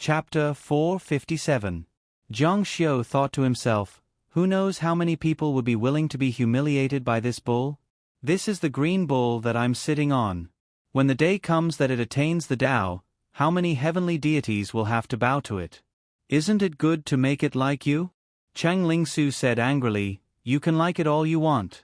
Chapter 457. Zhang Xiu thought to himself, who knows how many people would be willing to be humiliated by this bull? This is the green bull that I'm sitting on. When the day comes that it attains the Tao, how many heavenly deities will have to bow to it? Isn't it good to make it like you? Chang Lingsu said angrily, you can like it all you want.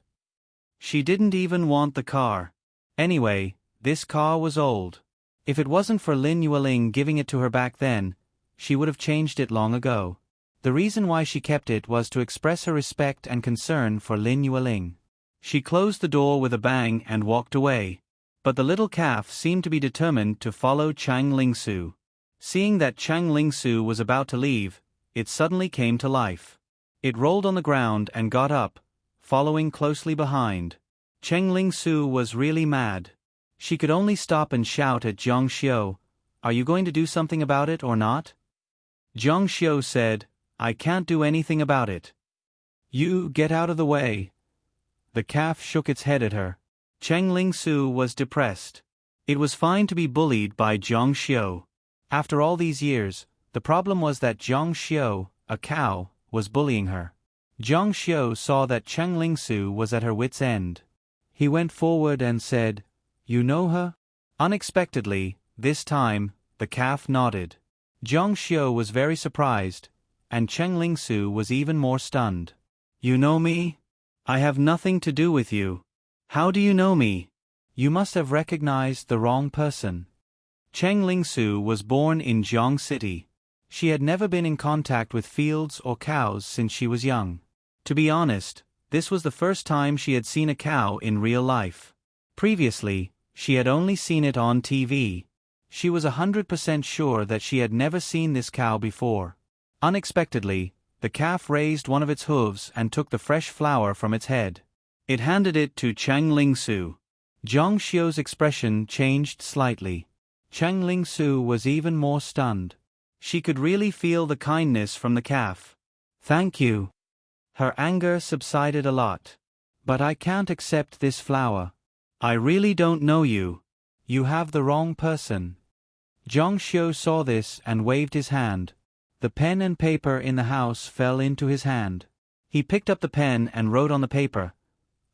She didn't even want the car. Anyway, this car was old. If it wasn't for Lin Yueling giving it to her back then, she would have changed it long ago. The reason why she kept it was to express her respect and concern for Lin Yueling. She closed the door with a bang and walked away. But the little calf seemed to be determined to follow Chang Lingsu. Seeing that Chang Lingsu was about to leave, it suddenly came to life. It rolled on the ground and got up, following closely behind. Chang Lingsu was really mad. She could only stop and shout at Zhang Xiu, "Are you going to do something about it or not?" Zhang Xiu said, "I can't do anything about it." "You get out of the way." The calf shook its head at her. Chang Lingsu was depressed. It was fine to be bullied by Zhang Xiu. After all these years, the problem was that Zhang Xiu, a cow, was bullying her. Zhang Xiu saw that Chang Lingsu was at her wit's end. He went forward and said, "You know her?" Unexpectedly, this time, the calf nodded. Zhang Xiu was very surprised, and Chang Lingsu was even more stunned. "You know me? I have nothing to do with you. How do you know me? You must have recognized the wrong person." Chang Lingsu was born in Jiang City. She had never been in contact with fields or cows since she was young. To be honest, this was the first time she had seen a cow in real life. Previously, she had only seen it on TV. She was 100% sure that she had never seen this cow before. Unexpectedly, the calf raised one of its hooves and took the fresh flour from its head. It handed it to Chang Lingsu. Zhang Xiu's expression changed slightly. Chang Lingsu was even more stunned. She could really feel the kindness from the calf. "Thank you." Her anger subsided a lot. "But I can't accept this flour. I really don't know you. You have the wrong person." Zhang Xiu saw this and waved his hand. The pen and paper in the house fell into his hand. He picked up the pen and wrote on the paper,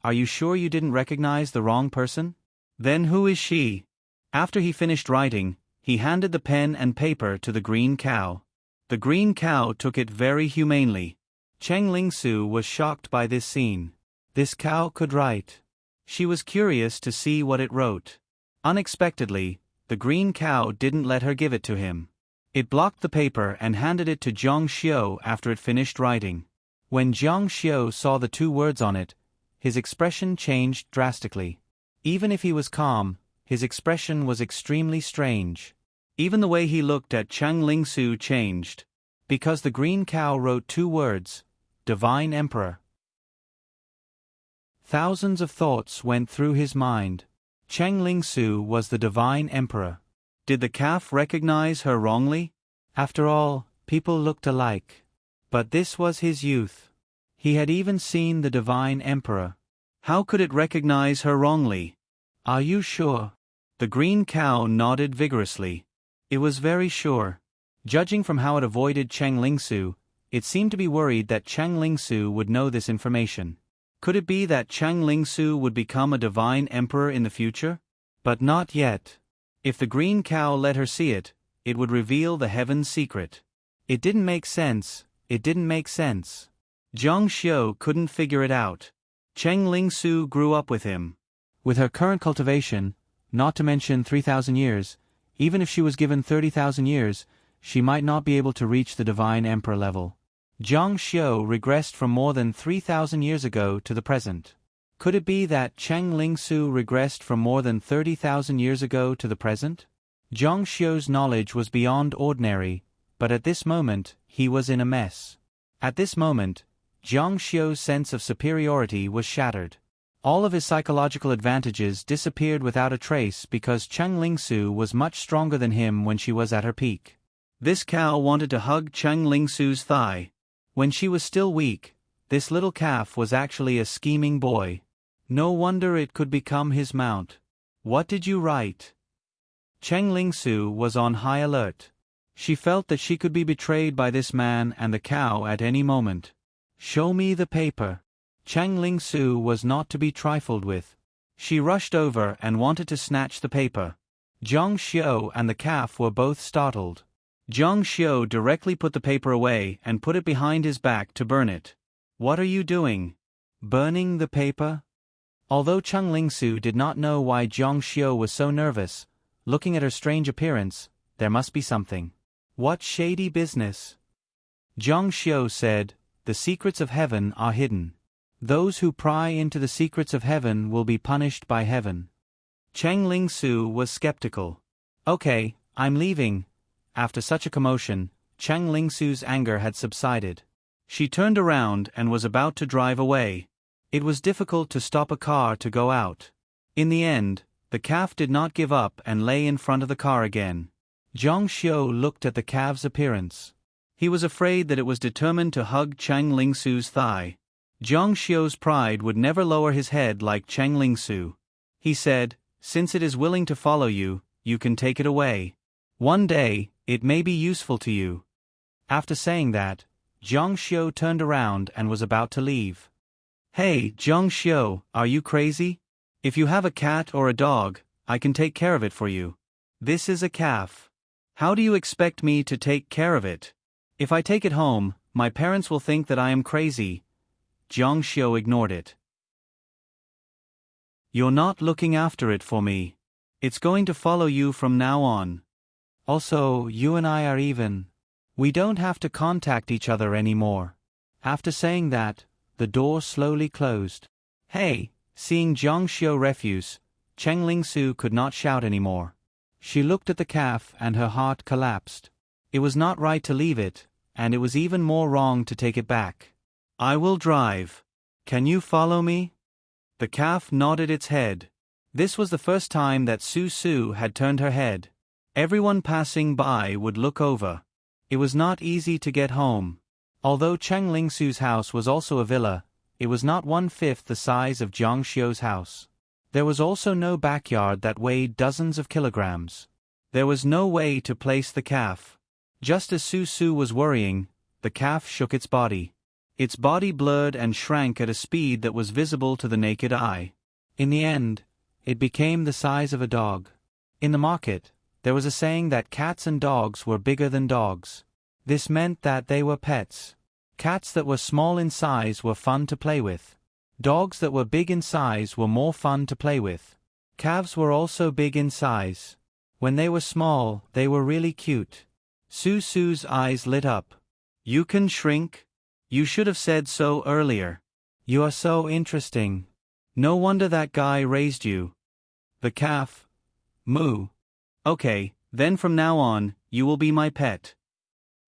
"Are you sure you didn't recognize the wrong person? Then who is she?" After he finished writing, he handed the pen and paper to the green cow. The green cow took it very humanely. Chang Lingsu was shocked by this scene. This cow could write. She was curious to see what it wrote. Unexpectedly, the green cow didn't let her give it to him. It blocked the paper and handed it to Zhang Xiu after it finished writing. When Zhang Xiu saw the two words on it, his expression changed drastically. Even if he was calm, his expression was extremely strange. Even the way he looked at Chang Lingsu changed. Because the green cow wrote two words, Divine Emperor. Thousands of thoughts went through his mind. Chang Lingsu was the Divine Emperor. Did the calf recognize her wrongly? After all, people looked alike. But this was his youth. He had even seen the Divine Emperor. How could it recognize her wrongly? "Are you sure?" The green cow nodded vigorously. It was very sure. Judging from how it avoided Chang Lingsu, it seemed to be worried that Chang Lingsu would know this information. Could it be that Chang Lingsu would become a divine emperor in the future? But not yet. If the green cow let her see it, it would reveal the heaven's secret. It didn't make sense. It didn't make sense. Zhang Xiu couldn't figure it out. Chang Lingsu grew up with him. With her current cultivation, not to mention 3,000 years, even if she was given 30,000 years, she might not be able to reach the divine emperor level. Zhang Xiu regressed from more than 3,000 years ago to the present. Could it be that Chang Lingsu regressed from more than 30,000 years ago to the present? Zhang Xiu's knowledge was beyond ordinary, but at this moment, he was in a mess. At this moment, Zhang Xiu's sense of superiority was shattered. All of his psychological advantages disappeared without a trace because Chang Lingsu was much stronger than him when she was at her peak. This cow wanted to hug Chang Lingsu's thigh. When she was still weak, this little calf was actually a scheming boy. No wonder it could become his mount. "What did you write?" Chang Lingsu was on high alert. She felt that she could be betrayed by this man and the cow at any moment. "Show me the paper." Chang Ling Su was not to be trifled with. She rushed over and wanted to snatch the paper. Zhang Xiu and the calf were both startled. Zhang Xiu directly put the paper away and put it behind his back to burn it. "What are you doing? Burning the paper?" Although Chang Ling Su did not know why Zhang Xiu was so nervous, looking at her strange appearance, there must be something. "What shady business?" Zhang Xiu said, "The secrets of heaven are hidden. Those who pry into the secrets of heaven will be punished by heaven." Chang Ling Su was skeptical. "Okay, I'm leaving." After such a commotion, Chang Ling Su's anger had subsided. She turned around and was about to drive away. It was difficult to stop a car to go out. In the end, the calf did not give up and lay in front of the car again. Zhang Xiu looked at the calf's appearance. He was afraid that it was determined to hug Chang Ling Su's thigh. Zhang Xiu's pride would never lower his head like Chang Ling Su. He said, "Since it is willing to follow you, you can take it away. One day, it may be useful to you." After saying that, Zhang Xiu turned around and was about to leave. "Hey, Zhang Xiu, are you crazy? If you have a cat or a dog, I can take care of it for you. This is a calf. How do you expect me to take care of it? If I take it home, my parents will think that I am crazy." Zhang Xiu ignored it. "You're not looking after it for me. It's going to follow you from now on. Also, you and I are even. We don't have to contact each other anymore." After saying that, the door slowly closed. "Hey!" Seeing Zhang Xiu refuse, Chang Ling Su could not shout anymore. She looked at the calf and her heart collapsed. It was not right to leave it, and it was even more wrong to take it back. "I will drive. Can you follow me?" The calf nodded its head. This was the first time that Su Su had turned her head. Everyone passing by would look over. It was not easy to get home. Although Chang Ling Su's house was also a villa, it was not 1/5 the size of Zhang Xiu's house. There was also no backyard that weighed dozens of kilograms. There was no way to place the calf. Just as Su Su was worrying, the calf shook its body. Its body blurred and shrank at a speed that was visible to the naked eye. In the end, it became the size of a dog. In the market, there was a saying that cats and dogs were bigger than dogs. This meant that they were pets. Cats that were small in size were fun to play with. Dogs that were big in size were more fun to play with. Calves were also big in size. When they were small, they were really cute. Su Su's eyes lit up. "You can shrink? You should have said so earlier. You are so interesting. No wonder that guy raised you." The calf. "Moo. Okay, then from now on, you will be my pet."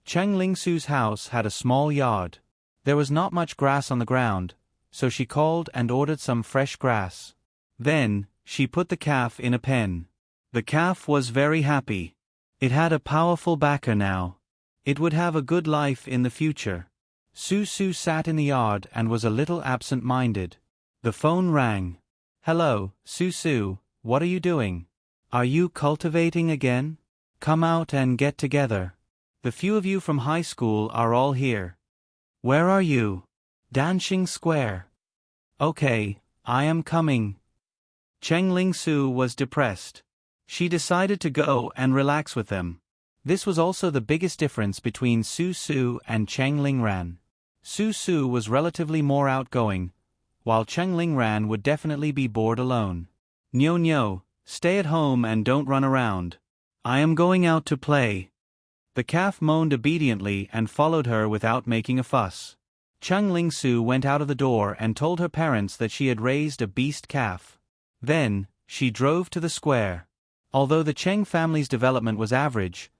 Chang Ling Su's house had a small yard. There was not much grass on the ground, so she called and ordered some fresh grass. Then, she put the calf in a pen. The calf was very happy. It had a powerful backer now. It would have a good life in the future. Su Su sat in the yard and was a little absent-minded. The phone rang. "Hello, Su Su, what are you doing? Are you cultivating again? Come out and get together. The few of you from high school are all here." "Where are you?" "Dancing Square." "Okay, I am coming." Chang Ling Su was depressed. She decided to go and relax with them. This was also the biggest difference between Su Su and Chang Ling Ran. Su Su was relatively more outgoing, while Chang Ling Ran would definitely be bored alone. "Nyo Nyo, stay at home and don't run around. I am going out to play." The calf moaned obediently and followed her without making a fuss. Chang Ling Su went out of the door and told her parents that she had raised a beast calf. Then, she drove to the square. Although the Cheng family's development was average,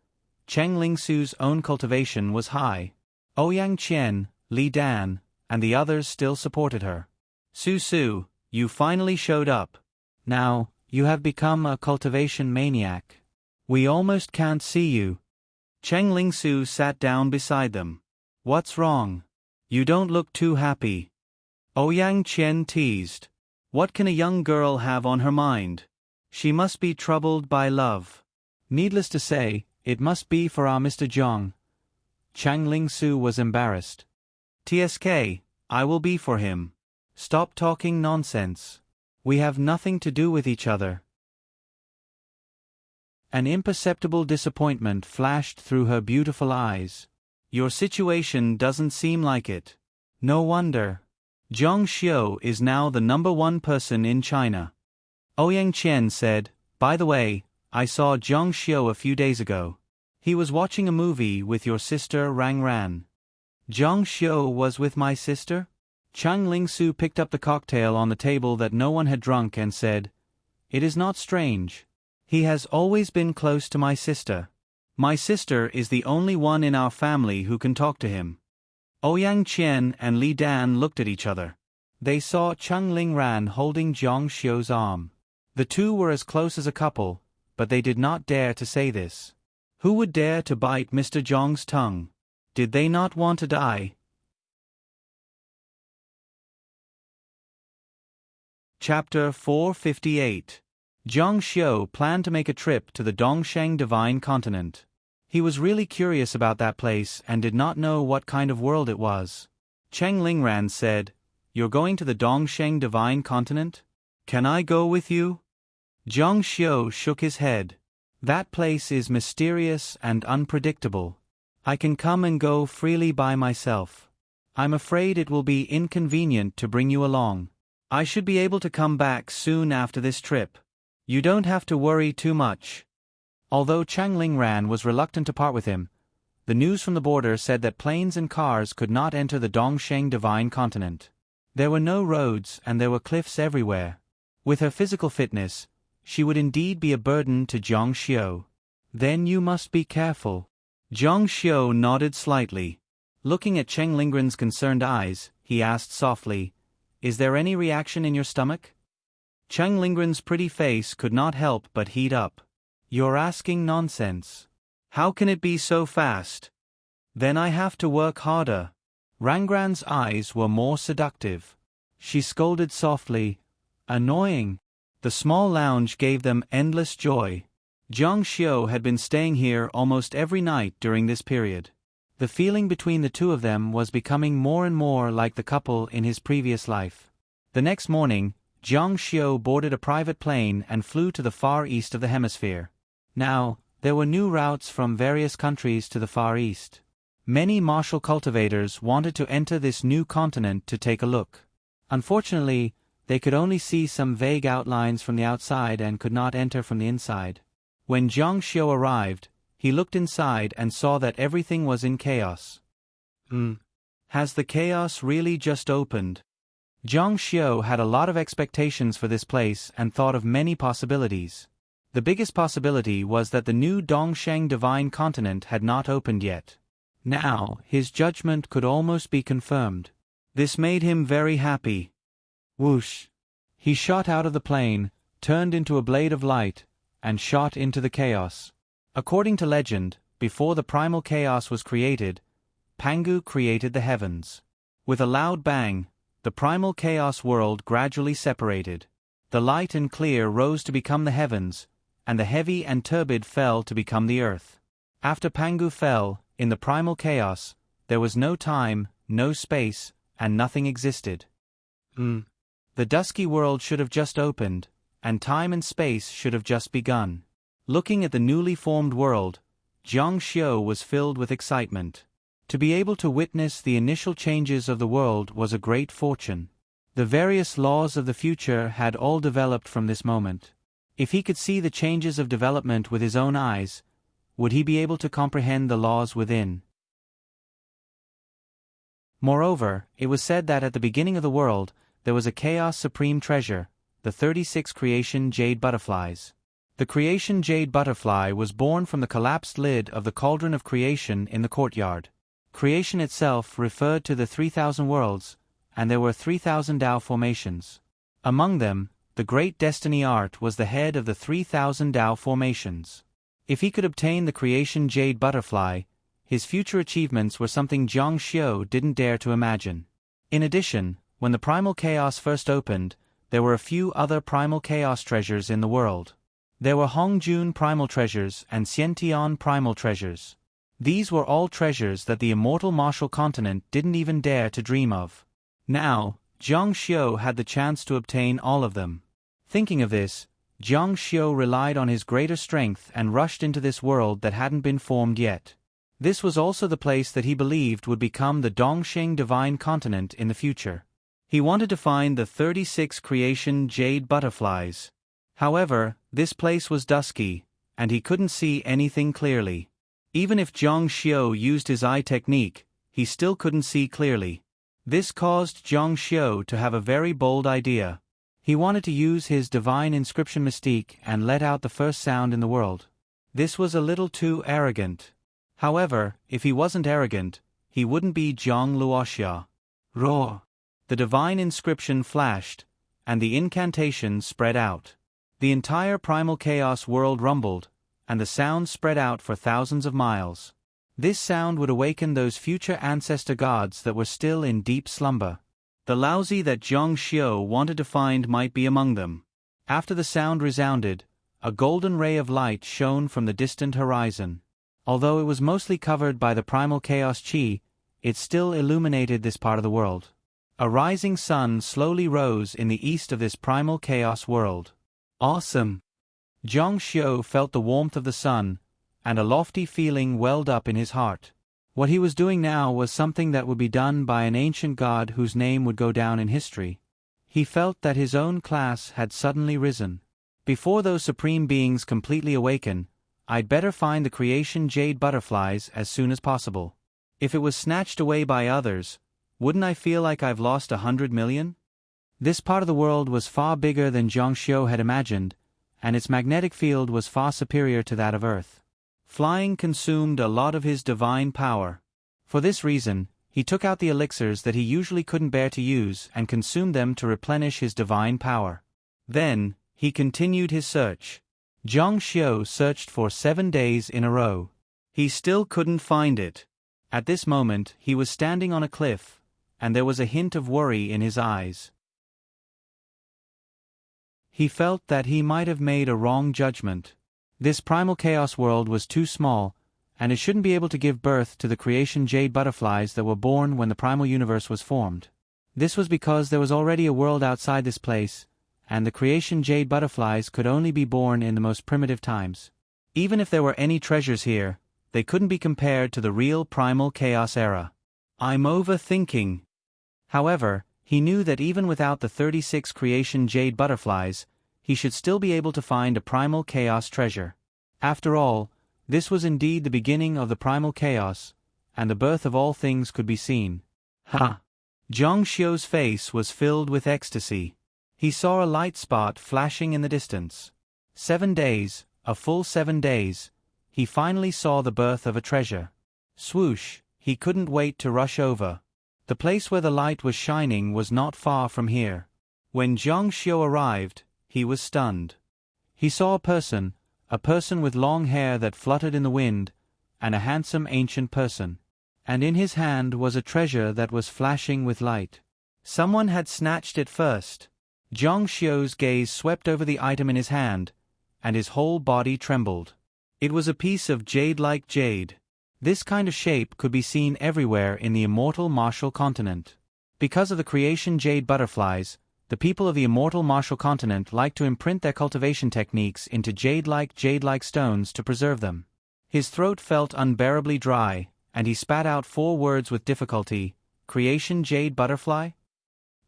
Chang Ling Su's own cultivation was high. Ouyang Qian, Li Dan, and the others still supported her. "Su Su, you finally showed up. Now, you have become a cultivation maniac. We almost can't see you." Chang Ling Su sat down beside them. "What's wrong? You don't look too happy." Ouyang Qian teased. What can a young girl have on her mind? She must be troubled by love. Needless to say, It must be for our Mr. Jiang. Chang Ling-su was embarrassed. TSK, I will be for him. Stop talking nonsense. We have nothing to do with each other. An imperceptible disappointment flashed through her beautiful eyes. Your situation doesn't seem like it. No wonder. Zhang Xiu is now the #1 person in China. Ouyang Qian said, by the way, I saw Zhang Xiu a few days ago. He was watching a movie with your sister Rang Ran. Zhang Xiu was with my sister? Chang Ling-su picked up the cocktail on the table that no one had drunk and said, it is not strange. He has always been close to my sister. My sister is the only one in our family who can talk to him. Ouyang Qian and Li Dan looked at each other. They saw Chang Ling-ran holding Zhang Xiu's arm. The two were as close as a couple, but they did not dare to say this. Who would dare to bite Mr. Zhang's tongue? Did they not want to die? Chapter 458. Zhang Xiu planned to make a trip to the Dongsheng Divine Continent. He was really curious about that place and did not know what kind of world it was. Cheng Lingran said, You're going to the Dongsheng Divine Continent? Can I go with you? Zhang Xiu shook his head. That place is mysterious and unpredictable. I can come and go freely by myself. I'm afraid it will be inconvenient to bring you along. I should be able to come back soon after this trip. You don't have to worry too much. Although Chang Lingran was reluctant to part with him, the news from the border said that planes and cars could not enter the Dongsheng Divine Continent. There were no roads and there were cliffs everywhere. With her physical fitness, she would indeed be a burden to Zhang Xiu. Then you must be careful. Zhang Xiu nodded slightly. Looking at Cheng Lingran's concerned eyes, he asked softly, Is there any reaction in your stomach? Cheng Lingran's pretty face could not help but heat up. You're asking nonsense. How can it be so fast? Then I have to work harder. Rangran's eyes were more seductive. She scolded softly, Annoying. The small lounge gave them endless joy. Zhang Xiu had been staying here almost every night during this period. The feeling between the two of them was becoming more and more like the couple in his previous life. The next morning, Zhang Xiu boarded a private plane and flew to the far east of the hemisphere. Now, there were new routes from various countries to the Far East. Many martial cultivators wanted to enter this new continent to take a look. Unfortunately, they could only see some vague outlines from the outside and could not enter from the inside. When Zhang Xiu arrived, he looked inside and saw that everything was in chaos. Has the chaos really just opened? Zhang Xiu had a lot of expectations for this place and thought of many possibilities. The biggest possibility was that the new Dongsheng Divine Continent had not opened yet. Now, his judgment could almost be confirmed. This made him very happy. Whoosh! He shot out of the plane, turned into a blade of light, and shot into the chaos. According to legend, before the primal chaos was created, Pangu created the heavens. With a loud bang, the primal chaos world gradually separated. The light and clear rose to become the heavens, and the heavy and turbid fell to become the earth. After Pangu fell, in the primal chaos, there was no time, no space, and nothing existed. The dusky world should have just opened, and time and space should have just begun. Looking at the newly formed world, Zhang Xiu was filled with excitement. To be able to witness the initial changes of the world was a great fortune. The various laws of the future had all developed from this moment. If he could see the changes of development with his own eyes, would he be able to comprehend the laws within? Moreover, it was said that at the beginning of the world, there was a chaos supreme treasure, the 36 creation jade butterflies. The creation jade butterfly was born from the collapsed lid of the cauldron of creation in the courtyard. Creation itself referred to the 3,000 worlds, and there were 3,000 Tao formations. Among them, the great destiny art was the head of the 3,000 Tao formations. If he could obtain the creation jade butterfly, his future achievements were something Zhang Xiu didn't dare to imagine. In addition, when the primal chaos first opened, there were a few other primal chaos treasures in the world. There were Hongjun primal treasures and Xiantian primal treasures. These were all treasures that the immortal martial continent didn't even dare to dream of. Now, Jiang Xiu had the chance to obtain all of them. Thinking of this, Jiang Xiu relied on his greater strength and rushed into this world that hadn't been formed yet. This was also the place that he believed would become the Dongxing divine continent in the future. He wanted to find the 36 creation jade butterflies. However, this place was dusky, and he couldn't see anything clearly. Even if Jiang Xiu used his eye technique, he still couldn't see clearly. This caused Jiang Xiu to have a very bold idea. He wanted to use his divine inscription mystique and let out the first sound in the world. This was a little too arrogant. However, if he wasn't arrogant, he wouldn't be Zhang Luoxia. Roar! The divine inscription flashed, and the incantation spread out. The entire primal chaos world rumbled, and the sound spread out for thousands of miles. This sound would awaken those future ancestor gods that were still in deep slumber. The Laozi that Jiang Xiu wanted to find might be among them. After the sound resounded, a golden ray of light shone from the distant horizon. Although it was mostly covered by the primal chaos chi, it still illuminated this part of the world. A rising sun slowly rose in the east of this primal chaos world. Awesome! Jiang Xiu felt the warmth of the sun, and a lofty feeling welled up in his heart. What he was doing now was something that would be done by an ancient god whose name would go down in history. He felt that his own class had suddenly risen. Before those supreme beings completely awaken, I'd better find the creation jade butterflies as soon as possible. If it was snatched away by others, wouldn't I feel like I've lost 100 million? This part of the world was far bigger than Jiang Xiu had imagined, and its magnetic field was far superior to that of Earth. Flying consumed a lot of his divine power. For this reason, he took out the elixirs that he usually couldn't bear to use and consumed them to replenish his divine power. Then, he continued his search. Jiang Xiu searched for 7 days in a row. He still couldn't find it. At this moment, he was standing on a cliff, and there was a hint of worry in his eyes. He felt that he might have made a wrong judgment. This primal chaos world was too small, and it shouldn't be able to give birth to the creation jade butterflies that were born when the primal universe was formed. This was because there was already a world outside this place, and the creation jade butterflies could only be born in the most primitive times. Even if there were any treasures here, they couldn't be compared to the real primal chaos era. I'm overthinking. However, he knew that even without the 36 creation jade butterflies, he should still be able to find a primal chaos treasure. After all, this was indeed the beginning of the primal chaos, and the birth of all things could be seen. Ha! Jiang Xiu's face was filled with ecstasy. He saw a light spot flashing in the distance. 7 days, a full 7 days, he finally saw the birth of a treasure. Swoosh, he couldn't wait to rush over. The place where the light was shining was not far from here. When Jiang Xiu arrived, he was stunned. He saw a person with long hair that fluttered in the wind, and a handsome ancient person. And in his hand was a treasure that was flashing with light. Someone had snatched it first. Jiang Xiu's gaze swept over the item in his hand, and his whole body trembled. It was a piece of jade-like jade. This kind of shape could be seen everywhere in the immortal martial continent. Because of the creation jade butterflies, the people of the immortal martial continent like to imprint their cultivation techniques into jade-like stones to preserve them. His throat felt unbearably dry, and he spat out 4 words with difficulty. Creation jade butterfly?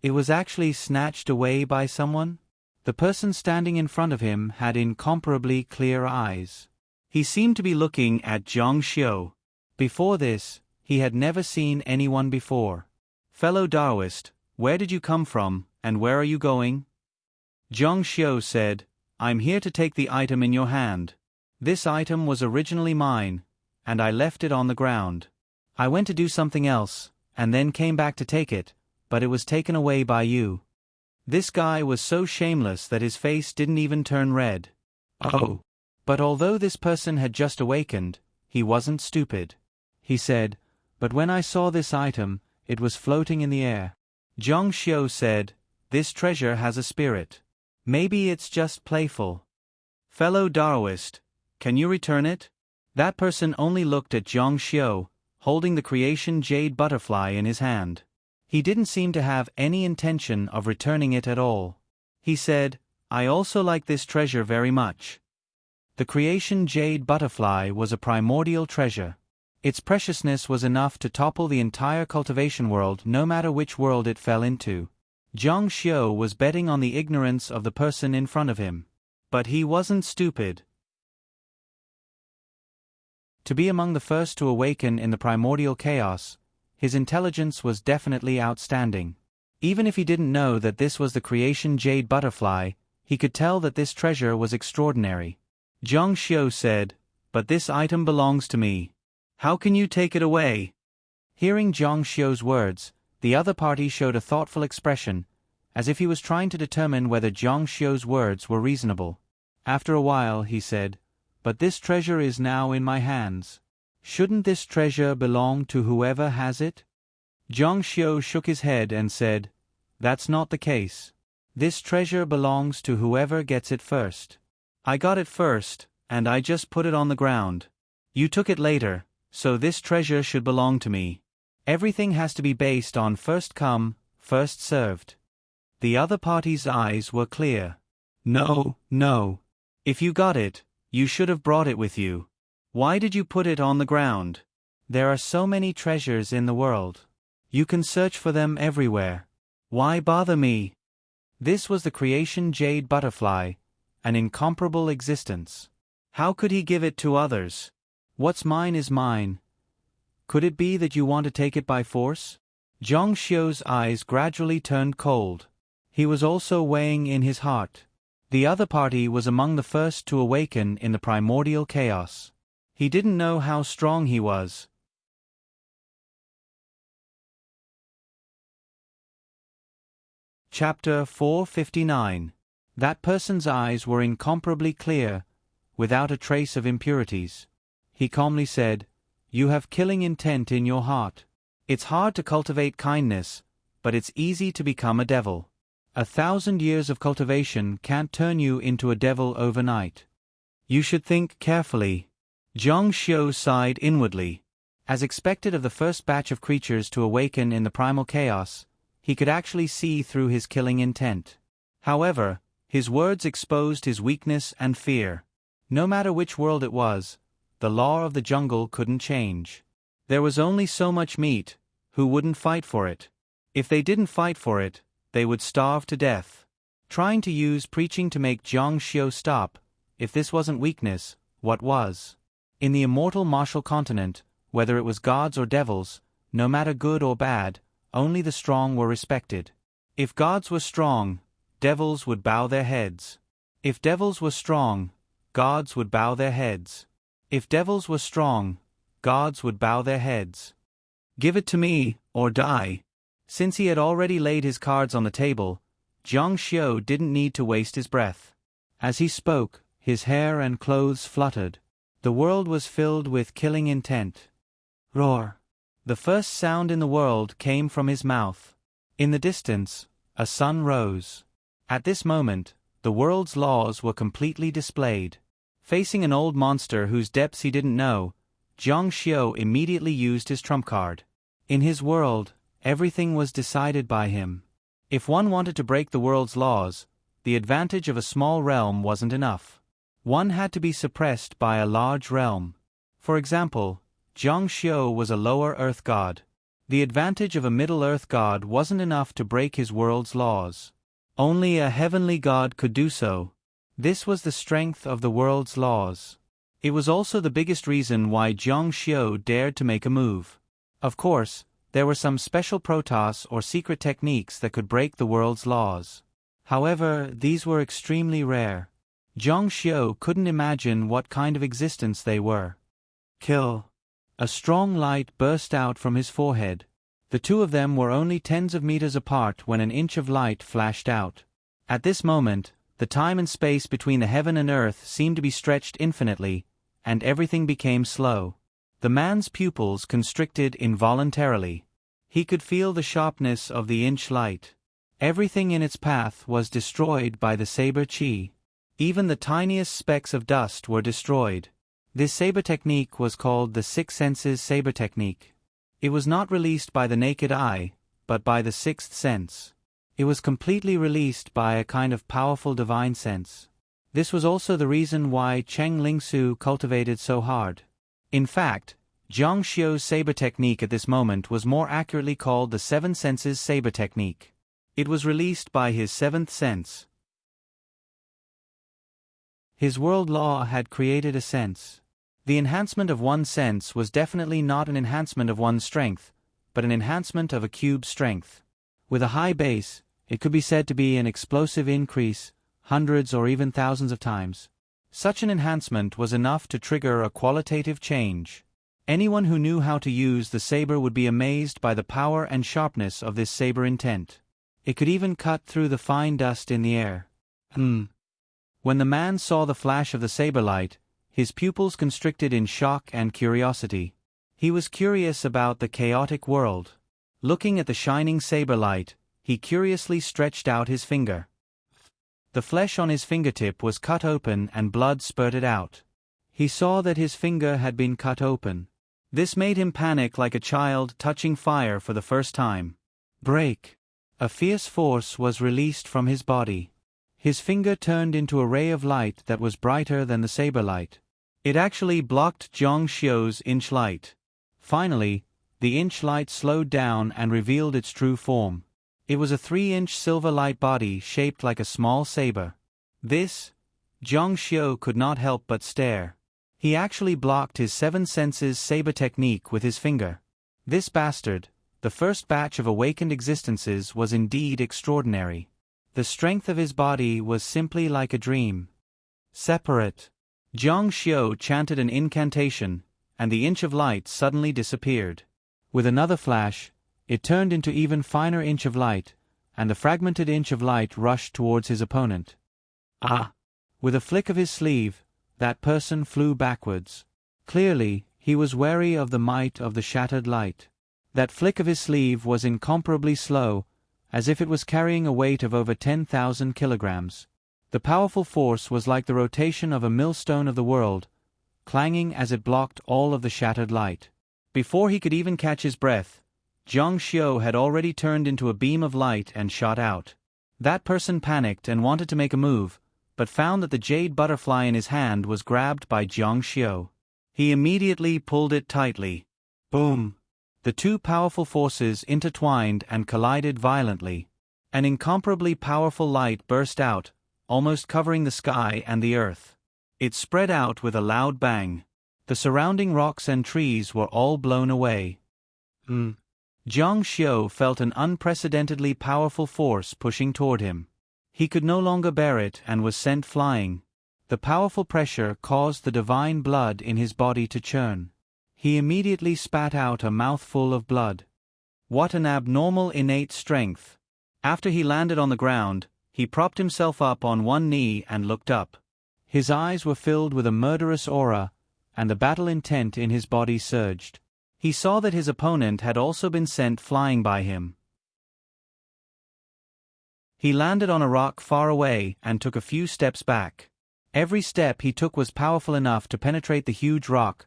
It was actually snatched away by someone? The person standing in front of him had incomparably clear eyes. He seemed to be looking at Jiang Xiu. Before this, he had never seen anyone before. Fellow Taoist, where did you come from, and where are you going? Jiang Xiu said, I'm here to take the item in your hand. This item was originally mine, and I left it on the ground. I went to do something else, and then came back to take it, but it was taken away by you. This guy was so shameless that his face didn't even turn red. Oh! But although this person had just awakened, he wasn't stupid. He said, but when I saw this item, it was floating in the air. Jiang Xiu said, this treasure has a spirit. Maybe it's just playful. Fellow Daoist, can you return it? That person only looked at Zhang Xiu, holding the creation jade butterfly in his hand. He didn't seem to have any intention of returning it at all. He said, I also like this treasure very much. The creation jade butterfly was a primordial treasure. Its preciousness was enough to topple the entire cultivation world no matter which world it fell into. Zhang Xiu was betting on the ignorance of the person in front of him. But he wasn't stupid. To be among the first to awaken in the primordial chaos, his intelligence was definitely outstanding. Even if he didn't know that this was the creation jade butterfly, he could tell that this treasure was extraordinary. Zhang Xiu said, but this item belongs to me. How can you take it away? Hearing Zhang Xiu's words, the other party showed a thoughtful expression, as if he was trying to determine whether Zhang Xiu's words were reasonable. After a while, he said, but this treasure is now in my hands. Shouldn't this treasure belong to whoever has it? Zhang Xiu shook his head and said, that's not the case. This treasure belongs to whoever gets it first. I got it first, and I just put it on the ground. You took it later, so this treasure should belong to me. Everything has to be based on first come, first served. The other party's eyes were clear. No, no. If you got it, you should have brought it with you. Why did you put it on the ground? There are so many treasures in the world. You can search for them everywhere. Why bother me? This was the creation jade butterfly, an incomparable existence. How could he give it to others? What's mine is mine. Could it be that you want to take it by force? Zhang Xiu's eyes gradually turned cold. He was also weighing in his heart. The other party was among the first to awaken in the primordial chaos. He didn't know how strong he was. Chapter 459. That person's eyes were incomparably clear, without a trace of impurities. He calmly said, you have killing intent in your heart. It's hard to cultivate kindness, but it's easy to become a devil. 1,000 years of cultivation can't turn you into a devil overnight. You should think carefully. Zhang Xiu sighed inwardly. As expected of the first batch of creatures to awaken in the primal chaos, he could actually see through his killing intent. However, his words exposed his weakness and fear. No matter which world it was, the law of the jungle couldn't change. There was only so much meat. Who wouldn't fight for it? If they didn't fight for it, they would starve to death. Trying to use preaching to make Zhang Xiu stop, if this wasn't weakness, what was? In the immortal martial continent, whether it was gods or devils, no matter good or bad, only the strong were respected. If gods were strong, devils would bow their heads. If devils were strong, gods would bow their heads. If devils were strong, gods would bow their heads. Give it to me, or die. Since he had already laid his cards on the table, Zhang Xiu didn't need to waste his breath. As he spoke, his hair and clothes fluttered. The world was filled with killing intent. Roar. The first sound in the world came from his mouth. In the distance, a sun rose. At this moment, the world's laws were completely displayed. Facing an old monster whose depths he didn't know, Zhang Xiu immediately used his trump card. In his world, everything was decided by him. If one wanted to break the world's laws, the advantage of a small realm wasn't enough. One had to be suppressed by a large realm. For example, Zhang Xiu was a lower earth god. The advantage of a middle earth god wasn't enough to break his world's laws. Only a heavenly god could do so. This was the strength of the world's laws. It was also the biggest reason why Zhang Xiu dared to make a move. Of course, there were some special protoss or secret techniques that could break the world's laws. However, these were extremely rare. Zhang Xiu couldn't imagine what kind of existence they were. Kill. A strong light burst out from his forehead. The two of them were only tens of meters apart when an inch of light flashed out. At this moment, the time and space between the heaven and earth seemed to be stretched infinitely, and everything became slow. The man's pupils constricted involuntarily. He could feel the sharpness of the inch light. Everything in its path was destroyed by the saber chi. Even the tiniest specks of dust were destroyed. This saber technique was called the Six Senses Saber Technique. It was not released by the naked eye, but by the sixth sense. It was completely released by a kind of powerful divine sense. This was also the reason why Cheng Lingsu cultivated so hard. In fact, Zhang Xiu's saber technique at this moment was more accurately called the Seven Senses Saber Technique. It was released by his seventh sense. His world law had created a sense. The enhancement of one sense was definitely not an enhancement of one's strength, but an enhancement of a cube's strength. With a high base, it could be said to be an explosive increase, hundreds or even thousands of times. Such an enhancement was enough to trigger a qualitative change. Anyone who knew how to use the saber would be amazed by the power and sharpness of this saber intent. It could even cut through the fine dust in the air. When the man saw the flash of the saber light, his pupils constricted in shock and curiosity. He was curious about the chaotic world. Looking at the shining saber light, he curiously stretched out his finger. The flesh on his fingertip was cut open and blood spurted out. He saw that his finger had been cut open. This made him panic like a child touching fire for the first time. Break! A fierce force was released from his body. His finger turned into a ray of light that was brighter than the saber light. It actually blocked Zhang Xiu's inch light. Finally, the inch light slowed down and revealed its true form. It was a 3-inch silver light body shaped like a small saber. This, Zhang Xiu could not help but stare. He actually blocked his seven senses saber technique with his finger. This bastard, the first batch of awakened existences, was indeed extraordinary. The strength of his body was simply like a dream. Separate. Zhang Xiu chanted an incantation, and the inch of light suddenly disappeared. With another flash, it turned into even finer inch of light, and the fragmented inch of light rushed towards his opponent. Ah! With a flick of his sleeve, that person flew backwards. Clearly, he was wary of the might of the shattered light. That flick of his sleeve was incomparably slow, as if it was carrying a weight of over 10,000 kilograms. The powerful force was like the rotation of a millstone of the world, clanging as it blocked all of the shattered light. Before he could even catch his breath, Zhang Xiu had already turned into a beam of light and shot out. That person panicked and wanted to make a move, but found that the jade butterfly in his hand was grabbed by Zhang Xiu. He immediately pulled it tightly. Boom! The two powerful forces intertwined and collided violently. An incomparably powerful light burst out, almost covering the sky and the earth. It spread out with a loud bang. The surrounding rocks and trees were all blown away. Zhang Xiu felt an unprecedentedly powerful force pushing toward him. He could no longer bear it and was sent flying. The powerful pressure caused the divine blood in his body to churn. He immediately spat out a mouthful of blood. What an abnormal innate strength! After he landed on the ground, he propped himself up on one knee and looked up. His eyes were filled with a murderous aura, and the battle intent in his body surged. He saw that his opponent had also been sent flying by him. He landed on a rock far away and took a few steps back. Every step he took was powerful enough to penetrate the huge rock,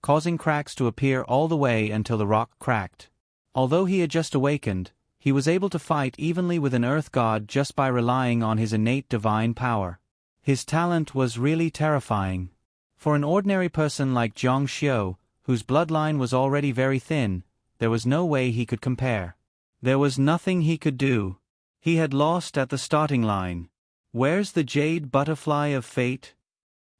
causing cracks to appear all the way until the rock cracked. Although he had just awakened, he was able to fight evenly with an earth god just by relying on his innate divine power. His talent was really terrifying. For an ordinary person like Zhang Xiu, whose bloodline was already very thin, there was no way he could compare. There was nothing he could do. He had lost at the starting line. Where's the jade butterfly of fate?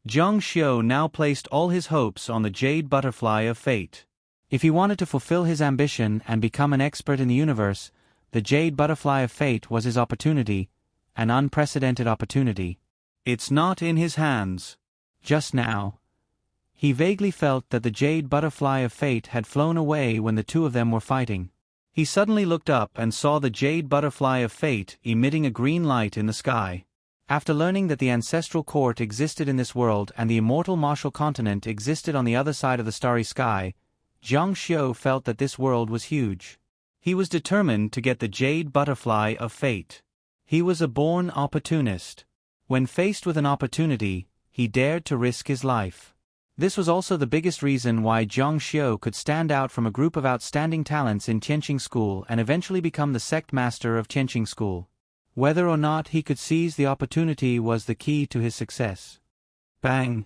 Zhang Xiu now placed all his hopes on the jade butterfly of fate. If he wanted to fulfill his ambition and become an expert in the universe, the jade butterfly of fate was his opportunity, an unprecedented opportunity. It's not in his hands. Just now, he vaguely felt that the jade butterfly of fate had flown away when the two of them were fighting. He suddenly looked up and saw the jade butterfly of fate emitting a green light in the sky. After learning that the ancestral court existed in this world and the immortal martial continent existed on the other side of the starry sky, Zhang Xiu felt that this world was huge. He was determined to get the jade butterfly of fate. He was a born opportunist. When faced with an opportunity, he dared to risk his life. This was also the biggest reason why Zhang Xiu could stand out from a group of outstanding talents in Tianqing School and eventually become the sect master of Tianqing School. Whether or not he could seize the opportunity was the key to his success. Bang!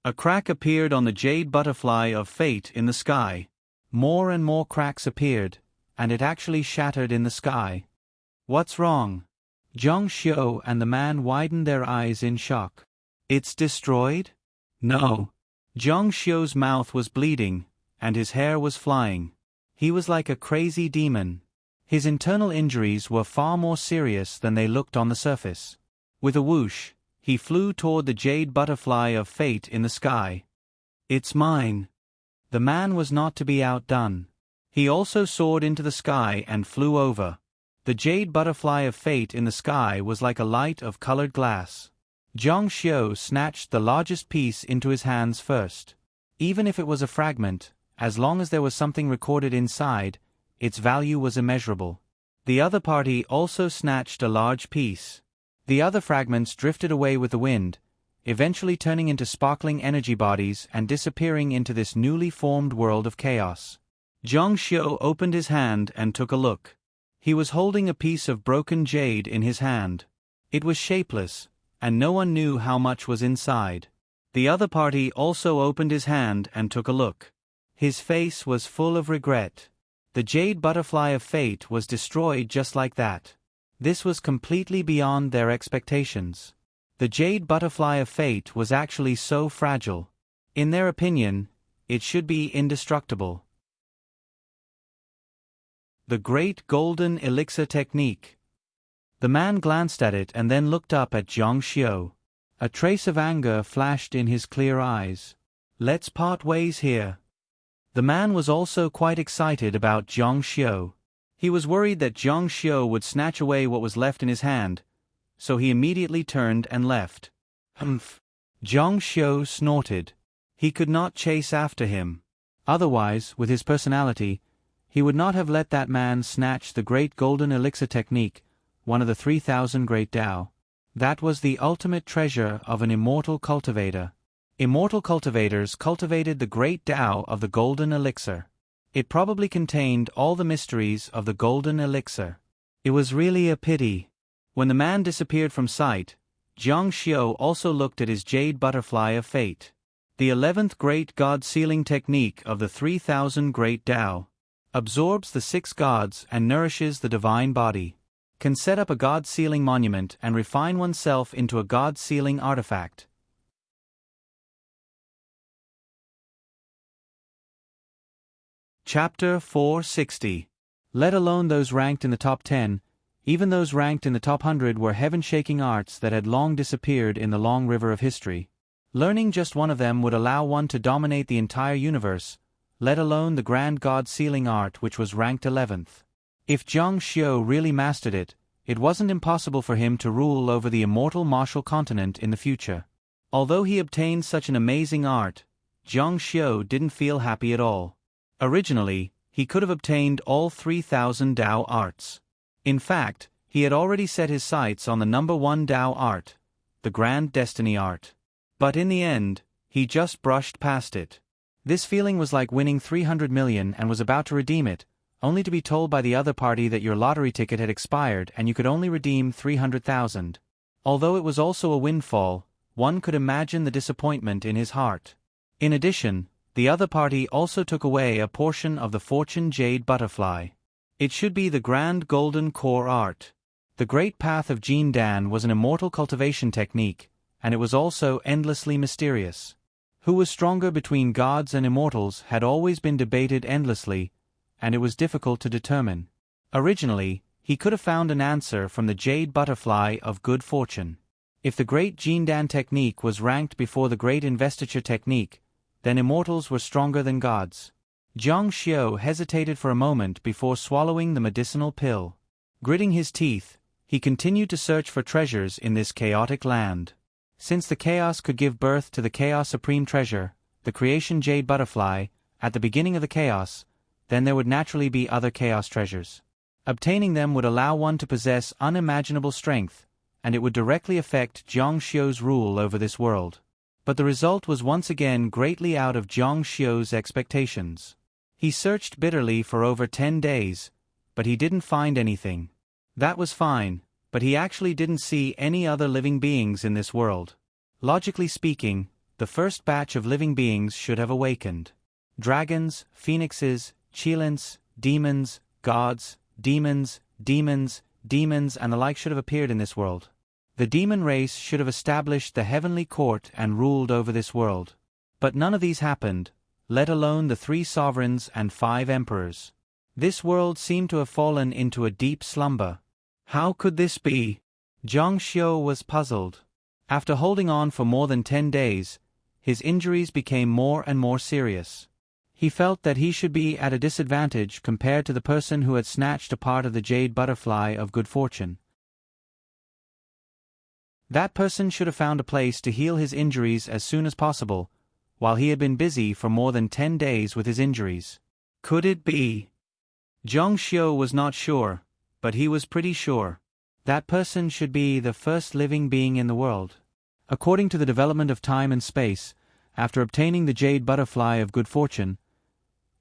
A crack appeared on the jade butterfly of fate in the sky. More and more cracks appeared, and it actually shattered in the sky. What's wrong? Zhang Xiu and the man widened their eyes in shock. It's destroyed? No. Zhang Xiu's mouth was bleeding, and his hair was flying. He was like a crazy demon. His internal injuries were far more serious than they looked on the surface. With a whoosh, he flew toward the jade butterfly of fate in the sky. It's mine. The man was not to be outdone. He also soared into the sky and flew over. The jade butterfly of fate in the sky was like a light of colored glass. Zhang Xiu snatched the largest piece into his hands first. Even if it was a fragment, as long as there was something recorded inside, its value was immeasurable. The other party also snatched a large piece. The other fragments drifted away with the wind, eventually turning into sparkling energy bodies and disappearing into this newly formed world of chaos. Zhang Xiu opened his hand and took a look. He was holding a piece of broken jade in his hand. It was shapeless, and no one knew how much was inside. The other party also opened his hand and took a look. His face was full of regret. The jade butterfly of fate was destroyed just like that. This was completely beyond their expectations. The jade butterfly of fate was actually so fragile. In their opinion, it should be indestructible. The Great Golden Elixir Technique. The man glanced at it and then looked up at Zhang Xiu. A trace of anger flashed in his clear eyes. Let's part ways here. The man was also quite excited about Zhang Xiu. He was worried that Zhang Xiu would snatch away what was left in his hand, so he immediately turned and left. Humph! Zhang Xiu snorted. He could not chase after him. Otherwise, with his personality, he would not have let that man snatch the Great Golden Elixir Technique, one of the 3,000 Great Tao. That was the ultimate treasure of an immortal cultivator. Immortal cultivators cultivated the Great Tao of the Golden Elixir. It probably contained all the mysteries of the Golden Elixir. It was really a pity. When the man disappeared from sight, Zhang Xiu also looked at his jade butterfly of fate. The 11th Great God Sealing Technique of the 3,000 Great Tao. Absorbs the 6 gods and nourishes the divine body. Can set up a God-sealing monument and refine oneself into a God-sealing artifact. Chapter 460. Let alone those ranked in the top 10, even those ranked in the top 100 were heaven-shaking arts that had long disappeared in the long river of history. Learning just one of them would allow one to dominate the entire universe, let alone the grand God-sealing art which was ranked 11th. If Zhang Xiu really mastered it, it wasn't impossible for him to rule over the immortal martial continent in the future. Although he obtained such an amazing art, Zhang Xiu didn't feel happy at all. Originally, he could have obtained all 3,000 Tao arts. In fact, he had already set his sights on the number 1 Tao art, the Grand Destiny art. But in the end, he just brushed past it. This feeling was like winning 300 million and was about to redeem it, only to be told by the other party that your lottery ticket had expired and you could only redeem 300,000. Although it was also a windfall, one could imagine the disappointment in his heart. In addition, the other party also took away a portion of the Fortune Jade Butterfly. It should be the Grand Golden Core Art. The Great Path of Jin Dan was an immortal cultivation technique, and it was also endlessly mysterious. Who was stronger between gods and immortals had always been debated endlessly, and it was difficult to determine. Originally, he could have found an answer from the Jade Butterfly of Good Fortune. If the Great Jindan technique was ranked before the Great Investiture technique, then immortals were stronger than gods. Zhang Xiu hesitated for a moment before swallowing the medicinal pill. Gritting his teeth, he continued to search for treasures in this chaotic land. Since the chaos could give birth to the Chaos Supreme Treasure, the Creation Jade Butterfly, at the beginning of the chaos, then there would naturally be other chaos treasures. Obtaining them would allow one to possess unimaginable strength, and it would directly affect Jiang Xiu's rule over this world. But the result was once again greatly out of Jiang Xiu's expectations. He searched bitterly for over 10 days, but he didn't find anything. That was fine, but he actually didn't see any other living beings in this world. Logically speaking, the first batch of living beings should have awakened. Dragons, phoenixes, qilins, demons, gods, demons, and the like should have appeared in this world. The demon race should have established the heavenly court and ruled over this world. But none of these happened, let alone the 3 sovereigns and 5 emperors. This world seemed to have fallen into a deep slumber. How could this be? Jiang Xiu was puzzled. After holding on for more than 10 days, his injuries became more and more serious. He felt that he should be at a disadvantage compared to the person who had snatched a part of the jade butterfly of good fortune. That person should have found a place to heal his injuries as soon as possible, while he had been busy for more than 10 days with his injuries. Could it be? Jiang Xiu was not sure, but he was pretty sure. That person should be the first living being in the world. According to the development of time and space, after obtaining the jade butterfly of good fortune,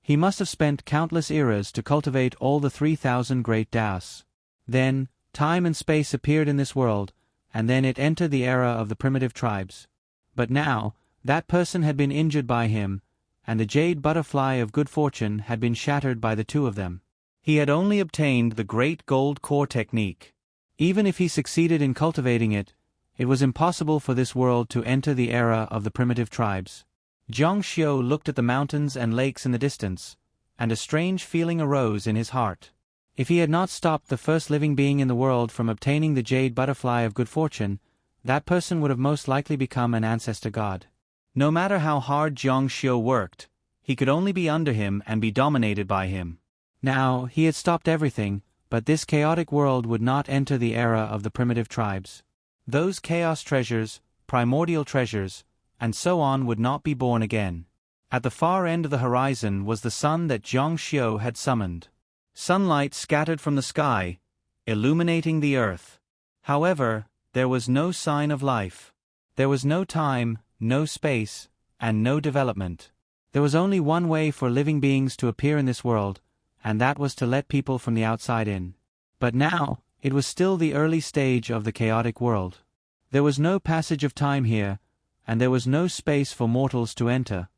he must have spent countless eras to cultivate all the 3,000 great Daos. Then, time and space appeared in this world, and then it entered the era of the primitive tribes. But now, that person had been injured by him, and the jade butterfly of good fortune had been shattered by the 2 of them. He had only obtained the great gold core technique. Even if he succeeded in cultivating it, it was impossible for this world to enter the era of the primitive tribes. Jiang Xiu looked at the mountains and lakes in the distance, and a strange feeling arose in his heart. If he had not stopped the first living being in the world from obtaining the jade butterfly of good fortune, that person would have most likely become an ancestor god. No matter how hard Jiang Xiu worked, he could only be under him and be dominated by him. Now, he had stopped everything, but this chaotic world would not enter the era of the primitive tribes. Those chaos treasures, primordial treasures, and so on would not be born again. At the far end of the horizon was the sun that Jiang Xiu had summoned. Sunlight scattered from the sky, illuminating the earth. However, there was no sign of life. There was no time, no space, and no development. There was only one way for living beings to appear in this world, and that was to let people from the outside in. But now, it was still the early stage of the chaotic world. There was no passage of time here, and there was no space for mortals to enter.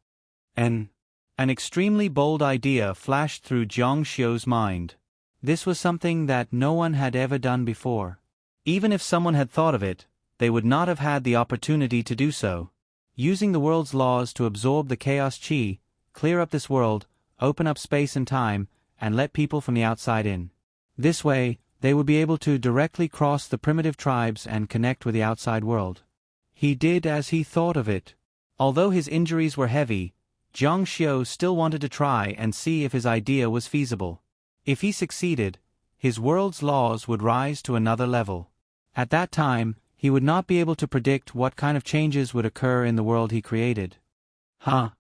An extremely bold idea flashed through Jiang Xiu's mind. This was something that no one had ever done before. Even if someone had thought of it, they would not have had the opportunity to do so. Using the world's laws to absorb the chaos chi, clear up this world, open up space and time, and let people from the outside in. This way, they would be able to directly cross the primitive tribes and connect with the outside world. He did as he thought of it. Although his injuries were heavy, Jiang Xiu still wanted to try and see if his idea was feasible. If he succeeded, his world's laws would rise to another level. At that time, he would not be able to predict what kind of changes would occur in the world he created. Jiang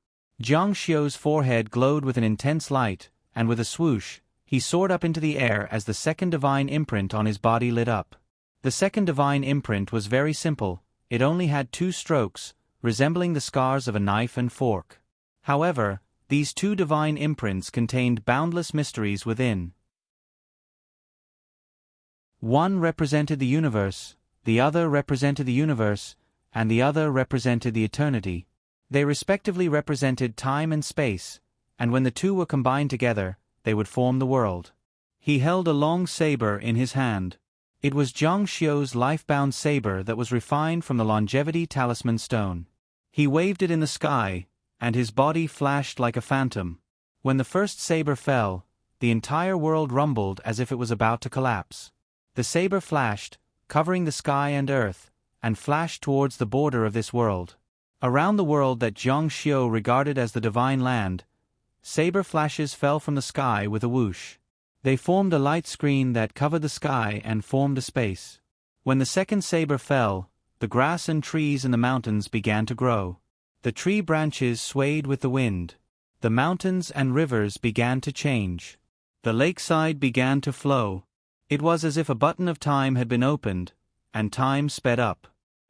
Xiu's forehead glowed with an intense light, and with a swoosh, he soared up into the air as the second divine imprint on his body lit up. The second divine imprint was very simple, it only had 2 strokes, resembling the scars of a knife and fork. However, these 2 divine imprints contained boundless mysteries within. One represented the universe, the other represented the universe, and the other represented the eternity. They respectively represented time and space, and when the 2 were combined together, they would form the world. He held a long saber in his hand. It was Jiang Xiu's life-bound saber that was refined from the longevity talisman stone. He waved it in the sky, and his body flashed like a phantom. When the first saber fell, the entire world rumbled as if it was about to collapse. The saber flashed, covering the sky and earth, and flashed towards the border of this world. Around the world that Jiang Xiu regarded as the divine land, saber flashes fell from the sky with a whoosh. They formed a light screen that covered the sky and formed a space. When the second saber fell, the grass and trees in the mountains began to grow. The tree branches swayed with the wind. The mountains and rivers began to change. The lakeside began to flow. It was as if a button of time had been opened, and time sped up.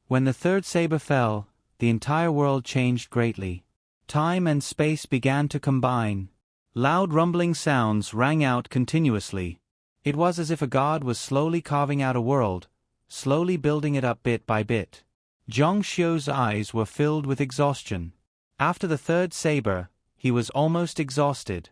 When the third saber fell, the entire world changed greatly. Time and space began to combine. Loud rumbling sounds rang out continuously. It was as if a god was slowly carving out a world, slowly building it up bit by bit. Zhang Xiu's eyes were filled with exhaustion. After the third saber, he was almost exhausted.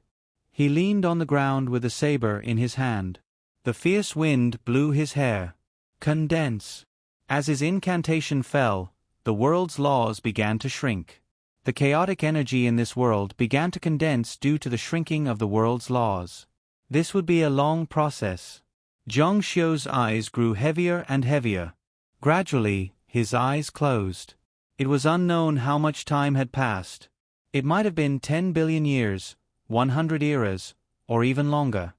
He leaned on the ground with the saber in his hand. The fierce wind blew his hair. Condense. As his incantation fell, the world's laws began to shrink. The chaotic energy in this world began to condense due to the shrinking of the world's laws. This would be a long process. Zhang Xiu's eyes grew heavier and heavier. Gradually, his eyes closed. It was unknown how much time had passed. It might have been 10 billion years, 100 eras, or even longer.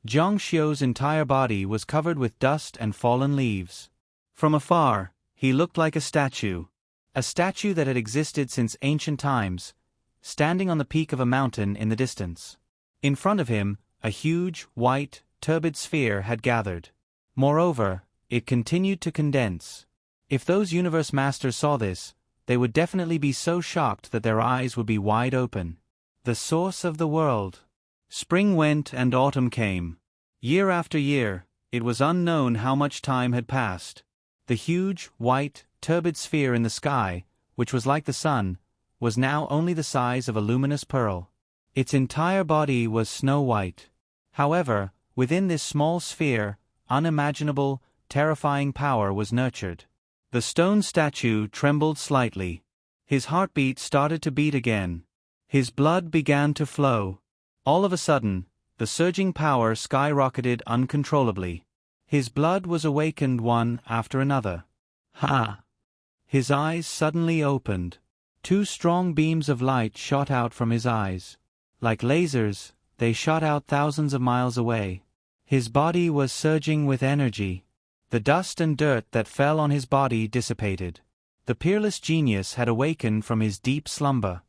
Zhang Xiu's entire body was covered with dust and fallen leaves. From afar, he looked like a statue that had existed since ancient times, standing on the peak of a mountain in the distance. In front of him, a huge, white, turbid sphere had gathered. Moreover, it continued to condense. If those universe masters saw this, they would definitely be so shocked that their eyes would be wide open. The source of the world. Spring went and autumn came. Year after year, it was unknown how much time had passed. The huge, white, turbid sphere in the sky, which was like the sun, was now only the size of a luminous pearl. Its entire body was snow-white. However, within this small sphere, unimaginable, terrifying power was nurtured. The stone statue trembled slightly. His heartbeat started to beat again. His blood began to flow. All of a sudden, the surging power skyrocketed uncontrollably. His blood was awakened one after another. Ha! His eyes suddenly opened. 2 strong beams of light shot out from his eyes. Like lasers, they shot out thousands of miles away. His body was surging with energy. The dust and dirt that fell on his body dissipated. The peerless genius had awakened from his deep slumber.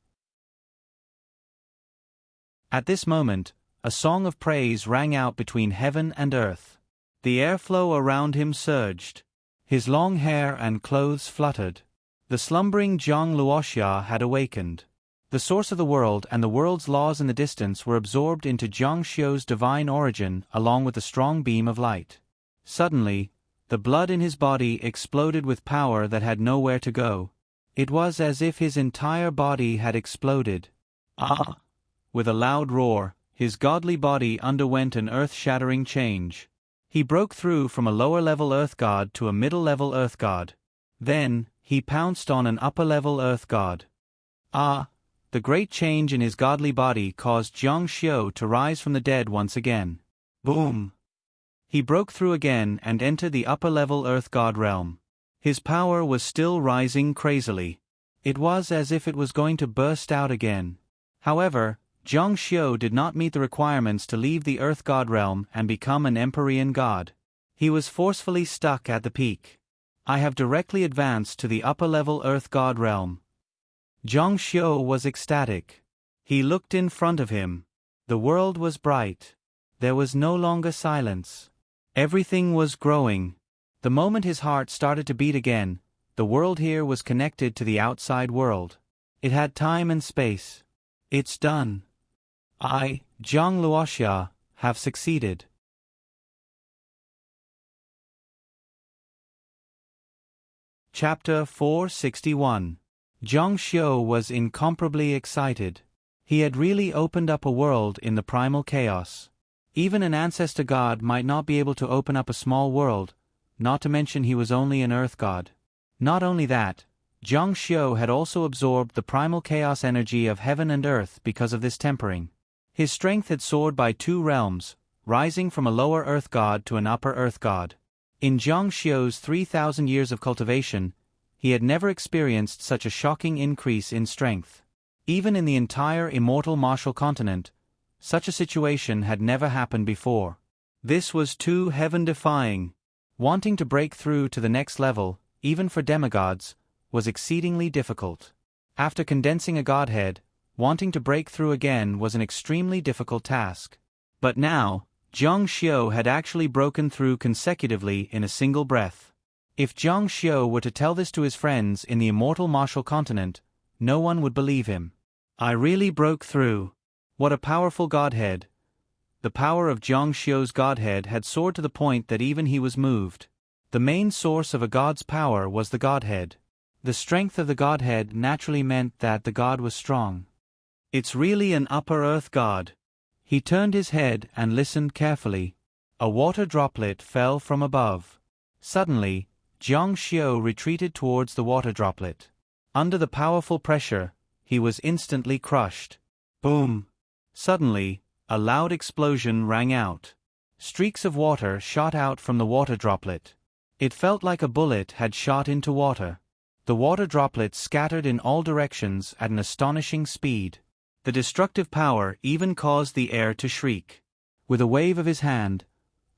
At this moment, a song of praise rang out between heaven and earth. The airflow around him surged. His long hair and clothes fluttered. The slumbering Zhang Luoxia had awakened. The source of the world and the world's laws in the distance were absorbed into Zhang Xiu's divine origin along with a strong beam of light. Suddenly, the blood in his body exploded with power that had nowhere to go. It was as if his entire body had exploded. Ah! With a loud roar, his godly body underwent an earth-shattering change. He broke through from a lower-level earth god to a middle-level earth god. Then, he pounced on an upper-level earth god. Ah! The great change in his godly body caused Zhang Xiu to rise from the dead once again. Boom! He broke through again and entered the upper-level earth god realm. His power was still rising crazily. It was as if it was going to burst out again. However, Zhang Xiu did not meet the requirements to leave the earth god realm and become an Empyrean god. He was forcefully stuck at the peak. I have directly advanced to the upper-level earth god realm. Zhang Xiu was ecstatic. He looked in front of him. The world was bright. There was no longer silence. Everything was growing. The moment his heart started to beat again, the world here was connected to the outside world. It had time and space. It's done. I, Zhang Luoxia, have succeeded. Chapter 461. Zhang Xiu was incomparably excited. He had really opened up a world in the primal chaos. Even an ancestor god might not be able to open up a small world, not to mention he was only an earth god. Not only that, Zhang Xiu had also absorbed the primal chaos energy of heaven and earth because of this tempering. His strength had soared by 2 realms, rising from a lower earth god to an upper earth god. In Zhang Xiu's 3,000 years of cultivation, he had never experienced such a shocking increase in strength. Even in the entire immortal martial continent, such a situation had never happened before. This was too heaven-defying. Wanting to break through to the next level, even for demigods, was exceedingly difficult. After condensing a godhead, wanting to break through again was an extremely difficult task. But now, Zhang Xiu had actually broken through consecutively in a single breath. If Jiang Xiu were to tell this to his friends in the immortal martial continent, no one would believe him. I really broke through. What a powerful godhead. The power of Jiang Xiu's godhead had soared to the point that even he was moved. The main source of a god's power was the godhead. The strength of the godhead naturally meant that the god was strong. It's really an upper earth god. He turned his head and listened carefully. A water droplet fell from above. Suddenly, Jiang Xiu retreated towards the water droplet. Under the powerful pressure, he was instantly crushed. Boom! Suddenly, a loud explosion rang out. Streaks of water shot out from the water droplet. It felt like a bullet had shot into water. The water droplets scattered in all directions at an astonishing speed. The destructive power even caused the air to shriek. With a wave of his hand,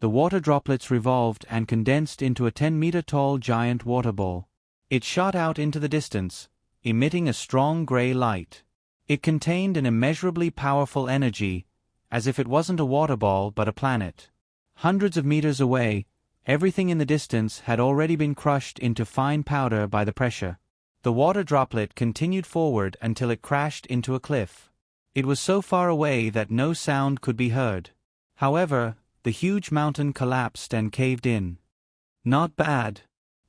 the water droplets revolved and condensed into a 10-meter-tall giant water ball. It shot out into the distance, emitting a strong gray light. It contained an immeasurably powerful energy, as if it wasn't a water ball but a planet. Hundreds of meters away, everything in the distance had already been crushed into fine powder by the pressure. The water droplet continued forward until it crashed into a cliff. It was so far away that no sound could be heard. However, the huge mountain collapsed and caved in. Not bad.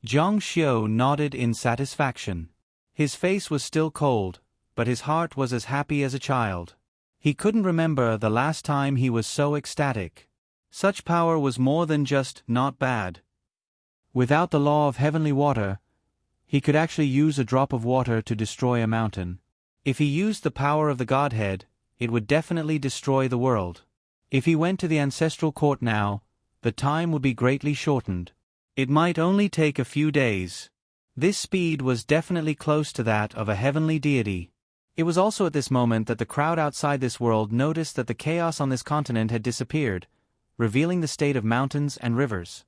Jiang Xiu nodded in satisfaction. His face was still cold, but his heart was as happy as a child. He couldn't remember the last time he was so ecstatic. Such power was more than just not bad. Without the law of heavenly water, he could actually use a drop of water to destroy a mountain. If he used the power of the Godhead, it would definitely destroy the world. If he went to the ancestral court now, the time would be greatly shortened. It might only take a few days. This speed was definitely close to that of a heavenly deity. It was also at this moment that the crowd outside this world noticed that the chaos on this continent had disappeared, revealing the state of mountains and rivers.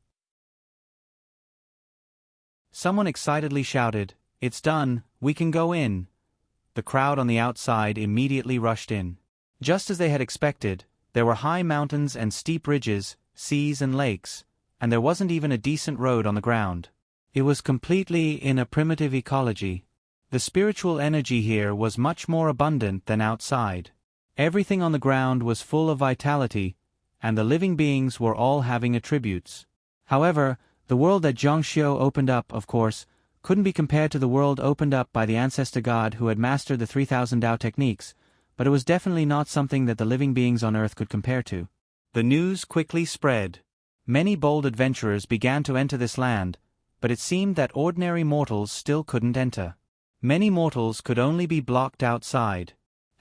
Someone excitedly shouted, "It's done, we can go in." The crowd on the outside immediately rushed in. Just as they had expected, there were high mountains and steep ridges, seas and lakes, and there wasn't even a decent road on the ground. It was completely in a primitive ecology. The spiritual energy here was much more abundant than outside. Everything on the ground was full of vitality, and the living beings were all having attributes. However, the world that Jiang Xiu opened up, of course, couldn't be compared to the world opened up by the ancestor god who had mastered the 3,000 Tao techniques, but it was definitely not something that the living beings on Earth could compare to. The news quickly spread. Many bold adventurers began to enter this land, but it seemed that ordinary mortals still couldn't enter. Many mortals could only be blocked outside.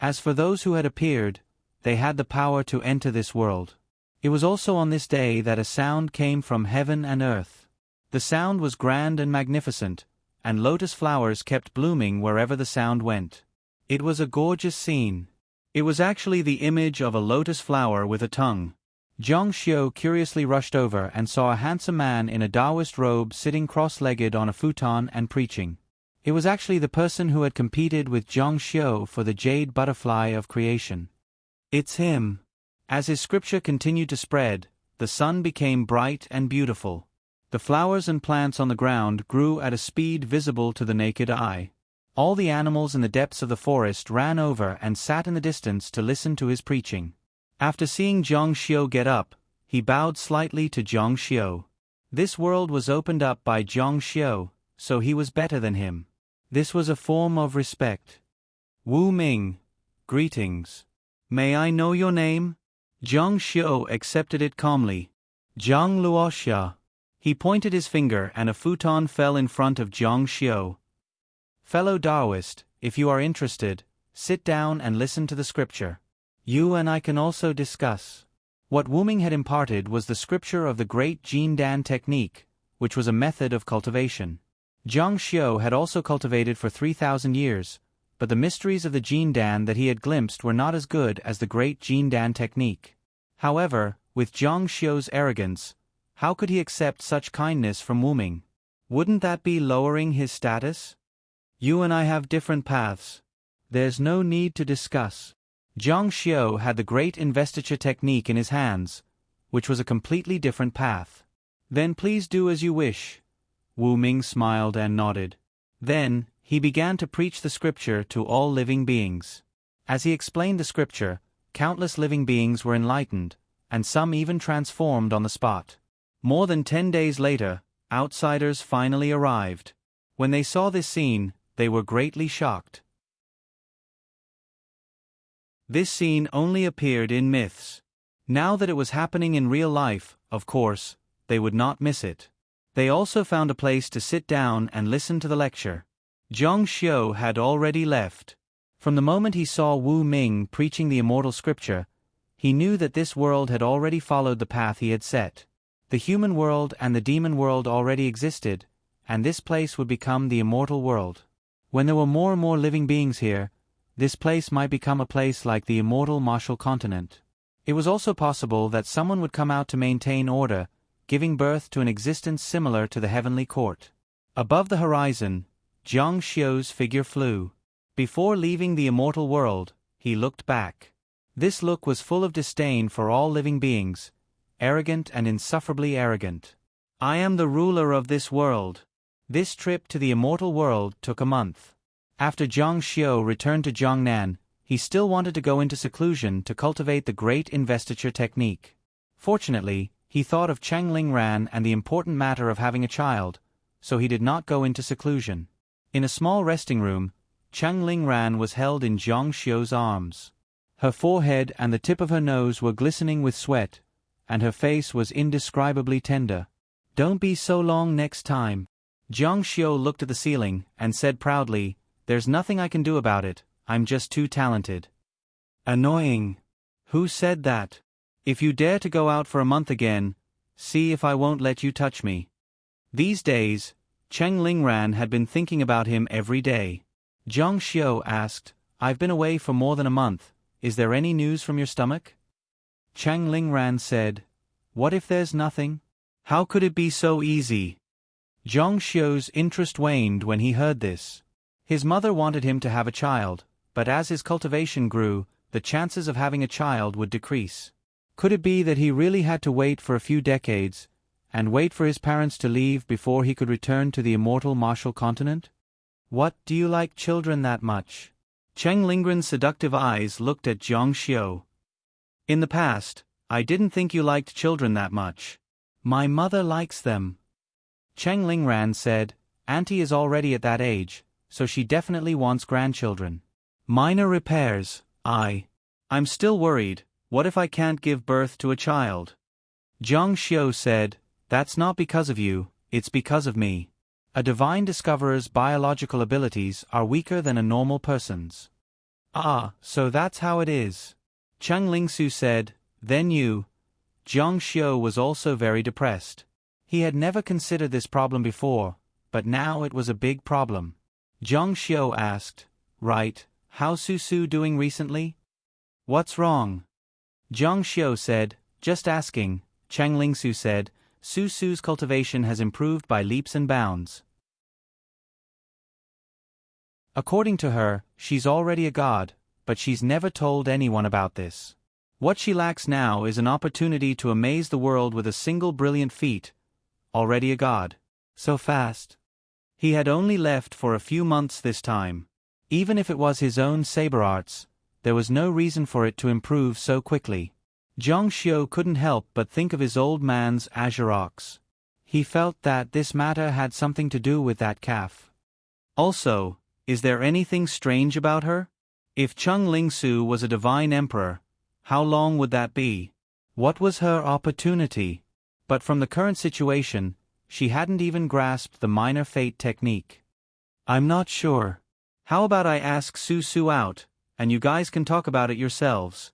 As for those who had appeared, they had the power to enter this world. It was also on this day that a sound came from heaven and earth. The sound was grand and magnificent, and lotus flowers kept blooming wherever the sound went. It was a gorgeous scene. It was actually the image of a lotus flower with a tongue. Jiang Xiu curiously rushed over and saw a handsome man in a Taoist robe sitting cross-legged on a futon and preaching. It was actually the person who had competed with Jiang Xiu for the jade butterfly of creation. It's him. As his scripture continued to spread, the sun became bright and beautiful. The flowers and plants on the ground grew at a speed visible to the naked eye. All the animals in the depths of the forest ran over and sat in the distance to listen to his preaching. After seeing Jiang Xiu get up, he bowed slightly to Jiang Xiu. This world was opened up by Jiang Xiu, so he was better than him. This was a form of respect. Wu Ming, greetings. May I know your name? Jiang Xiu accepted it calmly. Jiang Luoxia. He pointed his finger and a futon fell in front of Jiang Xiu. Fellow Taoist, if you are interested, sit down and listen to the scripture. You and I can also discuss. What Wu Ming had imparted was the scripture of the great Jin Dan technique, which was a method of cultivation. Jiang Xiu had also cultivated for 3,000 years, but the mysteries of the Jin Dan that he had glimpsed were not as good as the great Jin Dan technique. However, with Jiang Xiu's arrogance, how could he accept such kindness from Wu Ming? Wouldn't that be lowering his status? You and I have different paths. There's no need to discuss. Jiang Xiu had the great investiture technique in his hands, which was a completely different path. Then please do as you wish. Wu Ming smiled and nodded. Then, he began to preach the scripture to all living beings. As he explained the scripture, countless living beings were enlightened, and some even transformed on the spot. More than 10 days later, outsiders finally arrived. When they saw this scene, they were greatly shocked. This scene only appeared in myths. Now that it was happening in real life, of course, they would not miss it. They also found a place to sit down and listen to the lecture. Zhang Xiu had already left. From the moment he saw Wu Ming preaching the immortal scripture, he knew that this world had already followed the path he had set. The human world and the demon world already existed, and this place would become the immortal world. When there were more and more living beings here, this place might become a place like the immortal martial continent. It was also possible that someone would come out to maintain order, giving birth to an existence similar to the heavenly court. Above the horizon, Zhang Xiu's figure flew. Before leaving the immortal world, he looked back. This look was full of disdain for all living beings, arrogant and insufferably arrogant. I am the ruler of this world. This trip to the immortal world took a month. After Zhang Xiu returned to Jiangnan, he still wanted to go into seclusion to cultivate the great investiture technique. Fortunately, he thought of Cheng Lingran and the important matter of having a child, so he did not go into seclusion. In a small resting room, Cheng Lingran was held in Zhang Xiu's arms. Her forehead and the tip of her nose were glistening with sweat, and her face was indescribably tender. "Don't be so long next time." Zhang Xiu looked at the ceiling and said proudly, "There's nothing I can do about it, I'm just too talented." Annoying. Who said that? If you dare to go out for a month again, see if I won't let you touch me. These days, Cheng Lingran had been thinking about him every day. Zhang Xiu asked, "I've been away for more than a month, is there any news from your stomach?" Cheng Lingran said, "What if there's nothing? How could it be so easy?" Zhang Xiu's interest waned when he heard this. His mother wanted him to have a child, but as his cultivation grew, the chances of having a child would decrease. Could it be that he really had to wait for a few decades, and wait for his parents to leave before he could return to the immortal martial continent? "What, do you like children that much?" Cheng Lingran's seductive eyes looked at Zhang Xiu. "In the past, I didn't think you liked children that much. My mother likes them." Cheng Lingran said, "Auntie is already at that age, so she definitely wants grandchildren. Minor repairs, I'm still worried, what if I can't give birth to a child?" Zhang Xiu said, "That's not because of you, it's because of me. A divine discoverer's biological abilities are weaker than a normal person's." "Ah, so that's how it is." Cheng Lingsu said, "Then you." Zhang Xiu was also very depressed. He had never considered this problem before, but now it was a big problem. Zhang Xiu asked, "Right, how's Susu doing recently?" "What's wrong?" Zhang Xiu said, "Just asking." Cheng Lingsu said, "Susu's cultivation has improved by leaps and bounds. According to her, she's already a god, but she's never told anyone about this. What she lacks now is an opportunity to amaze the world with a single brilliant feat. Already a god. So fast." He had only left for a few months this time. Even if it was his own saber arts, there was no reason for it to improve so quickly. Zhang Xiu couldn't help but think of his old man's azure ox. He felt that this matter had something to do with that calf. Also, is there anything strange about her? If Cheng Lingsu was a divine emperor, how long would that be? What was her opportunity? But from the current situation, she hadn't even grasped the minor fate technique. "I'm not sure. How about I ask Susu out, and you guys can talk about it yourselves."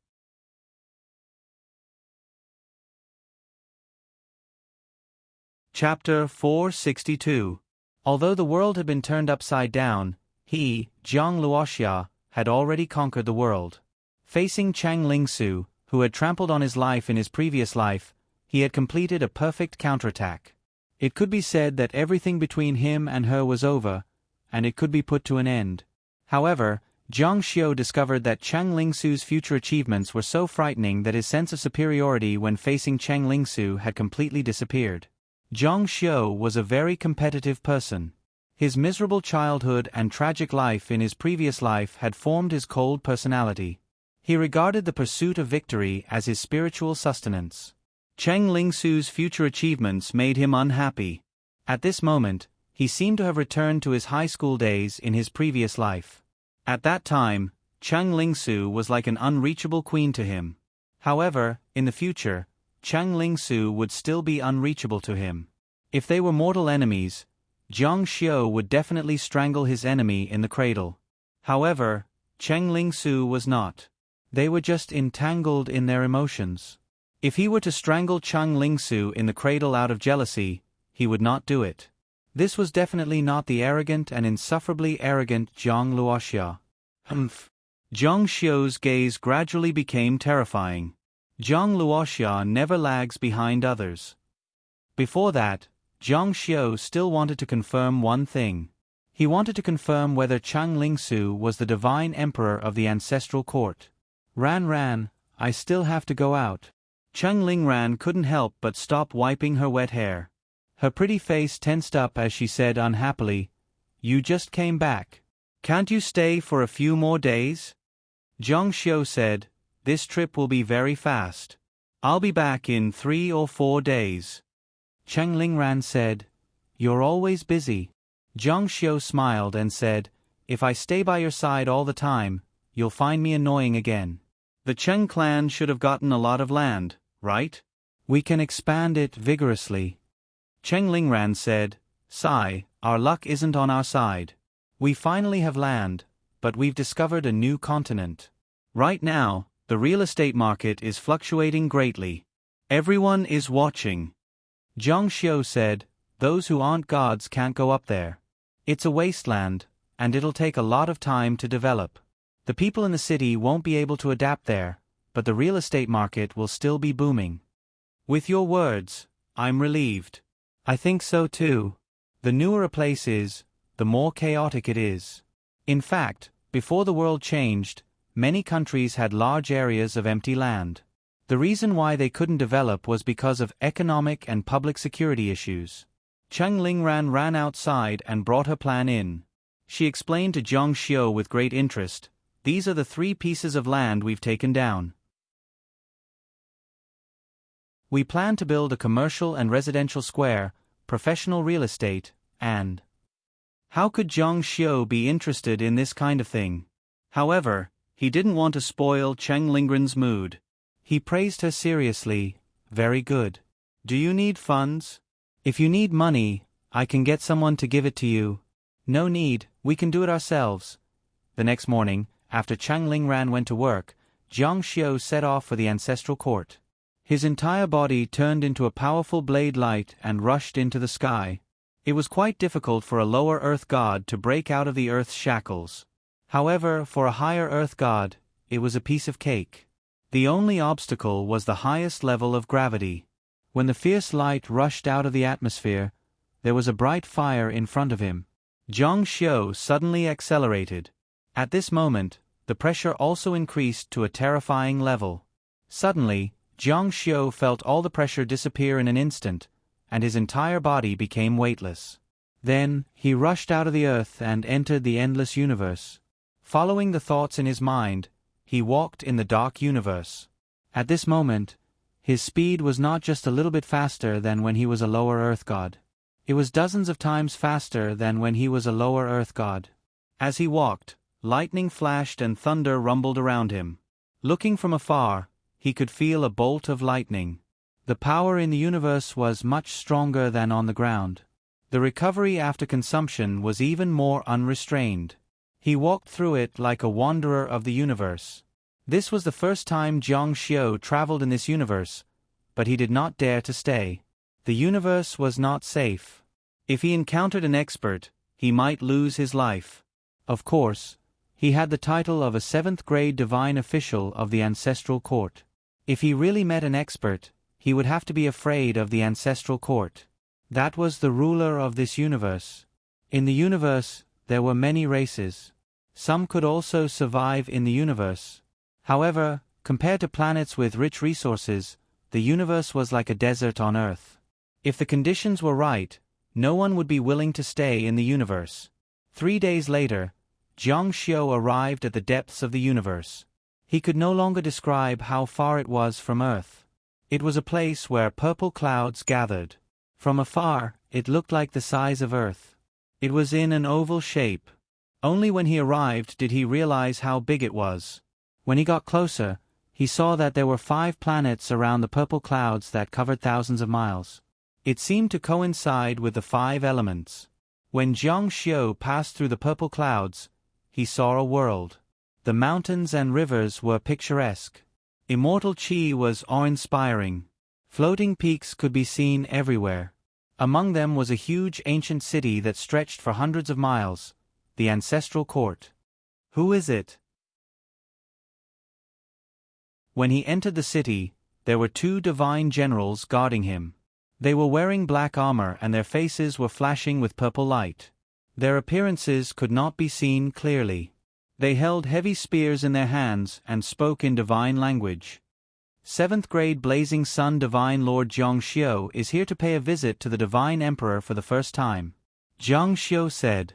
Chapter 462. Although the world had been turned upside down, he, Zhang Luoxia, had already conquered the world. Facing Cheng Lingsu, who had trampled on his life in his previous life, he had completed a perfect counterattack. It could be said that everything between him and her was over, and it could be put to an end. However, Zhang Xiu discovered that Cheng Lingsu's future achievements were so frightening that his sense of superiority when facing Cheng Lingsu had completely disappeared. Zhang Xiu was a very competitive person. His miserable childhood and tragic life in his previous life had formed his cold personality. He regarded the pursuit of victory as his spiritual sustenance. Cheng Lingsu's future achievements made him unhappy. At this moment, he seemed to have returned to his high school days in his previous life. At that time, Cheng Lingsu was like an unreachable queen to him. However, in the future, Cheng Lingsu would still be unreachable to him. If they were mortal enemies, Zhang Xiu would definitely strangle his enemy in the cradle. However, Cheng Lingsu was not. They were just entangled in their emotions. If he were to strangle Cheng Lingsu in the cradle out of jealousy, he would not do it. This was definitely not the arrogant and insufferably arrogant Zhang Luoxia. Humph. Zhang Xiu's gaze gradually became terrifying. Zhang Luoxia never lags behind others. Before that, Zhang Xiu still wanted to confirm one thing. He wanted to confirm whether Cheng Lingsu was the divine emperor of the ancestral court. Ran, I still have to go out. Cheng Lingran couldn't help but stop wiping her wet hair. Her pretty face tensed up as she said unhappily, "You just came back. Can't you stay for a few more days?" Zhang Xiu said, "This trip will be very fast. I'll be back in 3 or 4 days." Cheng Lingran said, "You're always busy." Zhang Xiu smiled and said, "If I stay by your side all the time, you'll find me annoying again. The Cheng clan should have gotten a lot of land, right? We can expand it vigorously." Cheng Lingran said, "Sigh, our luck isn't on our side. We finally have land, but we've discovered a new continent. Right now, the real estate market is fluctuating greatly. Everyone is watching." Zhang Xiu said, "Those who aren't gods can't go up there. It's a wasteland, and it'll take a lot of time to develop. The people in the city won't be able to adapt there, but the real estate market will still be booming." With your words, I'm relieved. I think so too. The newer a place is, the more chaotic it is. In fact, before the world changed, many countries had large areas of empty land. The reason why they couldn't develop was because of economic and public security issues. Cheng Lingran ran outside and brought her plan in. She explained to Zhang Xiu with great interest, "These are the 3 pieces of land we've taken down. We plan to build a commercial and residential square, professional real estate, and..." How could Zhang Xiu be interested in this kind of thing? However, he didn't want to spoil Cheng Lingran's mood. He praised her seriously, "Very good. Do you need funds? If you need money, I can get someone to give it to you." "No need, we can do it ourselves." The next morning, after Cheng Lingran went to work, Zhang Xiu set off for the ancestral court. His entire body turned into a powerful blade light and rushed into the sky. It was quite difficult for a lower earth god to break out of the earth's shackles. However, for a higher earth god, it was a piece of cake. The only obstacle was the highest level of gravity. When the fierce light rushed out of the atmosphere, there was a bright fire in front of him. Zhang Xiu suddenly accelerated. At this moment, the pressure also increased to a terrifying level. Suddenly, Zhang Xiu felt all the pressure disappear in an instant, and his entire body became weightless. Then, he rushed out of the earth and entered the endless universe. Following the thoughts in his mind, he walked in the dark universe. At this moment, his speed was not just a little bit faster than when he was a lower earth god. It was dozens of times faster than when he was a lower earth god. As he walked, lightning flashed and thunder rumbled around him. Looking from afar, he could feel a bolt of lightning. The power in the universe was much stronger than on the ground. The recovery after consumption was even more unrestrained. He walked through it like a wanderer of the universe. This was the first time Zhang Xiu traveled in this universe, but he did not dare to stay. The universe was not safe. If he encountered an expert, he might lose his life. Of course, he had the title of a 7th-grade divine official of the ancestral court. If he really met an expert, he would have to be afraid of the ancestral court. That was the ruler of this universe. In the universe, there were many races. Some could also survive in the universe. However, compared to planets with rich resources, the universe was like a desert on Earth. If the conditions were right, no one would be willing to stay in the universe. 3 days later, Jiang Xiu arrived at the depths of the universe. He could no longer describe how far it was from Earth. It was a place where purple clouds gathered. From afar, it looked like the size of Earth. It was in an oval shape. Only when he arrived did he realize how big it was. When he got closer, he saw that there were 5 planets around the purple clouds that covered thousands of miles. It seemed to coincide with the 5 elements. When Jiang Xiu passed through the purple clouds, he saw a world. The mountains and rivers were picturesque. Immortal qi was awe-inspiring. Floating peaks could be seen everywhere. Among them was a huge ancient city that stretched for hundreds of miles, the ancestral court. Who is it? When he entered the city, there were 2 divine generals guarding him. They were wearing black armor and their faces were flashing with purple light. Their appearances could not be seen clearly. They held heavy spears in their hands and spoke in divine language. 7th grade Blazing Sun Divine Lord Jiang Xiu is here to pay a visit to the Divine Emperor for the first time. Jiang Xiu said.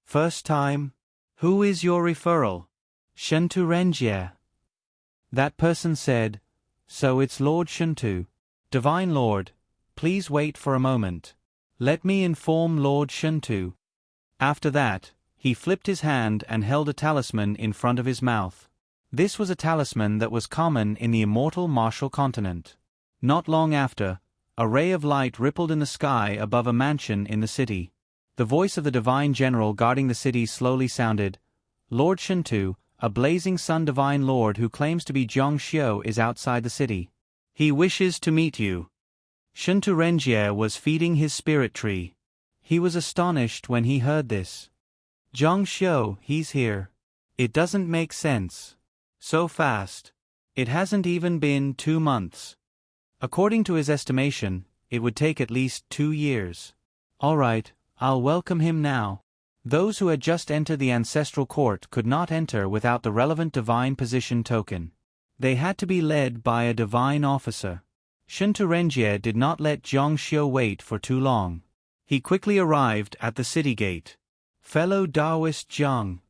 First time? Who is your referral? Shentu Renjie. That person said, so it's Lord Shentu. Divine Lord, please wait for a moment. Let me inform Lord Shentu. After that, he flipped his hand and held a talisman in front of his mouth. This was a talisman that was common in the immortal martial continent. Not long after, a ray of light rippled in the sky above a mansion in the city. The voice of the divine general guarding the city slowly sounded, Lord Shentu, a blazing sun divine lord who claims to be Jiang Xiu is outside the city. He wishes to meet you. Shentu Renjie was feeding his spirit tree. He was astonished when he heard this. Jiang Xiu, he's here. It doesn't make sense. So fast. It hasn't even been 2 months. According to his estimation, it would take at least 2 years. All right, I'll welcome him now. Those who had just entered the ancestral court could not enter without the relevant divine position token. They had to be led by a divine officer. Shentu Renjie did not let Jiang Xiu wait for too long. He quickly arrived at the city gate. Fellow Taoist Jiang.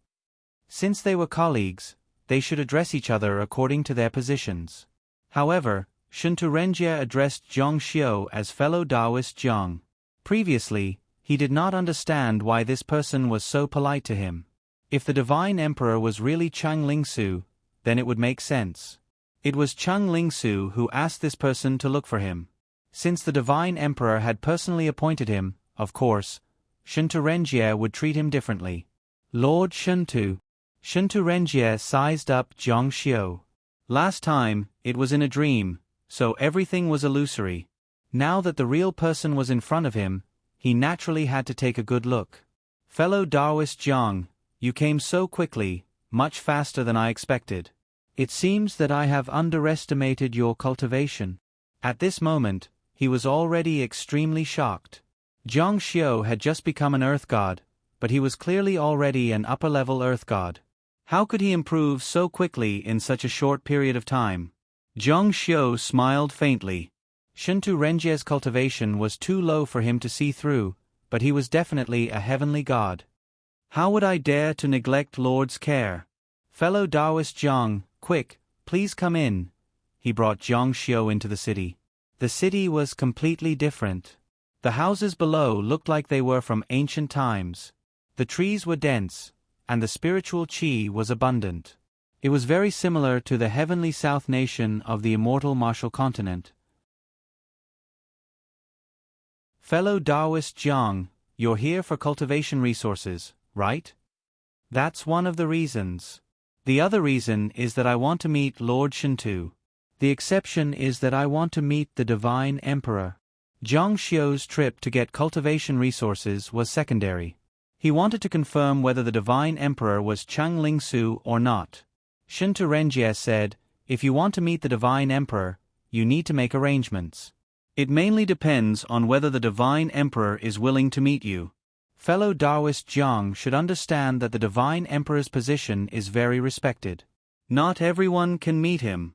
Since they were colleagues, they should address each other according to their positions. However, Shentu Renjie addressed Jiang Xiu as fellow Taoist Jiang. Previously, he did not understand why this person was so polite to him. If the divine emperor was really Chang Lingsu, then it would make sense. It was Chang Lingsu who asked this person to look for him. Since the divine emperor had personally appointed him, of course, Shentu Renjie would treat him differently. Lord Shentu. Shentu Renjie sized up Jiang Xiu. Last time, it was in a dream, so everything was illusory. Now that the real person was in front of him, he naturally had to take a good look. Fellow Taoist Jiang, you came so quickly, much faster than I expected. It seems that I have underestimated your cultivation. At this moment, he was already extremely shocked. Jiang Xiu had just become an earth god, but he was clearly already an upper-level earth god. How could he improve so quickly in such a short period of time? Jiang Xiu smiled faintly. Shentu Renjie's cultivation was too low for him to see through, but he was definitely a heavenly god. How would I dare to neglect Lord's care? Fellow Taoist Jiang, quick, please come in. He brought Jiang Xiu into the city. The city was completely different. The houses below looked like they were from ancient times. The trees were dense, and the spiritual qi was abundant. It was very similar to the heavenly south nation of the immortal martial continent. Fellow Taoist Jiang, you're here for cultivation resources, right? That's one of the reasons. The other reason is that I want to meet Lord Shentu. The exception is that I want to meet the Divine Emperor. Jiang Xiu's trip to get cultivation resources was secondary. He wanted to confirm whether the Divine Emperor was Chang Lingsu or not. Shentu Renjie said, if you want to meet the Divine Emperor, you need to make arrangements. It mainly depends on whether the Divine Emperor is willing to meet you. Fellow Taoist Jiang should understand that the Divine Emperor's position is very respected. Not everyone can meet him.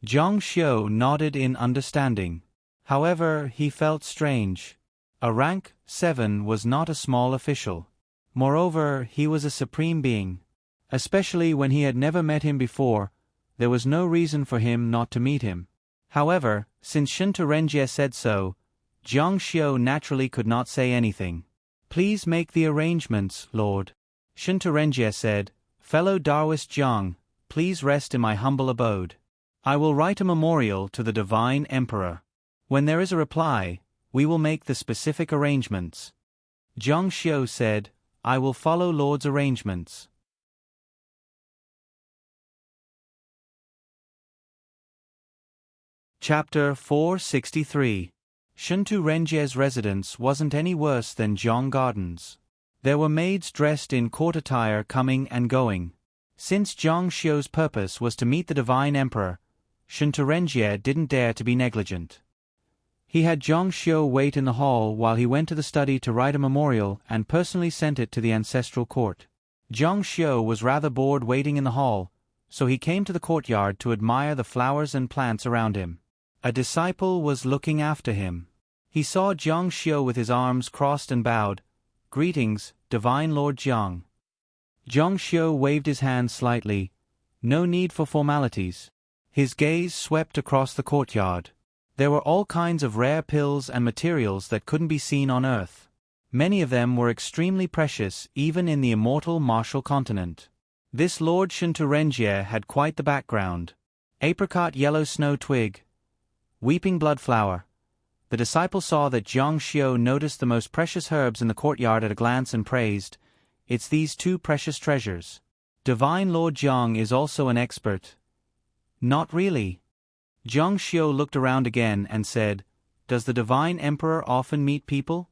Jiang Xiu nodded in understanding. However, he felt strange. A rank 7 was not a small official. Moreover, he was a supreme being. Especially when he had never met him before, there was no reason for him not to meet him. However, since Shinto Renjie said so, Jiang Xiu naturally could not say anything. "Please make the arrangements, Lord." Shinto Renjie said, "Fellow Taoist Jiang, please rest in my humble abode. I will write a memorial to the Divine Emperor. When there is a reply, we will make the specific arrangements." Jiang Xiu said, "I will follow Lord's arrangements." Chapter 463. Shinto Renjie's residence wasn't any worse than Zhong Gardens. There were maids dressed in court attire coming and going. Since Jiang Xiu's purpose was to meet the Divine Emperor, Shinto Renjie didn't dare to be negligent. He had Jiang Xiu wait in the hall while he went to the study to write a memorial and personally sent it to the ancestral court. Jiang Xiu was rather bored waiting in the hall, so he came to the courtyard to admire the flowers and plants around him. A disciple was looking after him. He saw Jiang Xiu with his arms crossed and bowed. "Greetings, Divine Lord Jiang." Jiang Xiu waved his hand slightly. No need for formalities. His gaze swept across the courtyard. There were all kinds of rare pills and materials that couldn't be seen on Earth. Many of them were extremely precious even in the immortal martial continent. This Lord Shinto Renjie had quite the background. Apricot yellow snow twig. Weeping blood flower. The disciple saw that Jiang Xiu noticed the most precious herbs in the courtyard at a glance and praised, "It's these two precious treasures." Divine Lord Jiang is also an expert. Not really. Jiang Xiu looked around again and said, "Does the Divine Emperor often meet people?"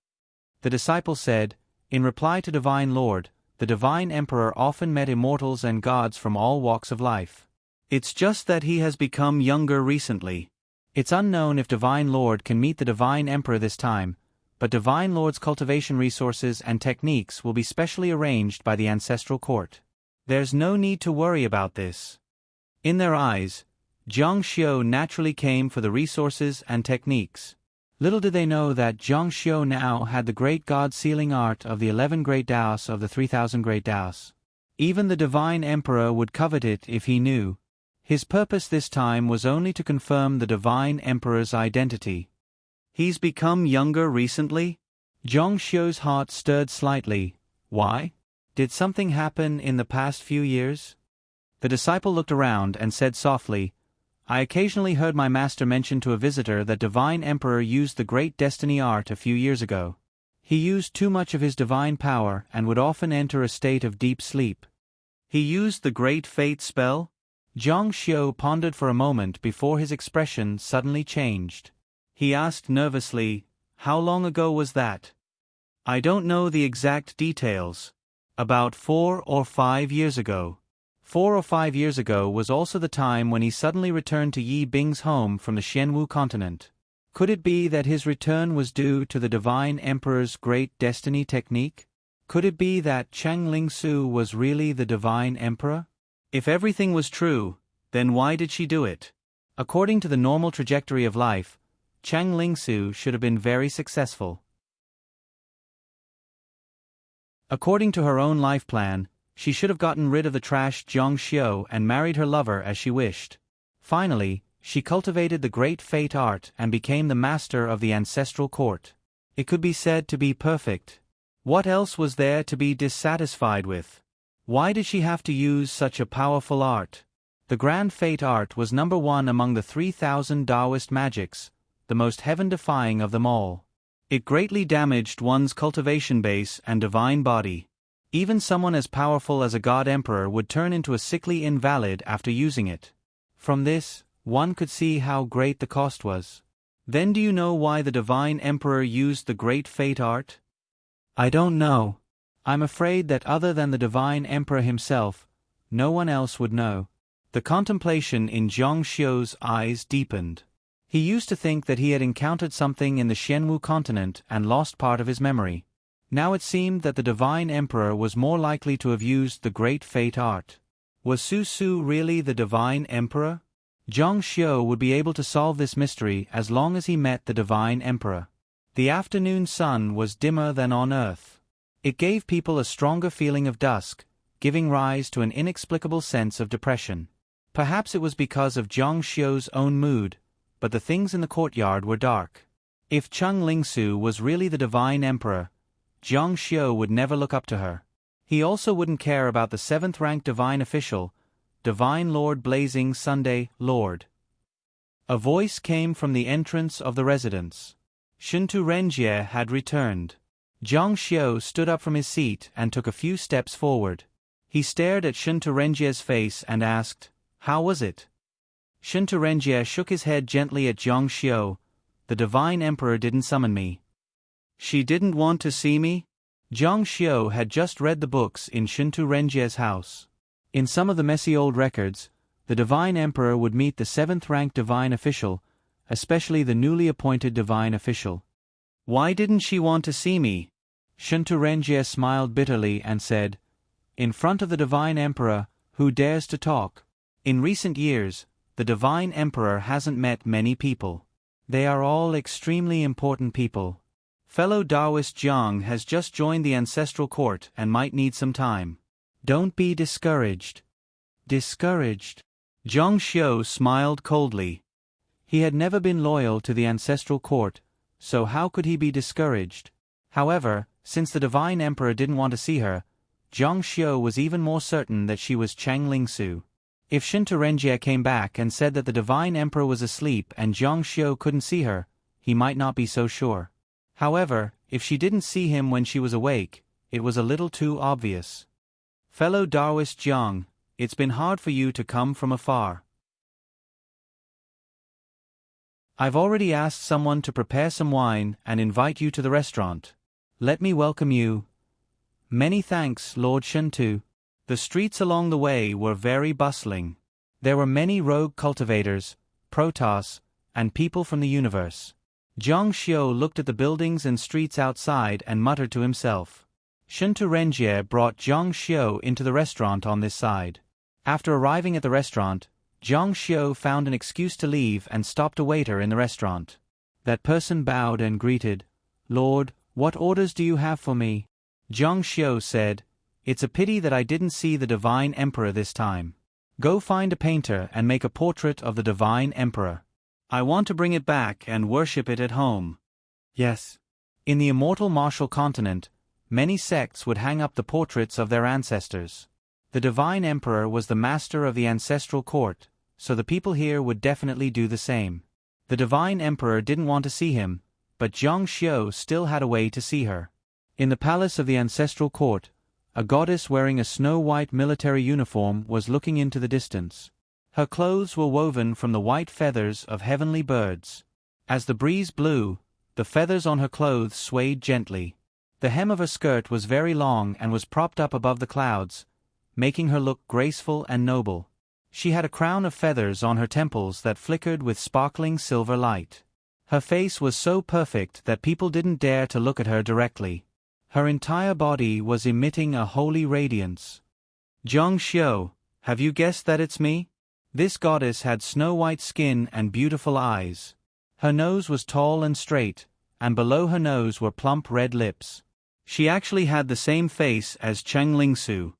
The disciple said, "In reply to Divine Lord, the Divine Emperor often met immortals and gods from all walks of life. It's just that he has become younger recently. It's unknown if Divine Lord can meet the Divine Emperor this time, but Divine Lord's cultivation resources and techniques will be specially arranged by the ancestral court. There's no need to worry about this." In their eyes, Jiang Xiu naturally came for the resources and techniques. Little did they know that Jiang Xiu now had the great God-sealing art of the 11 great Taos of the 3,000 great Taos. Even the Divine Emperor would covet it if he knew. His purpose this time was only to confirm the Divine Emperor's identity. "He's become younger recently?" Jiang Xiu's heart stirred slightly. "Why? Did something happen in the past few years?" The disciple looked around and said softly, "I occasionally heard my master mention to a visitor that Divine Emperor used the great destiny art a few years ago. He used too much of his divine power and would often enter a state of deep sleep." "He used the great fate spell?" Jiang Xiu pondered for a moment before his expression suddenly changed. He asked nervously, "How long ago was that?" "I don't know the exact details. About 4 or 5 years ago." 4 or 5 years ago was also the time when he suddenly returned to Yi Bing's home from the Xianwu continent. Could it be that his return was due to the Divine Emperor's great destiny technique? Could it be that Chang Lingsu was really the Divine Emperor? If everything was true, then why did she do it? According to the normal trajectory of life, Chang Lingsu should have been very successful. According to her own life plan, she should have gotten rid of the trash Jiang Xiu and married her lover as she wished. Finally, she cultivated the great fate art and became the master of the ancestral court. It could be said to be perfect. What else was there to be dissatisfied with? Why did she have to use such a powerful art? The grand fate art was number 1 among the 3,000 Taoist magics, the most heaven-defying of them all. It greatly damaged one's cultivation base and divine body. Even someone as powerful as a god emperor would turn into a sickly invalid after using it. From this, one could see how great the cost was. Then do you know why the Divine Emperor used the great fate art? I don't know. I'm afraid that other than the Divine Emperor himself, no one else would know. The contemplation in Jiang Xiu's eyes deepened. He used to think that he had encountered something in the Xianwu continent and lost part of his memory. Now it seemed that the Divine Emperor was more likely to have used the great fate art. Was Su Su really the Divine Emperor? Zhang Xiu would be able to solve this mystery as long as he met the divine emperor. The afternoon sun was dimmer than on Earth. It gave people a stronger feeling of dusk, giving rise to an inexplicable sense of depression. Perhaps it was because of Zhang Xiu's own mood, but the things in the courtyard were dark. If Cheng Lingsu was really the divine emperor, Zhang Xiu would never look up to her. He also wouldn't care about the 7th-ranked divine official, Divine Lord Blazing Sunday Lord. A voice came from the entrance of the residence. Shuntu Renjie had returned. Zhang Xiu stood up from his seat and took a few steps forward. He stared at Shuntu Renjie's face and asked, "How was it?" Shuntu Renjie shook his head gently at Zhang Xiu. "The divine emperor didn't summon me." "She didn't want to see me?" Zhang Xiu had just read the books in Shuntu Renjie's house. In some of the messy old records, the divine emperor would meet the 7th-ranked divine official, especially the newly appointed divine official. "Why didn't she want to see me?" Shuntu Renjie smiled bitterly and said, "In front of the divine emperor, who dares to talk? In recent years, the divine emperor hasn't met many people. They are all extremely important people. Fellow Taoist Jiang has just joined the ancestral court and might need some time. Don't be discouraged." Discouraged? Zhang Xiu smiled coldly. He had never been loyal to the ancestral court, so how could he be discouraged? However, since the divine emperor didn't want to see her, Zhang Xiu was even more certain that she was Cheng Lingsu. If Shuntu Renjie came back and said that the divine emperor was asleep and Zhang Xiu couldn't see her, he might not be so sure. However, if she didn't see him when she was awake, it was a little too obvious. "Fellow Taoist Jiang, it's been hard for you to come from afar. I've already asked someone to prepare some wine and invite you to the restaurant. Let me welcome you." "Many thanks, Lord Shuntu." The streets along the way were very bustling. There were many rogue cultivators, protoss, and people from the universe. Zhang Xiu looked at the buildings and streets outside and muttered to himself. Shuntu Renjie brought Zhang Xiu into the restaurant on this side. After arriving at the restaurant, Zhang Xiu found an excuse to leave and stopped a waiter in the restaurant. That person bowed and greeted, "Lord, what orders do you have for me?" Zhang Xiu said, "It's a pity that I didn't see the divine emperor this time. Go find a painter and make a portrait of the divine emperor. I want to bring it back and worship it at home." "Yes." In the immortal martial continent, many sects would hang up the portraits of their ancestors. The divine emperor was the master of the ancestral court, so the people here would definitely do the same. The divine emperor didn't want to see him, but Zhang Xiu still had a way to see her. In the palace of the ancestral court, a goddess wearing a snow-white military uniform was looking into the distance. Her clothes were woven from the white feathers of heavenly birds. As the breeze blew, the feathers on her clothes swayed gently. The hem of her skirt was very long and was propped up above the clouds, making her look graceful and noble. She had a crown of feathers on her temples that flickered with sparkling silver light. Her face was so perfect that people didn't dare to look at her directly. Her entire body was emitting a holy radiance. "Zhang Xiu, have you guessed that it's me?" This goddess had snow-white skin and beautiful eyes. Her nose was tall and straight, and below her nose were plump red lips. She actually had the same face as Cheng Lingsu.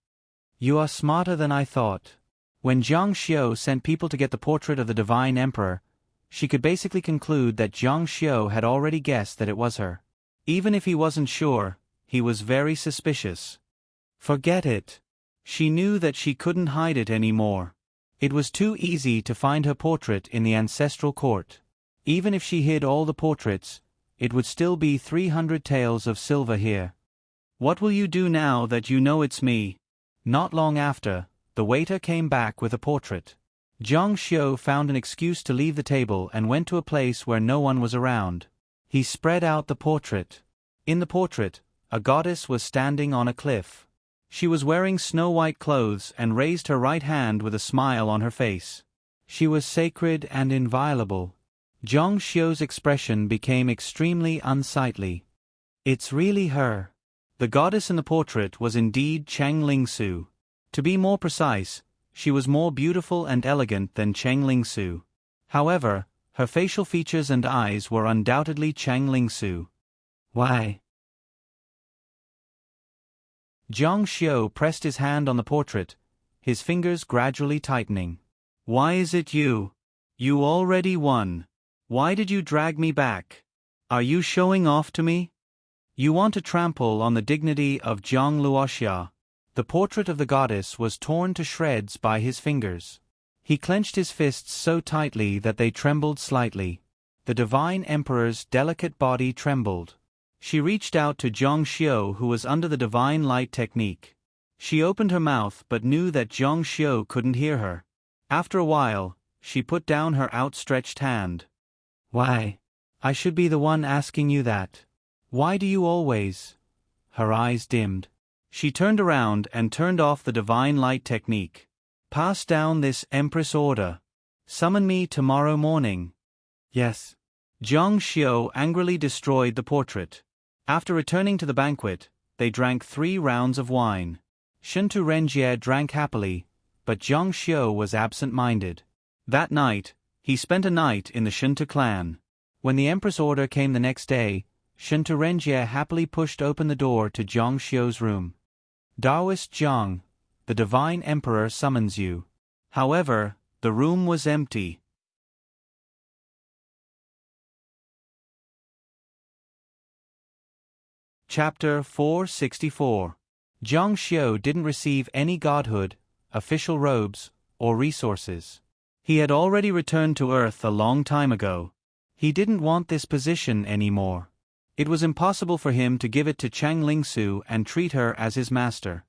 "You are smarter than I thought." When Zhang Xiu sent people to get the portrait of the divine emperor, she could basically conclude that Zhang Xiu had already guessed that it was her. Even if he wasn't sure, he was very suspicious. Forget it. She knew that she couldn't hide it anymore. It was too easy to find her portrait in the ancestral court. Even if she hid all the portraits, it would still be 300 taels of silver here. "What will you do now that you know it's me?" Not long after, the waiter came back with a portrait. Zhang Xiu found an excuse to leave the table and went to a place where no one was around. He spread out the portrait. In the portrait, a goddess was standing on a cliff. She was wearing snow-white clothes and raised her right hand with a smile on her face. She was sacred and inviolable. Zhang Xiu's expression became extremely unsightly. "It's really her." The goddess in the portrait was indeed Cheng Lingsu. To be more precise, She was more beautiful and elegant than Cheng Lingsu. However, her facial features and eyes were undoubtedly Cheng Lingsu. Why? Jiang Xiu pressed his hand on the portrait, his fingers gradually tightening. Why is it you? You already won. Why did you drag me back? Are you showing off to me? You want to trample on the dignity of Jiang Luoxia. The portrait of the goddess was torn to shreds by his fingers. He clenched his fists so tightly that they trembled slightly. The divine emperor's delicate body trembled. She reached out to Jiang Xiu, who was under the divine light technique. She opened her mouth but knew that Jiang Xiu couldn't hear her. After a while, she put down her outstretched hand. Why? I should be the one asking you that. Why do you always? Her eyes dimmed. She turned around and turned off the divine light technique. Pass down this Empress order. Summon me tomorrow morning. Yes. Jiang Xiu angrily destroyed the portrait. After returning to the banquet, they drank 3 rounds of wine. Shuntu Renjie drank happily, but Jiang Xiu was absent-minded. That night, he spent a night in the Shuntu clan. When the Empress order came the next day, Shuntu Renjie happily pushed open the door to Jiang Xiu's room. Taoist Jiang, the divine emperor summons you. However, the room was empty. Chapter 464. Jiang Xiu didn't receive any godhood, official robes, or resources. He had already returned to Earth a long time ago. He didn't want this position anymore. It was impossible for him to give it to Cheng Lingsu and treat her as his master.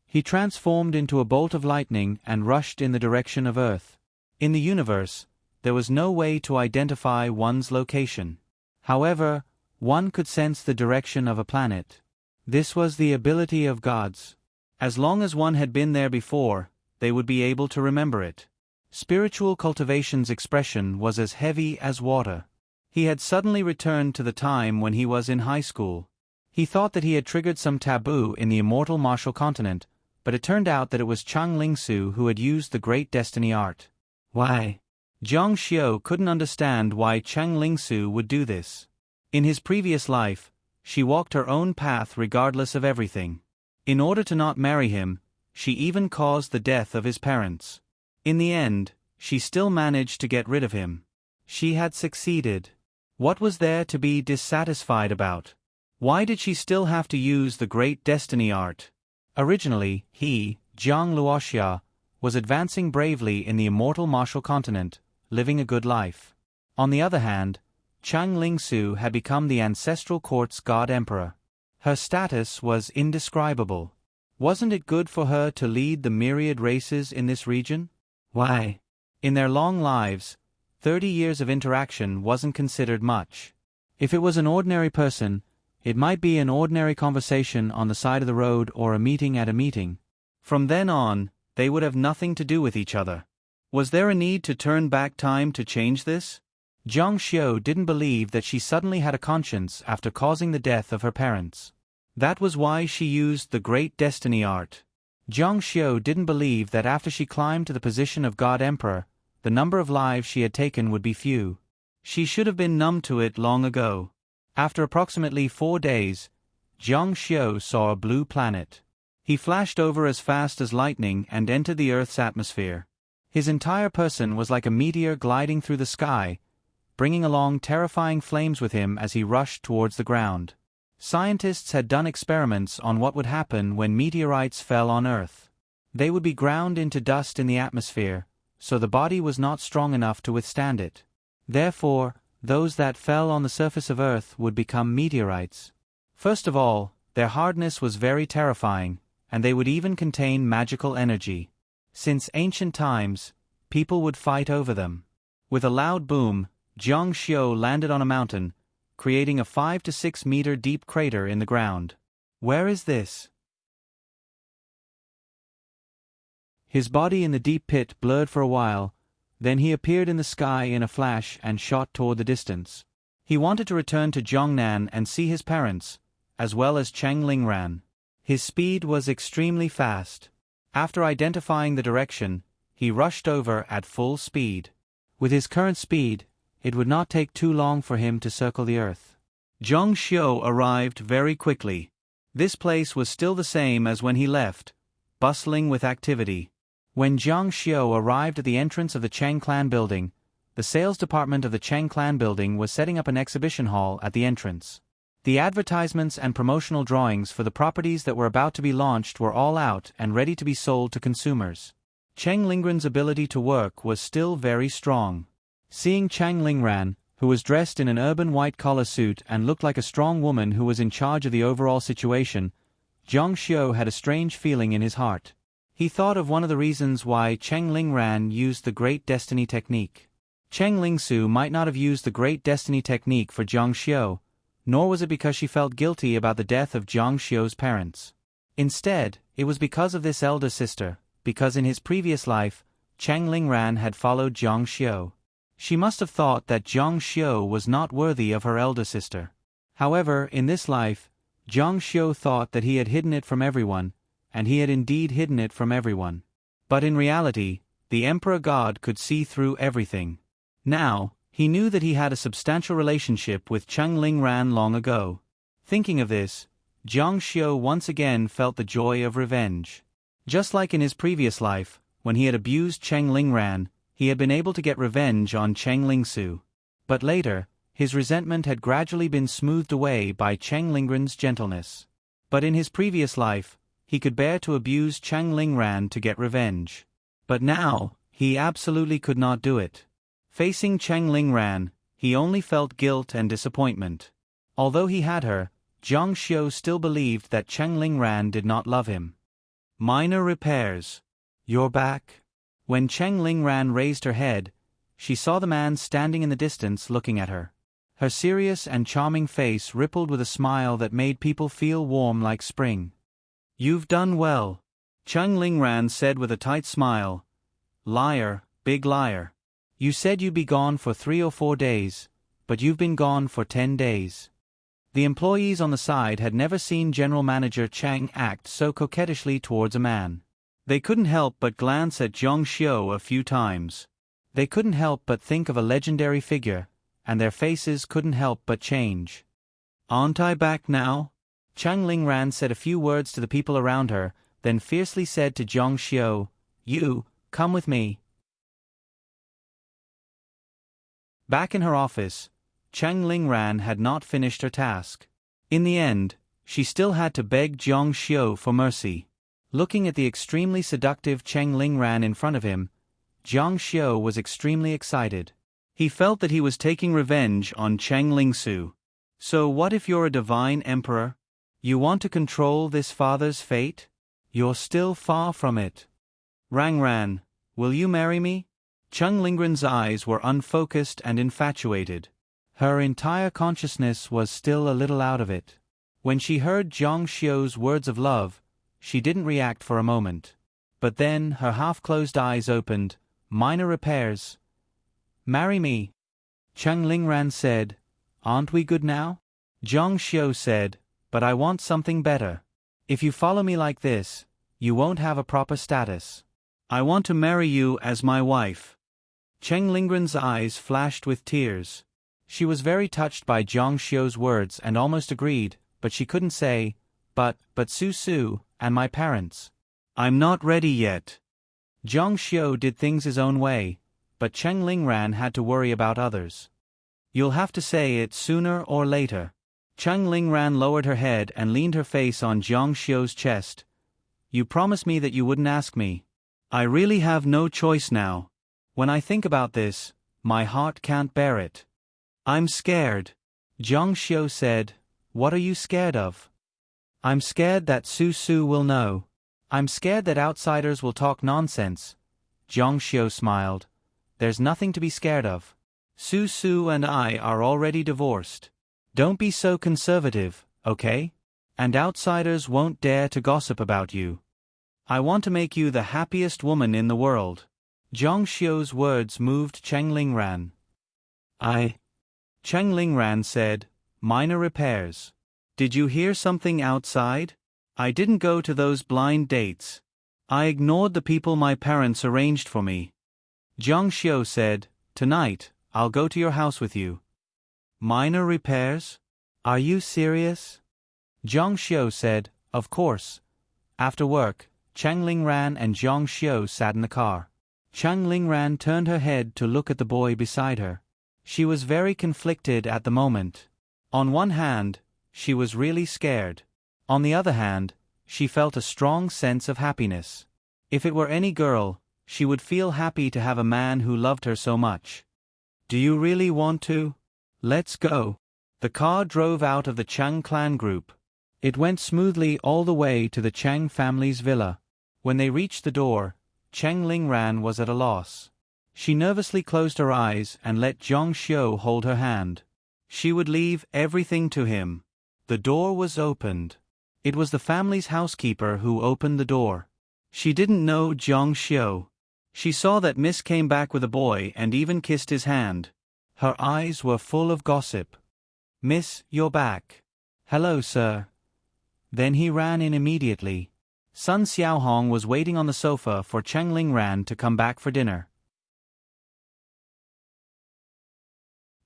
He transformed into a bolt of lightning and rushed in the direction of Earth. In the universe, there was no way to identify one's location. However, one could sense the direction of a planet. This was the ability of gods. As long as one had been there before, they would be able to remember it. Spiritual cultivation's expression was as heavy as water. He had suddenly returned to the time when he was in high school. He thought that he had triggered some taboo in the immortal martial continent, but it turned out that it was Cheng Lingsu who had used the great destiny art. Why? Jiang Xiu couldn't understand why Cheng Lingsu would do this. In his previous life, she walked her own path regardless of everything. In order to not marry him, she even caused the death of his parents. In the end, she still managed to get rid of him. She had succeeded. What was there to be dissatisfied about? Why did she still have to use the great destiny art? Originally, he, Jiang Luoxia, was advancing bravely in the immortal martial continent, living a good life. On the other hand, Cheng Lingsu had become the ancestral court's god-emperor. Her status was indescribable. Wasn't it good for her to lead the myriad races in this region? Why? In their long lives, 30 years of interaction wasn't considered much. If it was an ordinary person, it might be an ordinary conversation on the side of the road or a meeting at a meeting. From then on, they would have nothing to do with each other. Was there a need to turn back time to change this? Jiang Xiu didn't believe that she suddenly had a conscience after causing the death of her parents. That was why she used the great destiny art. Jiang Xiu didn't believe that after she climbed to the position of God Emperor, the number of lives she had taken would be few. She should have been numb to it long ago. After approximately 4 days, Jiang Xiu saw a blue planet. He flashed over as fast as lightning and entered the Earth's atmosphere. His entire person was like a meteor gliding through the sky, bringing along terrifying flames with him as he rushed towards the ground. Scientists had done experiments on what would happen when meteorites fell on Earth. They would be ground into dust in the atmosphere, so the body was not strong enough to withstand it. Therefore, those that fell on the surface of Earth would become meteorites. First of all, their hardness was very terrifying, and they would even contain magical energy. Since ancient times, people would fight over them. With a loud boom, Jiang Xiu landed on a mountain, creating a 5 to 6 meter deep crater in the ground. Where is this? His body in the deep pit blurred for a while, then he appeared in the sky in a flash and shot toward the distance. He wanted to return to Zhongnan and see his parents, as well as Cheng Lingran. His speed was extremely fast. After identifying the direction, he rushed over at full speed. With his current speed, it would not take too long for him to circle the earth. Zhang Xiu arrived very quickly. This place was still the same as when he left, bustling with activity. When Zhang Xiu arrived at the entrance of the Cheng clan building, the sales department of the Cheng clan building was setting up an exhibition hall at the entrance. The advertisements and promotional drawings for the properties that were about to be launched were all out and ready to be sold to consumers. Cheng Lingran's ability to work was still very strong. Seeing Cheng Lingran, who was dressed in an urban white-collar suit and looked like a strong woman who was in charge of the overall situation, Zhang Xiu had a strange feeling in his heart. He thought of one of the reasons why Cheng Lingran used the Great Destiny technique. Cheng Lingsu might not have used the Great Destiny technique for Zhang Xiu, nor was it because she felt guilty about the death of Zhang Xiu's parents. Instead, it was because of this elder sister, because in his previous life, Cheng Lingran had followed Zhang Xiu. She must have thought that Zhang Xiu was not worthy of her elder sister. However, in this life, Zhang Xiu thought that he had hidden it from everyone, and he had indeed hidden it from everyone. But in reality, the Emperor God could see through everything. Now, he knew that he had a substantial relationship with Cheng Lingran long ago. Thinking of this, Zhang Xiu once again felt the joy of revenge. Just like in his previous life, when he had abused Cheng Lingran, he had been able to get revenge on Cheng Lingsu. But later, his resentment had gradually been smoothed away by Cheng Lingran's gentleness. But in his previous life, he could bear to abuse Cheng Lingran to get revenge. But now, he absolutely could not do it. Facing Cheng Lingran, he only felt guilt and disappointment. Although he had her, Zhang Xiu still believed that Cheng Lingran did not love him. Minor repairs. You're back? When Cheng Lingran raised her head, she saw the man standing in the distance looking at her. Her serious and charming face rippled with a smile that made people feel warm like spring. You've done well, Cheng Lingran said with a tight smile. Liar, big liar. You said you'd be gone for 3 or 4 days, but you've been gone for 10 days. The employees on the side had never seen General Manager Chang act so coquettishly towards a man. They couldn't help but glance at Zhang Xiu a few times. They couldn't help but think of a legendary figure, and their faces couldn't help but change. Aren't I back now? Cheng Lingran said a few words to the people around her, then fiercely said to Zhang Xiu, You, come with me. Back in her office, Cheng Lingran had not finished her task. In the end, she still had to beg Zhang Xiu for mercy. Looking at the extremely seductive Cheng Lingran in front of him, Zhang Xiu was extremely excited. He felt that he was taking revenge on Cheng Lingsu. So what if you're a divine emperor? You want to control this father's fate? You're still far from it. Rangran, will you marry me? Cheng Lingran's eyes were unfocused and infatuated. Her entire consciousness was still a little out of it. When she heard Zhang Xiu's words of love, she didn't react for a moment. But then her half-closed eyes opened. Minor repairs. Marry me. Cheng Lingran said, Aren't we good now? Zhang Xiu said, But I want something better. If you follow me like this, you won't have a proper status. I want to marry you as my wife. Cheng Lingran's eyes flashed with tears. She was very touched by Zhang Xiu's words and almost agreed, but she couldn't say, But Su, and my parents. I'm not ready yet. Zhang Xiu did things his own way, but Cheng Lingran had to worry about others. You'll have to say it sooner or later. Cheng Lingran lowered her head and leaned her face on Zhang Xiu's chest. You promised me that you wouldn't ask me. I really have no choice now. When I think about this, my heart can't bear it. I'm scared. Zhang Xiu said, What are you scared of? I'm scared that Su will know. I'm scared that outsiders will talk nonsense. Zhang Xiu smiled. There's nothing to be scared of. Su and I are already divorced. Don't be so conservative, okay? And outsiders won't dare to gossip about you. I want to make you the happiest woman in the world. Zhang Xiu's words moved Cheng Lingran. Cheng Lingran said, Minor repairs. Did you hear something outside? I didn't go to those blind dates. I ignored the people my parents arranged for me. Jiang Xiu said, "Tonight, I'll go to your house with you." Minor repairs? Are you serious? Jiang Xiu said, "Of course." After work, Chang Lingran and Jiang Xiu sat in the car. Chang Lingran turned her head to look at the boy beside her. She was very conflicted at the moment. On one hand, she was really scared. On the other hand, she felt a strong sense of happiness. If it were any girl, she would feel happy to have a man who loved her so much. "Do you really want to? Let's go." The car drove out of the Chang clan group. It went smoothly all the way to the Chang family's villa. When they reached the door, Chang Lingran was at a loss. She nervously closed her eyes and let Jiang Xiu hold her hand. She would leave everything to him. The door was opened. It was the family's housekeeper who opened the door. She didn't know Jiang Xiu. She saw that Miss came back with a boy and even kissed his hand. Her eyes were full of gossip. "Miss, you're back." "Hello, sir." Then he ran in immediately. Sun Xiaohong was waiting on the sofa for Chang Lingran to come back for dinner.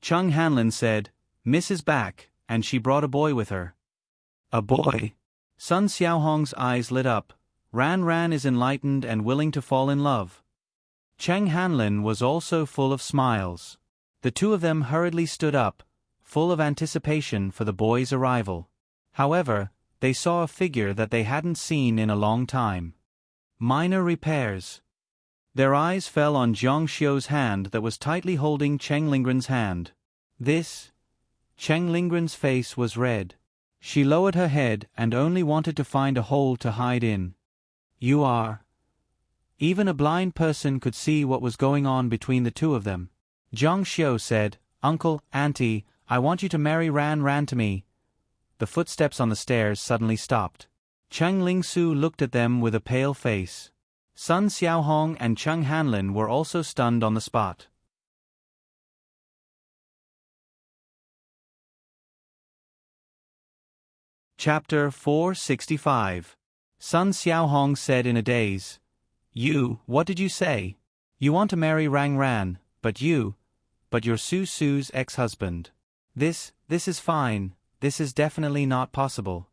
Cheng Hanlin said, "Miss is back, and she brought a boy with her." "A boy?" Sun Xiaohong's eyes lit up. Ran is enlightened and willing to fall in love. Cheng Hanlin was also full of smiles. The two of them hurriedly stood up, full of anticipation for the boy's arrival. However, they saw a figure that they hadn't seen in a long time. Minor repairs. Their eyes fell on Jiang Xiu's hand that was tightly holding Cheng Lingren's hand. Cheng Lingren's face was red. She lowered her head and only wanted to find a hole to hide in. "You are..." Even a blind person could see what was going on between the two of them. Jiang Xiu said, "Uncle, Auntie, I want you to marry Ran to me." The footsteps on the stairs suddenly stopped. Cheng Lingsu looked at them with a pale face. Sun Xiaohong and Cheng Hanlin were also stunned on the spot. Chapter 465. Sun Xiaohong said in a daze, What did you say? You want to marry Ran, but you're Su's ex-husband. This is fine. This is definitely not possible."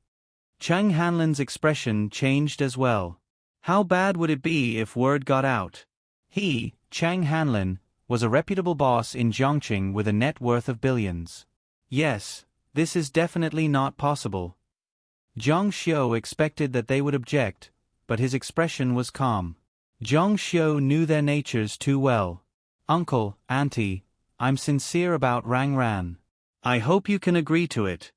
Cheng Hanlin's expression changed as well. How bad would it be if word got out? He, Cheng Hanlin, was a reputable boss in Zhongqing with a net worth of billions. Yes, this is definitely not possible. Jiang Xiu expected that they would object, but his expression was calm. Jiang Xiu knew their natures too well. "Uncle, Auntie, I'm sincere about Ran. I hope you can agree to it."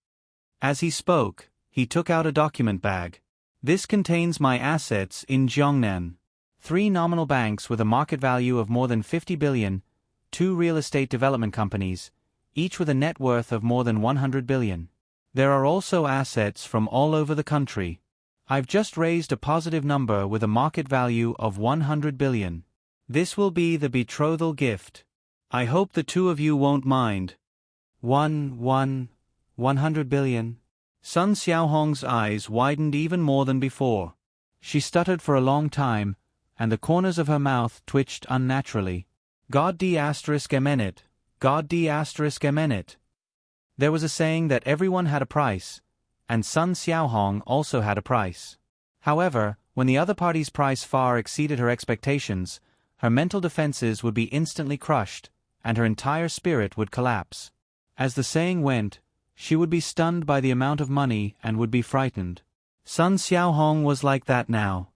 As he spoke, he took out a document bag. "This contains my assets in Jiangnan. 3 nominal banks with a market value of more than 50 billion, 2 real estate development companies, each with a net worth of more than 100 billion. There are also assets from all over the country. I've just raised a positive number with a market value of 100 billion. This will be the betrothal gift. I hope the two of you won't mind." 100 billion. Sun Xiaohong's eyes widened even more than before. She stuttered for a long time, and the corners of her mouth twitched unnaturally. God d*eminit. God d*eminit. There was a saying that everyone had a price, and Sun Xiaohong also had a price. However, when the other party's price far exceeded her expectations, her mental defenses would be instantly crushed, and her entire spirit would collapse. As the saying went, she would be stunned by the amount of money and would be frightened. Sun Xiaohong was like that now.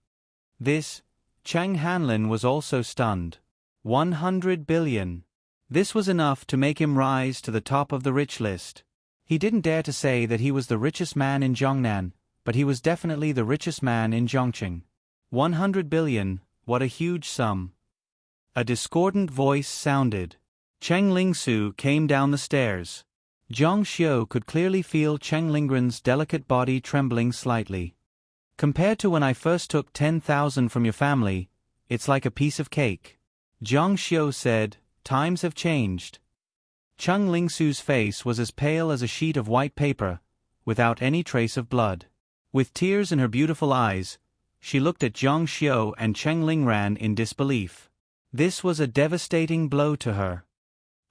Cheng Hanlin was also stunned. 100 billion. This was enough to make him rise to the top of the rich list. He didn't dare to say that he was the richest man in Jiangnan, but he was definitely the richest man in Zhongqing. 100 billion, what a huge sum. A discordant voice sounded. Cheng Lingsu came down the stairs. Jiang Xiu could clearly feel Cheng Lingren's delicate body trembling slightly. "Compared to when I first took 10,000 from your family, it's like a piece of cake." Jiang Xiu said, "Times have changed." Cheng Lingsu's face was as pale as a sheet of white paper, without any trace of blood. With tears in her beautiful eyes, She looked at Zhang Xiu and Cheng Lingran in disbelief. This was a devastating blow to her.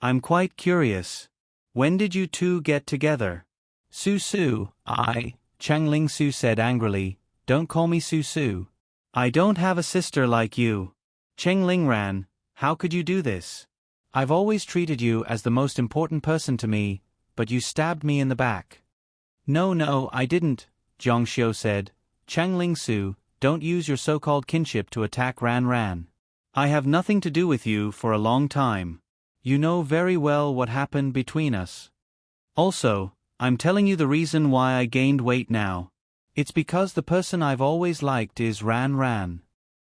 I'm quite curious. When did you two get together? Su, Cheng Lingsu said angrily, don't call me Su. I don't have a sister like you. Cheng Lingran, how could you do this? I've always treated you as the most important person to me, but you stabbed me in the back. No, I didn't, Zhang Xiu said. Cheng Lingsu, don't use your so-called kinship to attack Ran. I have nothing to do with you for a long time. You know very well what happened between us. Also, I'm telling you the reason why I gained weight now. It's because the person I've always liked is Ran.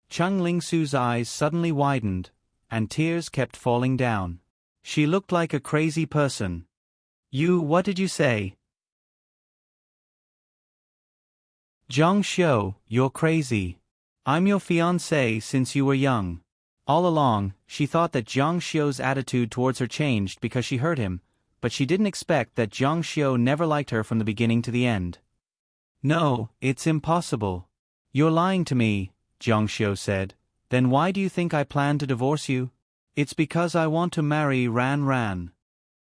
Cheng Lingsu's eyes suddenly widened, and tears kept falling down. She looked like a crazy person. What did you say? Zhang Xiu, you're crazy. I'm your fiancé since you were young. All along, she thought that Zhang Xiu's attitude towards her changed because she hurt him, but she didn't expect that Zhang Xiu never liked her from the beginning to the end. No, it's impossible. You're lying to me, Zhang Xiu said. Then why do you think I plan to divorce you? It's because I want to marry Ran.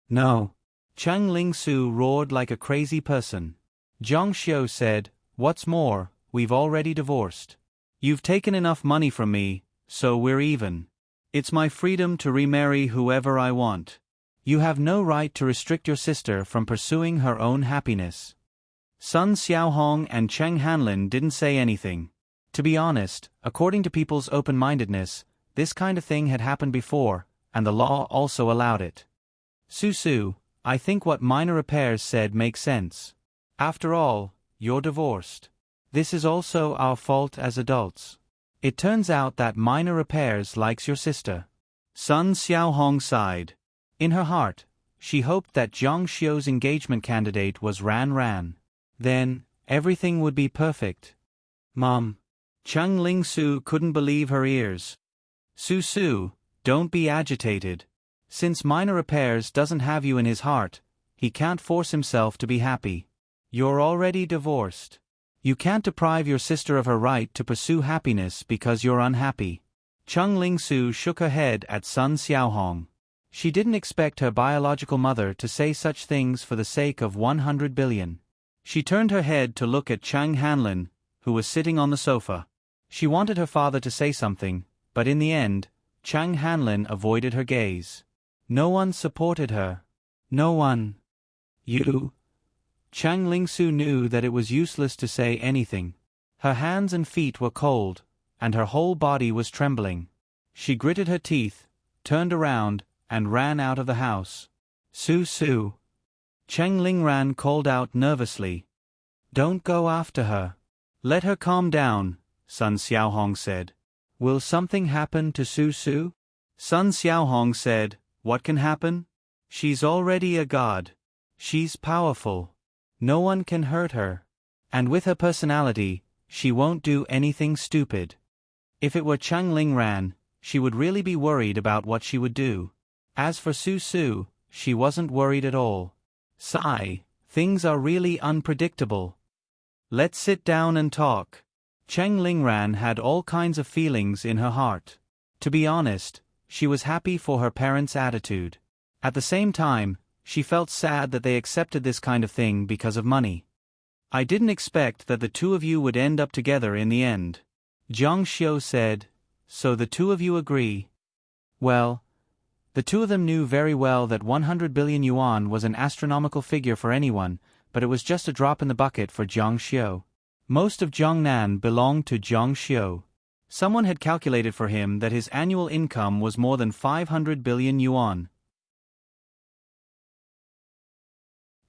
No. Cheng Lingsu roared like a crazy person. Zhang Xiu said, what's more, we've already divorced. You've taken enough money from me, so we're even. It's my freedom to remarry whoever I want. You have no right to restrict your sister from pursuing her own happiness. Sun Xiaohong and Cheng Hanlin didn't say anything. To be honest, according to people's open-mindedness, this kind of thing had happened before, and the law also allowed it. Su, I think what Minor Repairs said makes sense. After all, you're divorced. This is also our fault as adults. It turns out that Minor Repairs likes your sister. Sun Xiaohong sighed. In her heart, she hoped that Zhang Xiu's engagement candidate was Ran. Then, everything would be perfect. Mom. Cheng Lingsu couldn't believe her ears. Su, don't be agitated. Since Minor Repairs doesn't have you in his heart, he can't force himself to be happy. You're already divorced. You can't deprive your sister of her right to pursue happiness because you're unhappy. Cheng Lingsu shook her head at Sun Xiaohong. She didn't expect her biological mother to say such things for the sake of 100 billion. She turned her head to look at Cheng Hanlin, who was sitting on the sofa. She wanted her father to say something, but in the end, Cheng Hanlin avoided her gaze. No one supported her. No one. You. Cheng Lingsu knew that it was useless to say anything. Her hands and feet were cold, and her whole body was trembling. She gritted her teeth, turned around, and ran out of the house. Su. Cheng Lingran called out nervously. Don't go after her. Let her calm down, Sun Xiaohong said. Will something happen to Su? Sun Xiaohong said, what can happen? She's already a god. She's powerful. No one can hurt her. And with her personality, she won't do anything stupid. If it were Cheng Lingran, she would really be worried about what she would do. As for Su, she wasn't worried at all. Sigh, things are really unpredictable. Let's sit down and talk. Cheng Lingran had all kinds of feelings in her heart. To be honest, she was happy for her parents' attitude. At the same time, she felt sad that they accepted this kind of thing because of money. I didn't expect that the two of you would end up together in the end. Zhang Xiu said, so the two of you agree? Well, the two of them knew very well that 100 billion yuan was an astronomical figure for anyone, but it was just a drop in the bucket for Zhang Xiu. Most of Jiangnan belonged to Zhang Xiu. Someone had calculated for him that his annual income was more than 500 billion yuan.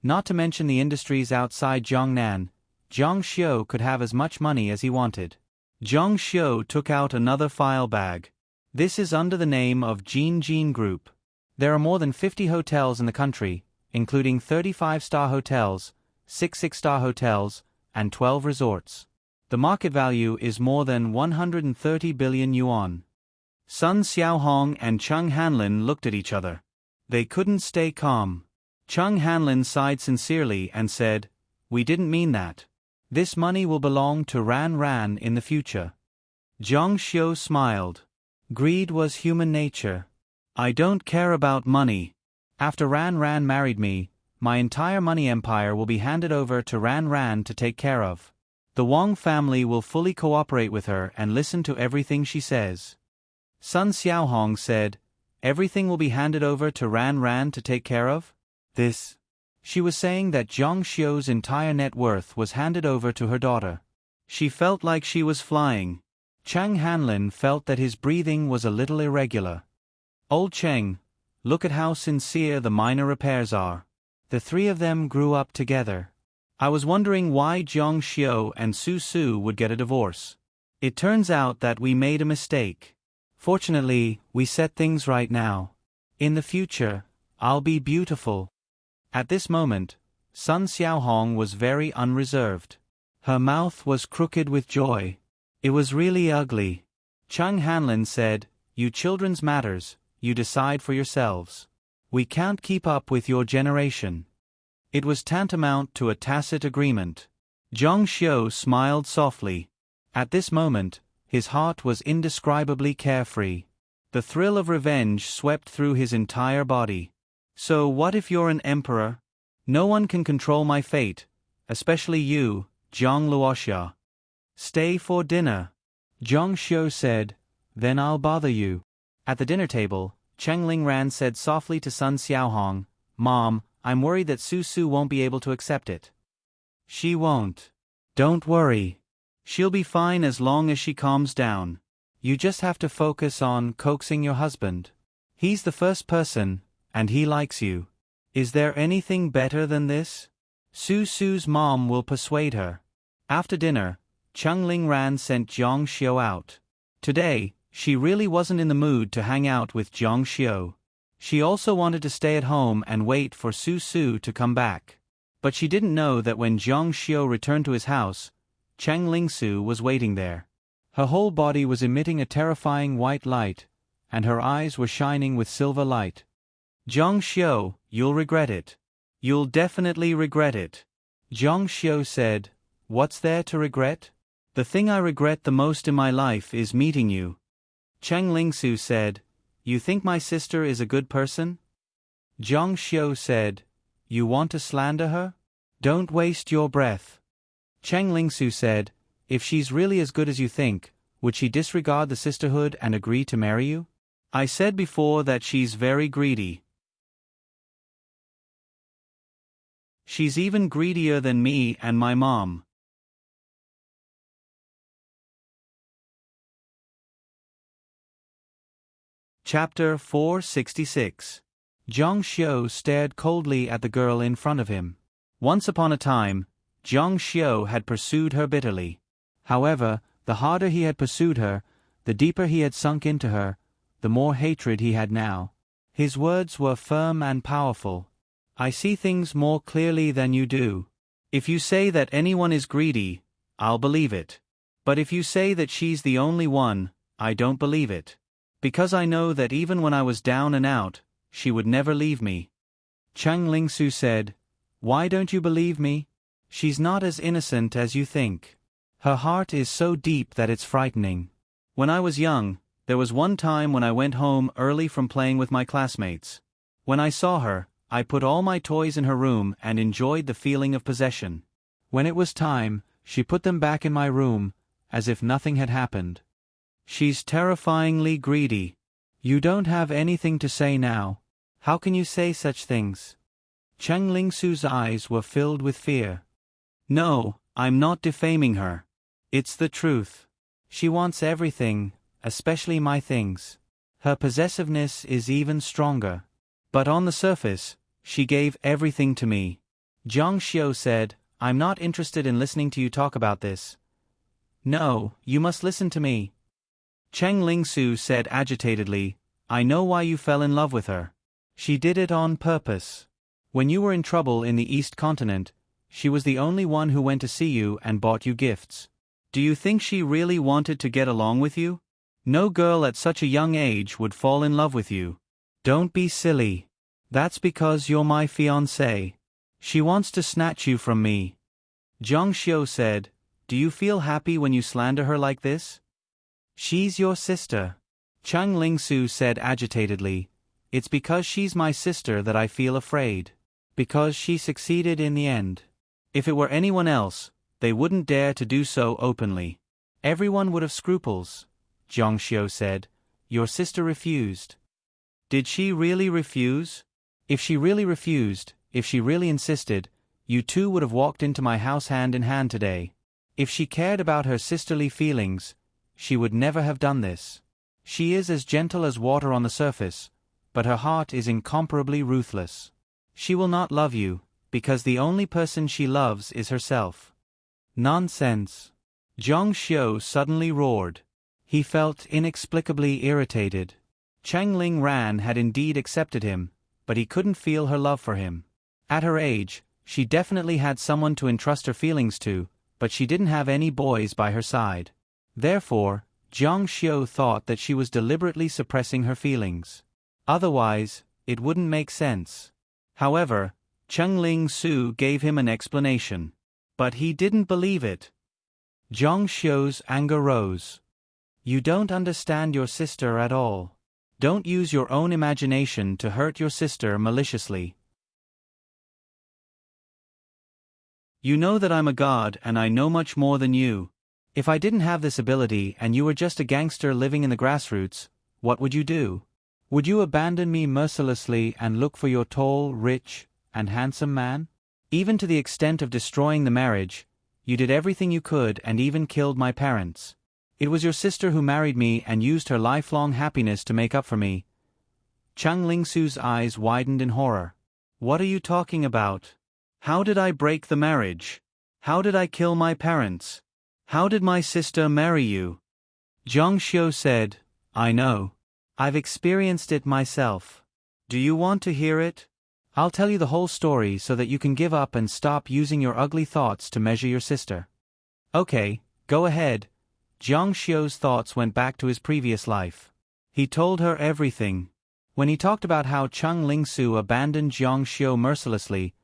Not to mention the industries outside Jiangnan, Zhang Xiu could have as much money as he wanted. Zhang Xiu took out another file bag. This is under the name of Jin Group. There are more than 50 hotels in the country, including 35-star hotels, 6 six-star hotels, and 12 resorts. The market value is more than 130 billion yuan. Sun Xiaohong and Cheng Hanlin looked at each other. They couldn't stay calm. Cheng Hanlin sighed sincerely and said, we didn't mean that. This money will belong to Ran Ran in the future. Jiang Xiu smiled. Greed was human nature. I don't care about money. After Ran Ran married me, my entire money empire will be handed over to Ran Ran to take care of. The Wang family will fully cooperate with her and listen to everything she says. Sun Xiaohong said, everything will be handed over to Ran Ran to take care of? This. She was saying that Jiang Xiu's entire net worth was handed over to her daughter. She felt like she was flying. Chang Hanlin felt that his breathing was a little irregular. Old Cheng, look at how sincere the minor repairs are. The three of them grew up together. I was wondering why Jiang Xiu and Su Su would get a divorce. It turns out that we made a mistake. Fortunately, we set things right now. In the future, I'll be beautiful. At this moment, Sun Xiaohong was very unreserved. Her mouth was crooked with joy. It was really ugly. Chang Hanlin said, you children's matters, you decide for yourselves. We can't keep up with your generation. It was tantamount to a tacit agreement. Jiang Xiu smiled softly. At this moment, his heart was indescribably carefree. The thrill of revenge swept through his entire body. So what if you're an emperor? No one can control my fate, especially you, Jiang Luoxia. Stay for dinner. Jiang Xiu said, then I'll bother you. At the dinner table, Cheng Lingran said softly to Sun Xiaohong, Mom, I'm worried that Su Su won't be able to accept it. She won't. Don't worry. She'll be fine as long as she calms down. You just have to focus on coaxing your husband. He's the first person, and he likes you. Is there anything better than this? Su Su's mom will persuade her. After dinner, Cheng Lingran sent Jiang Xiu out. Today, she really wasn't in the mood to hang out with Jiang Xiu. She also wanted to stay at home and wait for Su Su to come back. But she didn't know that when Jiang Xiu returned to his house, Cheng Lingsu was waiting there. Her whole body was emitting a terrifying white light, and her eyes were shining with silver light. Jiang Xiu, you'll regret it. You'll definitely regret it. Jiang Xiu said, what's there to regret? The thing I regret the most in my life is meeting you. Cheng Lingsu said, you think my sister is a good person? Jiang Xiu said, you want to slander her? Don't waste your breath. Cheng Lingsu said, if she's really as good as you think, would she disregard the sisterhood and agree to marry you? I said before that she's very greedy. She's even greedier than me and my mom. Chapter 466. Jiang Xiu stared coldly at the girl in front of him. Once upon a time, Jiang Xiu had pursued her bitterly. However, the harder he had pursued her, the deeper he had sunk into her, the more hatred he had now. His words were firm and powerful. I see things more clearly than you do. If you say that anyone is greedy, I'll believe it. But if you say that she's the only one, I don't believe it. Because I know that even when I was down and out, she would never leave me. Cheng Lingsu said, why don't you believe me? She's not as innocent as you think. Her heart is so deep that it's frightening. When I was young, there was one time when I went home early from playing with my classmates. When I saw her, I put all my toys in her room and enjoyed the feeling of possession. When it was time, she put them back in my room, as if nothing had happened. She's terrifyingly greedy. You don't have anything to say now. How can you say such things? Cheng Lingsu's eyes were filled with fear. No, I'm not defaming her. It's the truth. She wants everything, especially my things. Her possessiveness is even stronger. But on the surface, she gave everything to me. Jiang Xiu said, I'm not interested in listening to you talk about this. No, you must listen to me. Cheng Lingsu said agitatedly, I know why you fell in love with her. She did it on purpose. When you were in trouble in the East Continent, she was the only one who went to see you and bought you gifts. Do you think she really wanted to get along with you? No girl at such a young age would fall in love with you. Don't be silly. That's because you're my fiancé. She wants to snatch you from me. Zhang Xiu said, "Do you feel happy when you slander her like this?" "She's your sister." Chang Lingsu said agitatedly, "It's because she's my sister that I feel afraid. Because she succeeded in the end. If it were anyone else, they wouldn't dare to do so openly. Everyone would have scruples." Zhang Xiu said, "Your sister refused." "Did she really refuse?" "If she really refused, if she really insisted, you two would have walked into my house hand in hand today. If she cared about her sisterly feelings, she would never have done this. She is as gentle as water on the surface, but her heart is incomparably ruthless. She will not love you, because the only person she loves is herself." "Nonsense!" Zhang Xiu suddenly roared. He felt inexplicably irritated. Chang Ling Ran had indeed accepted him, but he couldn't feel her love for him. At her age, she definitely had someone to entrust her feelings to, but she didn't have any boys by her side. Therefore, Zhang Xiu thought that she was deliberately suppressing her feelings. Otherwise, it wouldn't make sense. However, Cheng Ling Su gave him an explanation. But he didn't believe it. Zhang Xiu's anger rose. "You don't understand your sister at all. Don't use your own imagination to hurt your sister maliciously. You know that I'm a god and I know much more than you. If I didn't have this ability and you were just a gangster living in the grassroots, what would you do? Would you abandon me mercilessly and look for your tall, rich, and handsome man? Even to the extent of destroying the marriage, you did everything you could and even killed my parents. It was your sister who married me and used her lifelong happiness to make up for me." Chang Lingsu's eyes widened in horror. "What are you talking about? How did I break the marriage? How did I kill my parents? How did my sister marry you?" Zhang Xiu said, "I know. I've experienced it myself. Do you want to hear it? I'll tell you the whole story so that you can give up and stop using your ugly thoughts to measure your sister." "Okay, go ahead." Zhang Xiu's thoughts went back to his previous life. He told her everything. When he talked about how Cheng Lingsu abandoned Zhang Xiu mercilessly,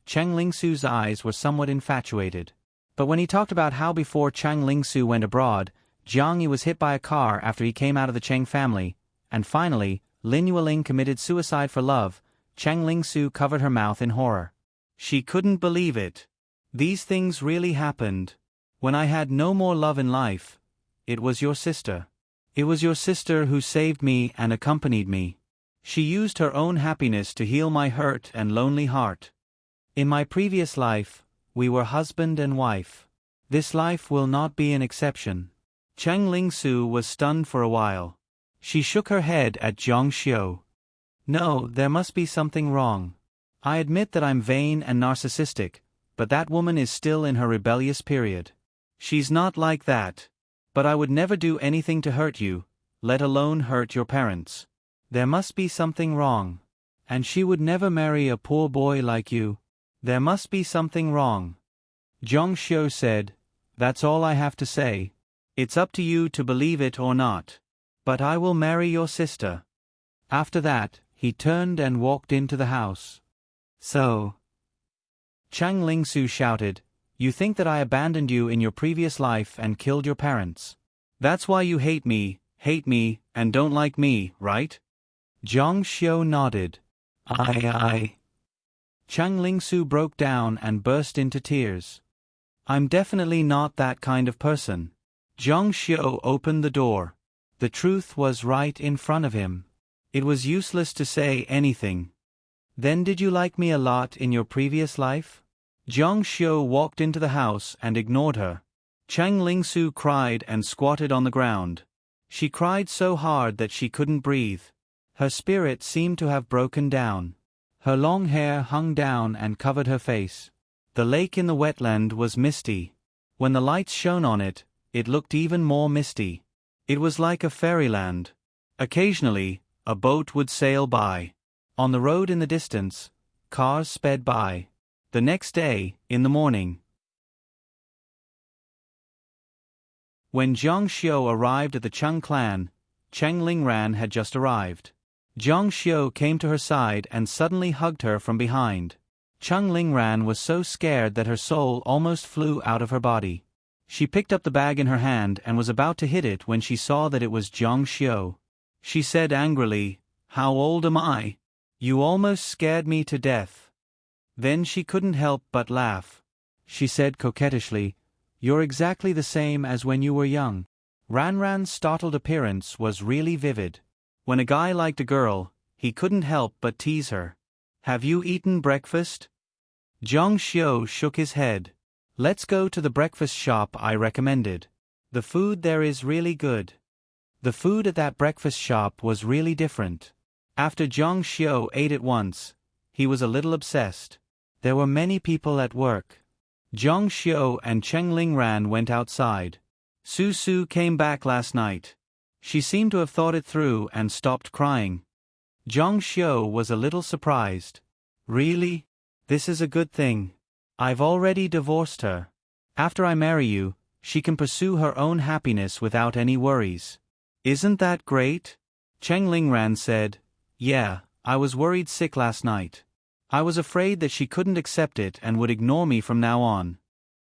Cheng Lingsu's eyes were somewhat infatuated. But when he talked about how before Cheng Lingsu went abroad, Jiang Yi was hit by a car after he came out of the Cheng family, and finally, Lin Yueling committed suicide for love, Cheng Lingsu covered her mouth in horror. She couldn't believe it. These things really happened. When I had no more love in life, it was your sister. It was your sister who saved me and accompanied me. She used her own happiness to heal my hurt and lonely heart. In my previous life, we were husband and wife. This life will not be an exception." Cheng Lingsu was stunned for a while. She shook her head at Zhang Xiu. "No, there must be something wrong. I admit that I'm vain and narcissistic, but that woman is still in her rebellious period. She's not like that. But I would never do anything to hurt you, let alone hurt your parents. There must be something wrong. And she would never marry a poor boy like you. There must be something wrong." Zhang Xiu said, "That's all I have to say. It's up to you to believe it or not. But I will marry your sister." After that, he turned and walked into the house. "So," Chang Lingsu shouted, "you think that I abandoned you in your previous life and killed your parents. That's why you hate me, and don't like me, right?" Zhang Xiu nodded. I. Chang Lingsu broke down and burst into tears. "I'm definitely not that kind of person." Zhang Xiu opened the door. The truth was right in front of him. It was useless to say anything. "Then did you like me a lot in your previous life?" Zhang Xiu walked into the house and ignored her. Chang Lingsu cried and squatted on the ground. She cried so hard that she couldn't breathe. Her spirit seemed to have broken down. Her long hair hung down and covered her face. The lake in the wetland was misty. When the lights shone on it, it looked even more misty. It was like a fairyland. Occasionally, a boat would sail by. On the road in the distance, cars sped by. The next day, in the morning, when Zhang Xiu arrived at the Cheng clan, Cheng Lingran had just arrived. Zhang Xiu came to her side and suddenly hugged her from behind. Chung Lingran was so scared that her soul almost flew out of her body. She picked up the bag in her hand and was about to hit it when she saw that it was Zhang Xiu. She said angrily, "How old am I? You almost scared me to death." Then she couldn't help but laugh. She said coquettishly, "You're exactly the same as when you were young." Ranran's startled appearance was really vivid. When a guy liked a girl, he couldn't help but tease her. "Have you eaten breakfast?" Zhang Xiu shook his head. "Let's go to the breakfast shop I recommended. The food there is really good." The food at that breakfast shop was really different. After Zhang Xiu ate it once, he was a little obsessed. There were many people at work. Zhang Xiu and Cheng Lingran went outside. Su Su came back last night. She seemed to have thought it through and stopped crying. Zhang Xiu was a little surprised. "Really? This is a good thing. I've already divorced her. After I marry you, she can pursue her own happiness without any worries." "Isn't that great?" Cheng Lingran said. "Yeah, I was worried sick last night. I was afraid that she couldn't accept it and would ignore me from now on."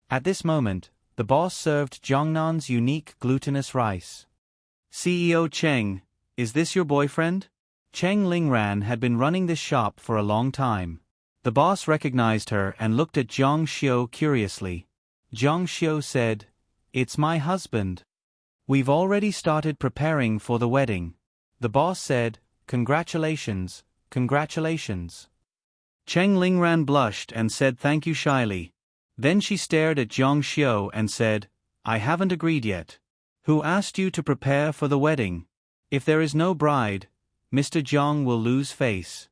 At this moment, the boss served Jiangnan's unique glutinous rice. "CEO Cheng, is this your boyfriend?" Cheng Lingran had been running this shop for a long time. The boss recognized her and looked at Zhang Xiu curiously. Zhang Xiu said, "It's my husband. We've already started preparing for the wedding." The boss said, "Congratulations, congratulations." Cheng Lingran blushed and said thank you shyly. Then she stared at Zhang Xiu and said, "I haven't agreed yet. Who asked you to prepare for the wedding? If there is no bride, Mr. Zhang will lose face."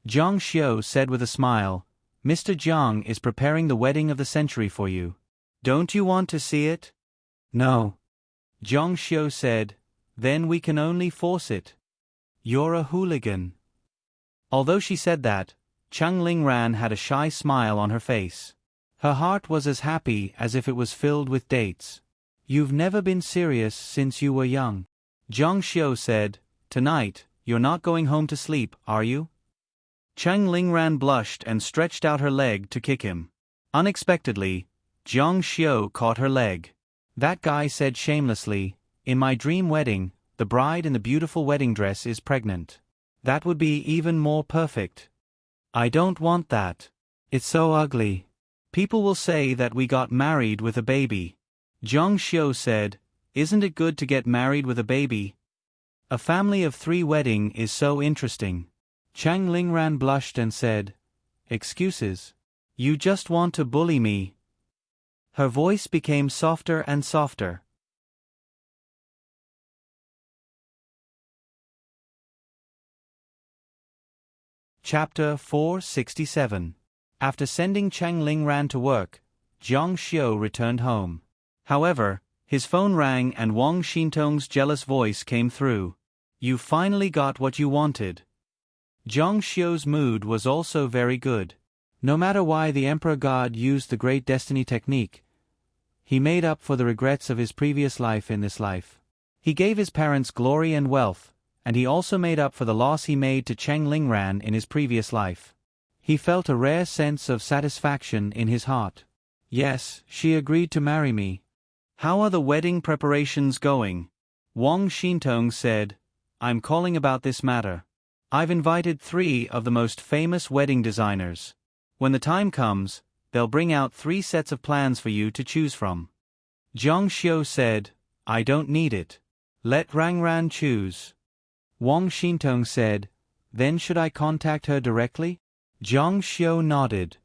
Zhang Xiu said with a smile, "Mr. Zhang is preparing the wedding of the century for you. Don't you want to see it?" "No." Zhang Xiu said, "Then we can only force it. You're a hooligan." Although she said that, Cheng Lingran had a shy smile on her face. Her heart was as happy as if it was filled with dates. "You've never been serious since you were young." Zhang Xiu said, "Tonight, you're not going home to sleep, are you?" Cheng Lingran blushed and stretched out her leg to kick him. Unexpectedly, Zhang Xiu caught her leg. That guy said shamelessly, "In my dream wedding, the bride in the beautiful wedding dress is pregnant. That would be even more perfect." "I don't want that. It's so ugly. People will say that we got married with a baby." Zhang Xiu said, "Isn't it good to get married with a baby? A family of 3 wedding is so interesting." Cheng Lingran blushed and said, "Excuses. You just want to bully me." Her voice became softer and softer. Chapter 467. After sending Cheng Lingran to work, Zhang Xiu returned home. However, his phone rang and Wang Xintong's jealous voice came through. "You finally got what you wanted." Zhang Xiu's mood was also very good. No matter why the Emperor God used the Great Destiny technique, he made up for the regrets of his previous life in this life. He gave his parents glory and wealth, and he also made up for the loss he made to Cheng Lingran in his previous life. He felt a rare sense of satisfaction in his heart. "Yes, she agreed to marry me." "How are the wedding preparations going?" Wang Xintong said, "I'm calling about this matter. I've invited 3 of the most famous wedding designers. When the time comes, they'll bring out 3 sets of plans for you to choose from." Zhang Xiu said, "I don't need it. Let Rangran choose." Wang Xintong said, "Then should I contact her directly?" Zhang Xiu nodded.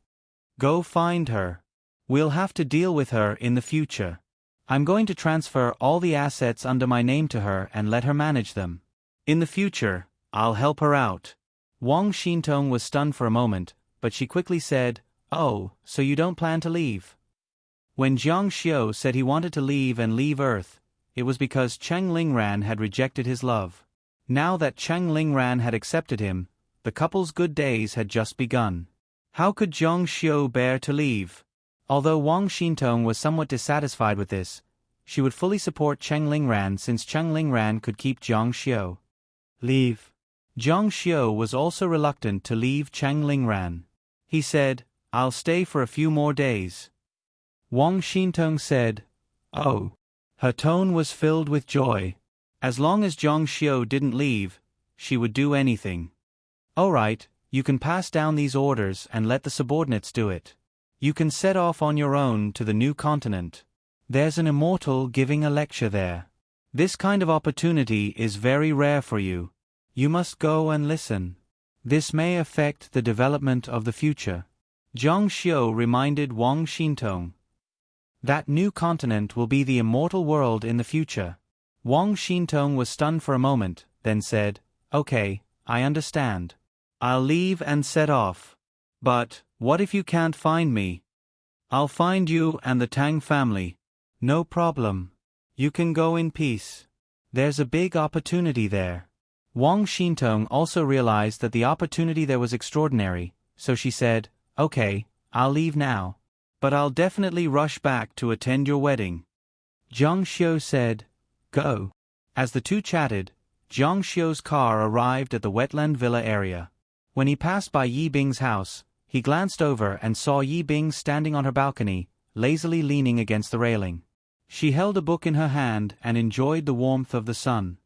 "Go find her. We'll have to deal with her in the future. I'm going to transfer all the assets under my name to her and let her manage them. In the future, I'll help her out." Wang Xintong was stunned for a moment, but she quickly said, "Oh, so you don't plan to leave?" When Zhang Xiu said he wanted to leave and leave Earth, it was because Cheng Lingran had rejected his love. Now that Cheng Lingran had accepted him, the couple's good days had just begun. How could Zhang Xiu bear to leave? Although Wang Xintong was somewhat dissatisfied with this, she would fully support Cheng Lingran since Cheng Lingran could keep Zhang Xiu. "Leave." Zhang Xiu was also reluctant to leave Cheng Lingran. He said, I'll stay for a few more days. Wang Xintong said, "Oh." Her tone was filled with joy. As long as Zhang Xiu didn't leave, she would do anything. "All right, you can pass down these orders and let the subordinates do it. You can set off on your own to the new continent. There's an immortal giving a lecture there. This kind of opportunity is very rare for you. You must go and listen. This may affect the development of the future." Zhang Xiu reminded Wang Xintong. That new continent will be the immortal world in the future. Wang Xintong was stunned for a moment, then said, "Okay, I understand. I'll leave and set off. But, what if you can't find me? I'll find you and the Tang family. No problem. You can go in peace. There's a big opportunity there." Wang Xintong also realized that the opportunity there was extraordinary, so she said, "Okay, I'll leave now. But I'll definitely rush back to attend your wedding." Zhang Xiu said, "Go." As the two chatted, Zhang Xiu's car arrived at the wetland villa area. When he passed by Yi Bing's house, he glanced over and saw Yi Bing standing on her balcony, lazily leaning against the railing. She held a book in her hand and enjoyed the warmth of the sun.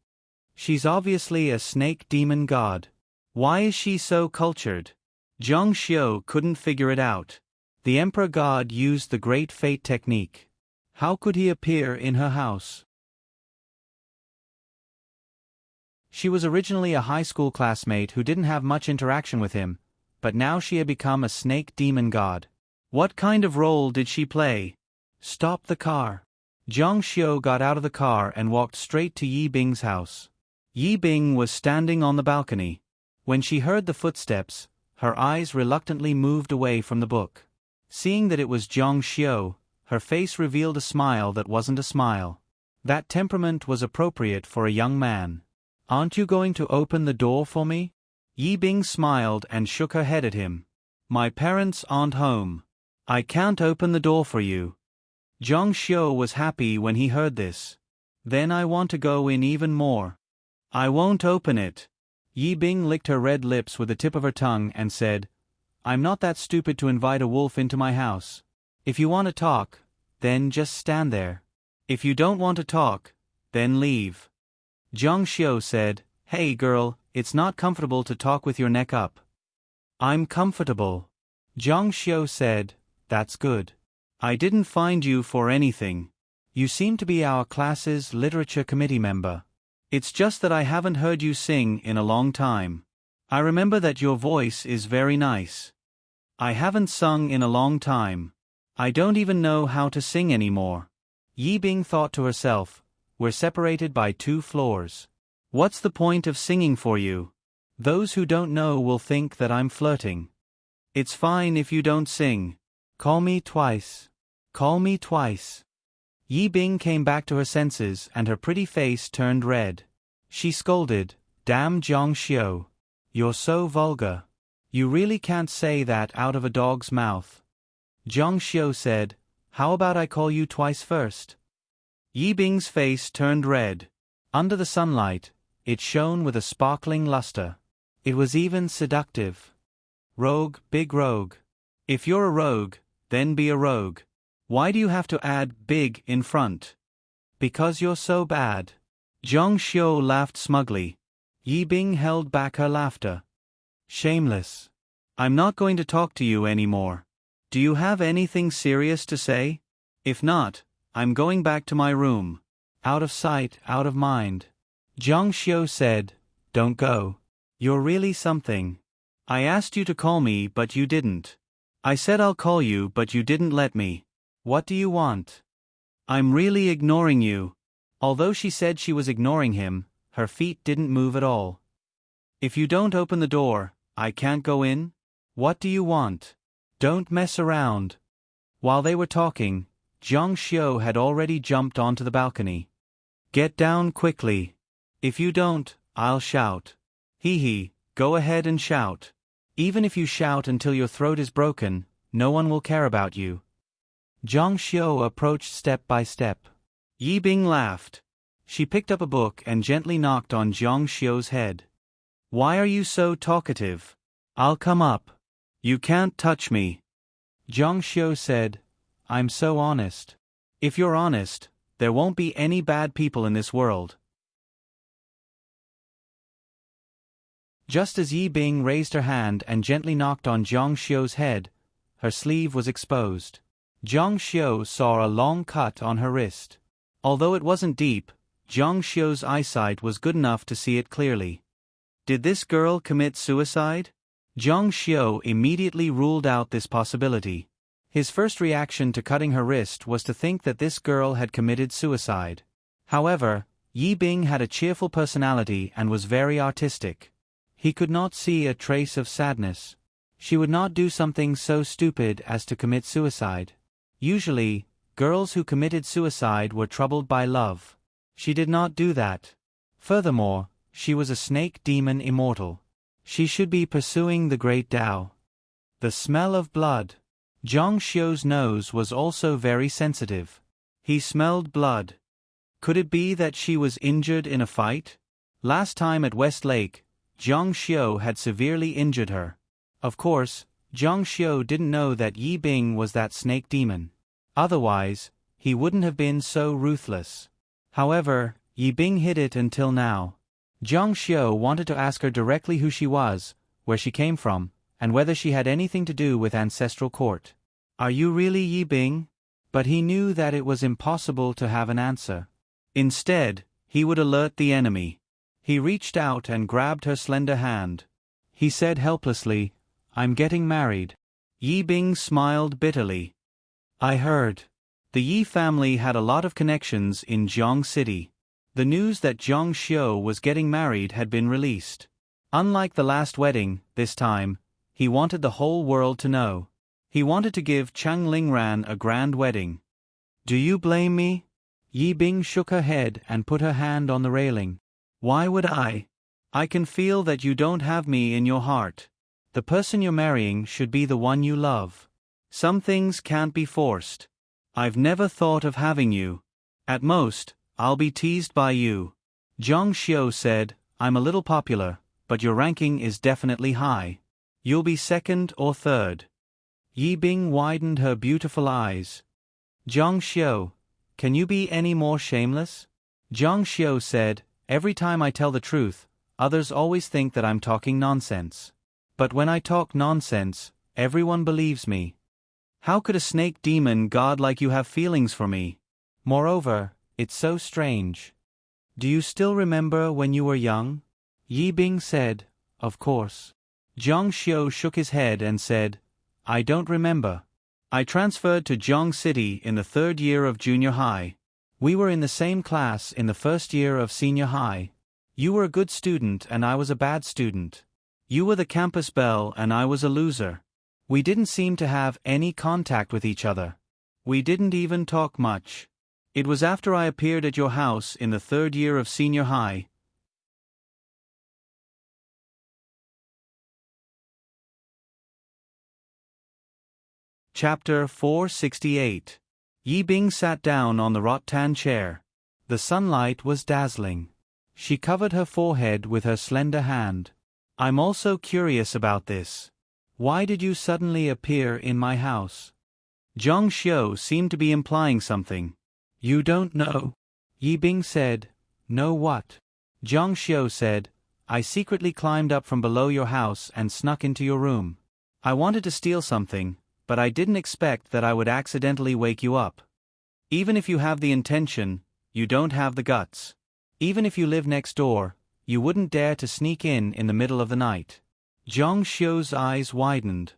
She's obviously a snake demon god. Why is she so cultured? Zhang Xiu couldn't figure it out. The emperor god used the great fate technique. How could he appear in her house? She was originally a high school classmate who didn't have much interaction with him, but now she had become a snake demon god. What kind of role did she play? "Stop the car." Zhang Xiu got out of the car and walked straight to Yi Bing's house. Yi Bing was standing on the balcony. When she heard the footsteps, her eyes reluctantly moved away from the book. Seeing that it was Zhang Xiu, her face revealed a smile that wasn't a smile. That temperament was appropriate for a young man. "Aren't you going to open the door for me?" Yi Bing smiled and shook her head at him. "My parents aren't home. I can't open the door for you." Zhang Xiu was happy when he heard this. "Then I want to go in even more." "I won't open it." Yi Bing licked her red lips with the tip of her tongue and said, "I'm not that stupid to invite a wolf into my house. If you want to talk, then just stand there. If you don't want to talk, then leave." Zhang Xiu said, "Hey girl, it's not comfortable to talk with your neck up." "I'm comfortable." Zhang Xiu said, "That's good. I didn't find you for anything. You seem to be our class's literature committee member. It's just that I haven't heard you sing in a long time. I remember that your voice is very nice. I haven't sung in a long time. I don't even know how to sing anymore." Yi Bing thought to herself, "We're separated by 2 floors. What's the point of singing for you? Those who don't know will think that I'm flirting. It's fine if you don't sing. Call me twice. Call me twice." Yi Bing came back to her senses and her pretty face turned red. She scolded, "Damn Zhang Xiu. You're so vulgar. You really can't say that out of a dog's mouth." Zhang Xiu said, "How about I call you twice first?" Yi Bing's face turned red. Under the sunlight, it shone with a sparkling luster. It was even seductive. "Rogue, big rogue. If you're a rogue, then be a rogue. Why do you have to add big in front?" "Because you're so bad." Zhang Xiu laughed smugly. Yi Bing held back her laughter. "Shameless. I'm not going to talk to you anymore. Do you have anything serious to say? If not, I'm going back to my room. Out of sight, out of mind." Zhang Xiu said, "Don't go. You're really something. I asked you to call me but you didn't. I said I'll call you but you didn't let me. What do you want? I'm really ignoring you." Although she said she was ignoring him, her feet didn't move at all. "If you don't open the door, I can't go in? What do you want? Don't mess around." While they were talking, Zhang Xiu had already jumped onto the balcony. "Get down quickly. If you don't, I'll shout." "Hee hee, go ahead and shout. Even if you shout until your throat is broken, no one will care about you." Zhang Xiu approached step by step. Yi Bing laughed. She picked up a book and gently knocked on Zhang Xiu's head. "Why are you so talkative? I'll come up. You can't touch me." Zhang Xiu said, I'm so honest. If you're honest, there won't be any bad people in this world. Just as Yi Bing raised her hand and gently knocked on Zhang Xiu's head, her sleeve was exposed. Zhang Xiu saw a long cut on her wrist. Although it wasn't deep, Zhang Xiu's eyesight was good enough to see it clearly. Did this girl commit suicide? Zhang Xiu immediately ruled out this possibility. His first reaction to cutting her wrist was to think that this girl had committed suicide. However, Yi Bing had a cheerful personality and was very artistic. He could not see a trace of sadness. She would not do something so stupid as to commit suicide. Usually, girls who committed suicide were troubled by love. She did not do that. Furthermore, she was a snake demon immortal. She should be pursuing the great Tao. The smell of blood. Zhang Xiu's nose was also very sensitive. He smelled blood. Could it be that she was injured in a fight? Last time at West Lake, Zhang Xiu had severely injured her. Of course, Zhang Xiu didn't know that Yi Bing was that snake demon. Otherwise, he wouldn't have been so ruthless. However, Yi Bing hid it until now. Zhang Xiu wanted to ask her directly who she was, where she came from, and whether she had anything to do with ancestral court. Are you really Yi Bing? But he knew that it was impossible to have an answer. Instead, he would alert the enemy. He reached out and grabbed her slender hand. He said helplessly, I'm getting married. Yi Bing smiled bitterly. I heard. The Yi family had a lot of connections in Jiang City. The news that Zhang Xiu was getting married had been released. Unlike the last wedding, this time, he wanted the whole world to know. He wanted to give Chang Lingran a grand wedding. Do you blame me? Yi Bing shook her head and put her hand on the railing. Why would I? I can feel that you don't have me in your heart. The person you're marrying should be the one you love. Some things can't be forced. I've never thought of having you. At most, I'll be teased by you. Zhang Xiu said, I'm a little popular, but your ranking is definitely high. You'll be second or third. Yi Bing widened her beautiful eyes. Zhang Xiu, can you be any more shameless? Zhang Xiu said, every time I tell the truth, others always think that I'm talking nonsense. But when I talk nonsense, everyone believes me. How could a snake demon god like you have feelings for me? Moreover, it's so strange. Do you still remember when you were young? Yi Bing said, of course. Zhang Xiu shook his head and said, I don't remember. I transferred to Jiang City in the 3rd year of junior high. We were in the same class in the 1st year of senior high. You were a good student and I was a bad student. You were the campus belle and I was a loser. We didn't seem to have any contact with each other. We didn't even talk much. It was after I appeared at your house in the 3rd year of senior high. Chapter 468. Yi Bing sat down on the rattan chair. The sunlight was dazzling. She covered her forehead with her slender hand. I'm also curious about this. Why did you suddenly appear in my house? Zhang Xiu seemed to be implying something. You don't know. Yi Bing said, know what? Zhang Xiu said, I secretly climbed up from below your house and snuck into your room. I wanted to steal something, but I didn't expect that I would accidentally wake you up. Even if you have the intention, you don't have the guts. Even if you live next door, you wouldn't dare to sneak in the middle of the night. Zhang Xiu's eyes widened.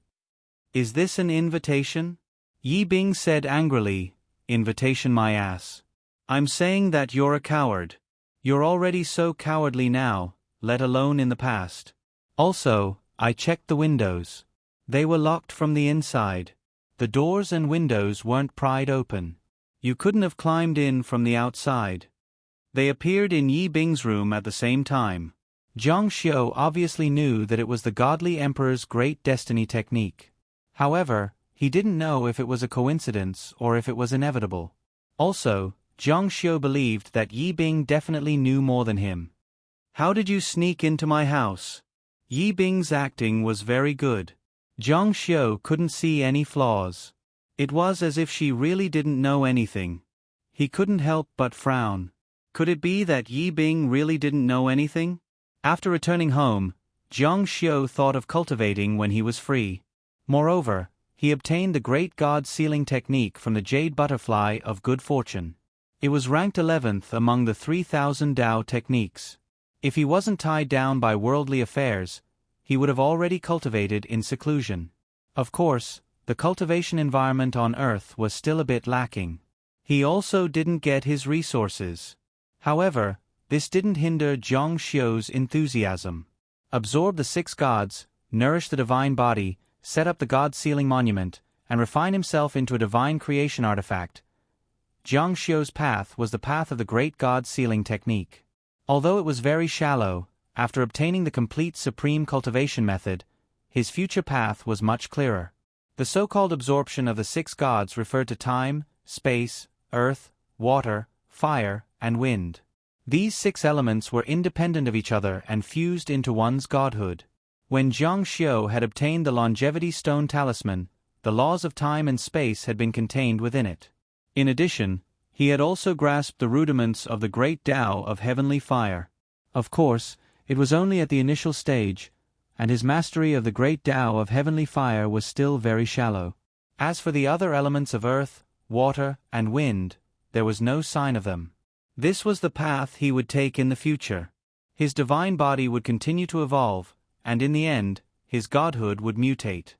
Is this an invitation? Yi Bing said angrily, invitation my ass. I'm saying that you're a coward. You're already so cowardly now, let alone in the past. Also, I checked the windows. They were locked from the inside. The doors and windows weren't pried open. You couldn't have climbed in from the outside. They appeared in Yi Bing's room at the same time. Zhang Xiu obviously knew that it was the godly emperor's great destiny technique. However, he didn't know if it was a coincidence or if it was inevitable. Also, Zhang Xiu believed that Yi Bing definitely knew more than him. How did you sneak into my house? Yi Bing's acting was very good. Zhang Xiu couldn't see any flaws. It was as if she really didn't know anything. He couldn't help but frown. Could it be that Yi Bing really didn't know anything? After returning home, Zhang Xiu thought of cultivating when he was free. Moreover, he obtained the Great God Sealing Technique from the Jade Butterfly of Good Fortune. It was ranked 11th among the 3,000 Dao techniques. If he wasn't tied down by worldly affairs, he would have already cultivated in seclusion. Of course, the cultivation environment on Earth was still a bit lacking. He also didn't get his resources. However, this didn't hinder Zhang Xiu's enthusiasm. Absorb the 6 gods, nourish the divine body, set up the God-sealing monument, and refine himself into a divine creation artifact. Zhang Xiu's path was the path of the Great God-Sealing Technique. Although it was very shallow, after obtaining the complete supreme cultivation method, his future path was much clearer. The so-called absorption of the 6 gods referred to time, space, earth, water, fire, and wind. These 6 elements were independent of each other and fused into one's godhood. When Zhang Xiu had obtained the Longevity Stone Talisman, the laws of time and space had been contained within it. In addition, he had also grasped the rudiments of the great Tao of heavenly fire. Of course, it was only at the initial stage, and his mastery of the great Tao of heavenly fire was still very shallow. As for the other elements of earth, water, and wind, there was no sign of them. This was the path he would take in the future. His divine body would continue to evolve, and in the end, his godhood would mutate.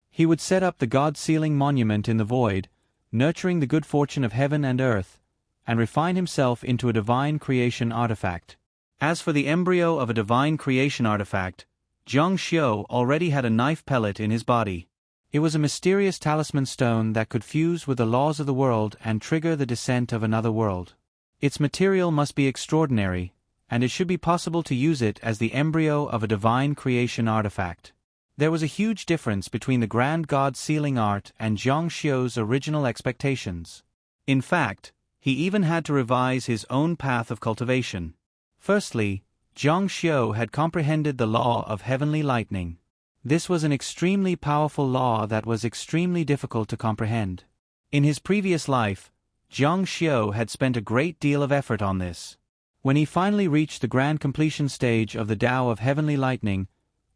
He would set up the God-sealing monument in the void, nurturing the good fortune of heaven and earth, and refine himself into a divine creation artifact. As for the embryo of a divine creation artifact, Zhang Xiu already had a knife pellet in his body. It was a mysterious talisman stone that could fuse with the laws of the world and trigger the descent of another world. Its material must be extraordinary, and it should be possible to use it as the embryo of a divine creation artifact. There was a huge difference between the grand god sealing art and Zhang Xiu's original expectations. In fact, he even had to revise his own path of cultivation. Firstly, Zhang Xiu had comprehended the law of heavenly lightning. This was an extremely powerful law that was extremely difficult to comprehend. In his previous life, Zhang Xiu had spent a great deal of effort on this. When he finally reached the grand completion stage of the Tao of heavenly lightning,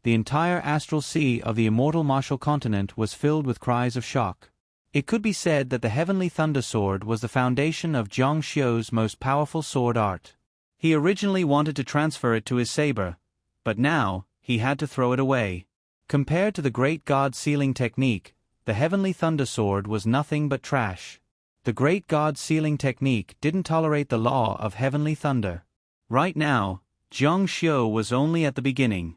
the entire astral sea of the immortal martial continent was filled with cries of shock. It could be said that the heavenly thunder sword was the foundation of Zhang Xiu's most powerful sword art. He originally wanted to transfer it to his saber, but now he had to throw it away. Compared to the great god sealing technique, the heavenly thunder sword was nothing but trash. The great god sealing technique didn't tolerate the law of heavenly thunder. Right now, Zhang Xiu was only at the beginning.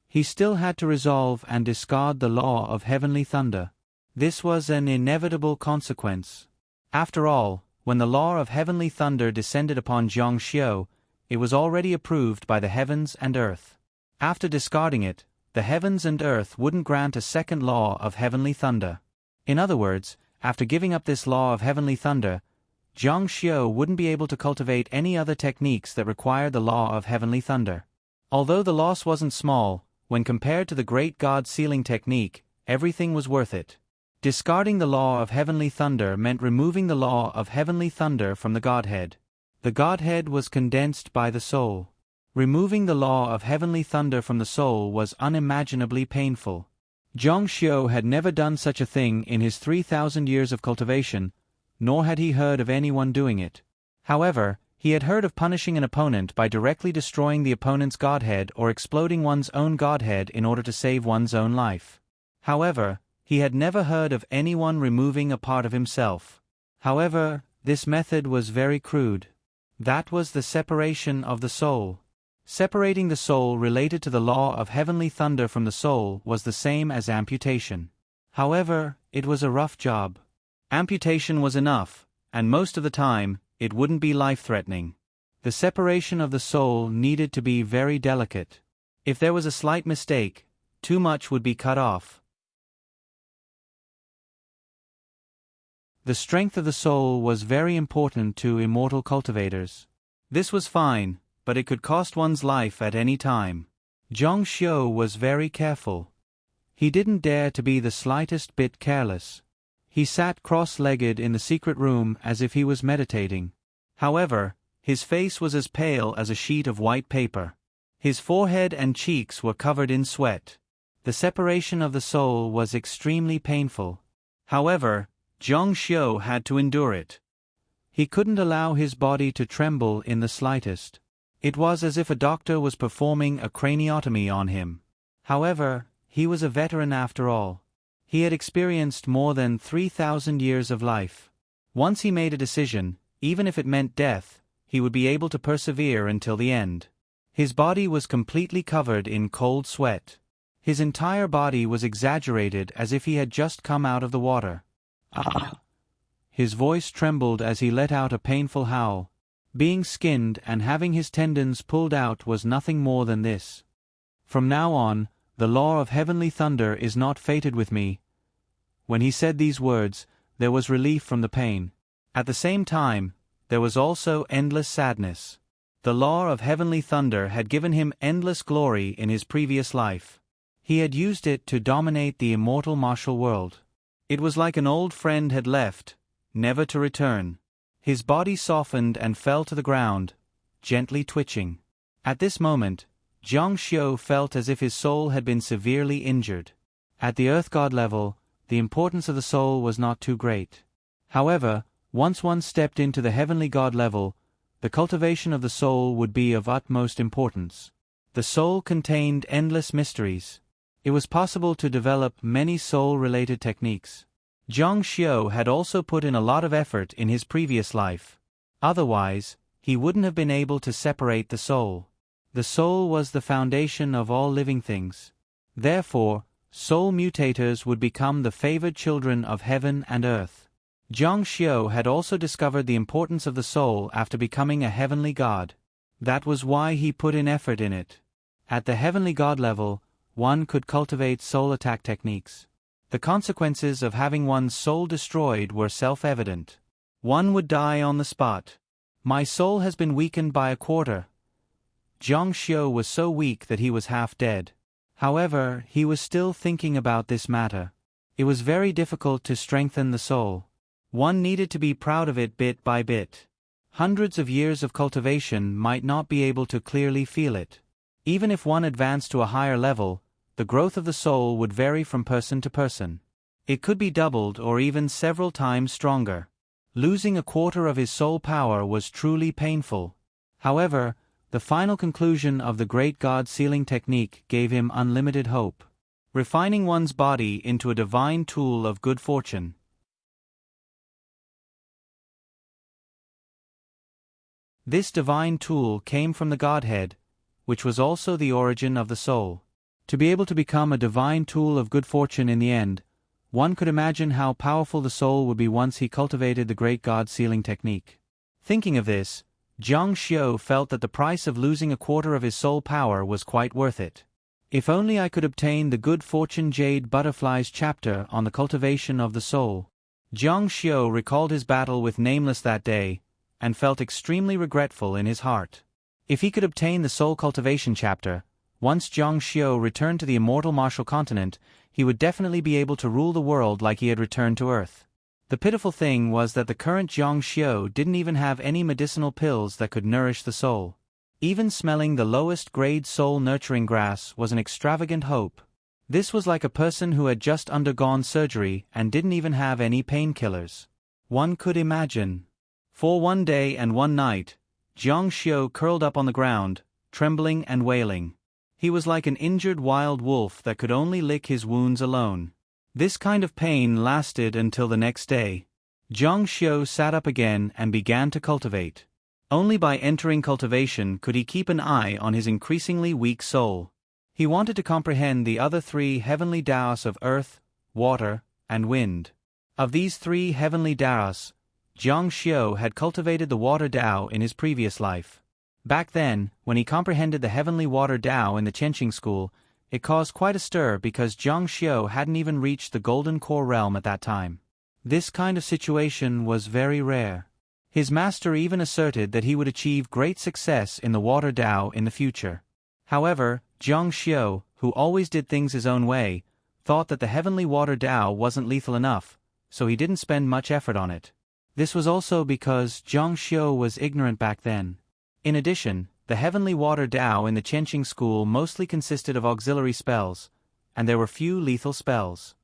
He still had to resolve and discard the law of heavenly thunder. This was an inevitable consequence. After all, when the law of heavenly thunder descended upon Zhang Xiu, it was already approved by the heavens and earth. After discarding it, the heavens and earth wouldn't grant a second law of heavenly thunder. In other words, after giving up this law of heavenly thunder, Zhang Xiu wouldn't be able to cultivate any other techniques that required the law of heavenly thunder. Although the loss wasn't small, when compared to the great god sealing technique, everything was worth it. Discarding the law of heavenly thunder meant removing the law of heavenly thunder from the Godhead. The Godhead was condensed by the soul. Removing the law of heavenly thunder from the soul was unimaginably painful. Zhang Xiu had never done such a thing in his 3,000 years of cultivation, nor had he heard of anyone doing it. However, he had heard of punishing an opponent by directly destroying the opponent's godhead or exploding one's own godhead in order to save one's own life. However, he had never heard of anyone removing a part of himself. However, this method was very crude. That was the separation of the soul. Separating the soul related to the law of heavenly thunder from the soul was the same as amputation. However, it was a rough job. Amputation was enough, and most of the time, it wouldn't be life-threatening. The separation of the soul needed to be very delicate. If there was a slight mistake, too much would be cut off. The strength of the soul was very important to immortal cultivators. This was fine, but it could cost one's life at any time. Zhang Xiu was very careful. He didn't dare to be the slightest bit careless. He sat cross-legged in the secret room as if he was meditating. However, his face was as pale as a sheet of white paper. His forehead and cheeks were covered in sweat. The separation of the soul was extremely painful. However, Zhang Xiu had to endure it. He couldn't allow his body to tremble in the slightest. It was as if a doctor was performing a craniotomy on him. However, he was a veteran after all. He had experienced more than 3,000 years of life. Once he made a decision, even if it meant death, he would be able to persevere until the end. His body was completely covered in cold sweat. His entire body was exaggerated as if he had just come out of the water. Ah! His voice trembled as he let out a painful howl. Being skinned and having his tendons pulled out was nothing more than this. From now on, the law of heavenly thunder is not fated with me. When he said these words, there was relief from the pain. At the same time, there was also endless sadness. The law of heavenly thunder had given him endless glory in his previous life. He had used it to dominate the immortal martial world. It was like an old friend had left, never to return. His body softened and fell to the ground, gently twitching. At this moment, Zhang Xiu felt as if his soul had been severely injured. At the earth god level, the importance of the soul was not too great. However, once one stepped into the heavenly god level, the cultivation of the soul would be of utmost importance. The soul contained endless mysteries. It was possible to develop many soul-related techniques. Zhang Xiu had also put in a lot of effort in his previous life. Otherwise, he wouldn't have been able to separate the soul. The soul was the foundation of all living things. Therefore, soul mutators would become the favored children of heaven and earth. Zhang Xiu had also discovered the importance of the soul after becoming a heavenly god. That was why he put in effort in it. At the heavenly god level, one could cultivate soul attack techniques. The consequences of having one's soul destroyed were self-evident. One would die on the spot. My soul has been weakened by a quarter. Zhang Xiu was so weak that he was half dead. However, he was still thinking about this matter. It was very difficult to strengthen the soul. One needed to be proud of it bit by bit. Hundreds of years of cultivation might not be able to clearly feel it. Even if one advanced to a higher level, the growth of the soul would vary from person to person. It could be doubled or even several times stronger. Losing a quarter of his soul power was truly painful. However, the final conclusion of the great God sealing technique gave him unlimited hope. Refining one's body into a divine tool of good fortune. This divine tool came from the Godhead, which was also the origin of the soul. To be able to become a divine tool of good fortune in the end, one could imagine how powerful the soul would be once he cultivated the great God sealing technique. Thinking of this, Zhang Xiu felt that the price of losing a quarter of his soul power was quite worth it. If only I could obtain the Good Fortune Jade Butterflies chapter on the cultivation of the soul. Zhang Xiu recalled his battle with Nameless that day, and felt extremely regretful in his heart. If he could obtain the soul cultivation chapter, once Zhang Xiu returned to the immortal martial continent, he would definitely be able to rule the world like he had returned to Earth. The pitiful thing was that the current Zhang Xiu didn't even have any medicinal pills that could nourish the soul. Even smelling the lowest grade soul-nurturing grass was an extravagant hope. This was like a person who had just undergone surgery and didn't even have any painkillers. One could imagine. For one day and one night, Zhang Xiu curled up on the ground, trembling and wailing. He was like an injured wild wolf that could only lick his wounds alone. This kind of pain lasted until the next day. Zhang Xiu sat up again and began to cultivate. Only by entering cultivation could he keep an eye on his increasingly weak soul. He wanted to comprehend the other three heavenly Taos of earth, water, and wind. Of these three heavenly Taos, Zhang Xiu had cultivated the water Tao in his previous life. Back then, when he comprehended the heavenly water Tao in the Chenqing school, it caused quite a stir because Zhang Xiu hadn't even reached the Golden Core realm at that time. This kind of situation was very rare. His master even asserted that he would achieve great success in the water Tao in the future. However, Jiang Xiu, who always did things his own way, thought that the heavenly water Tao wasn't lethal enough, so he didn't spend much effort on it. This was also because Jiang Xiu was ignorant back then. In addition, the heavenly water Tao in the Qianqing school mostly consisted of auxiliary spells, and there were few lethal spells.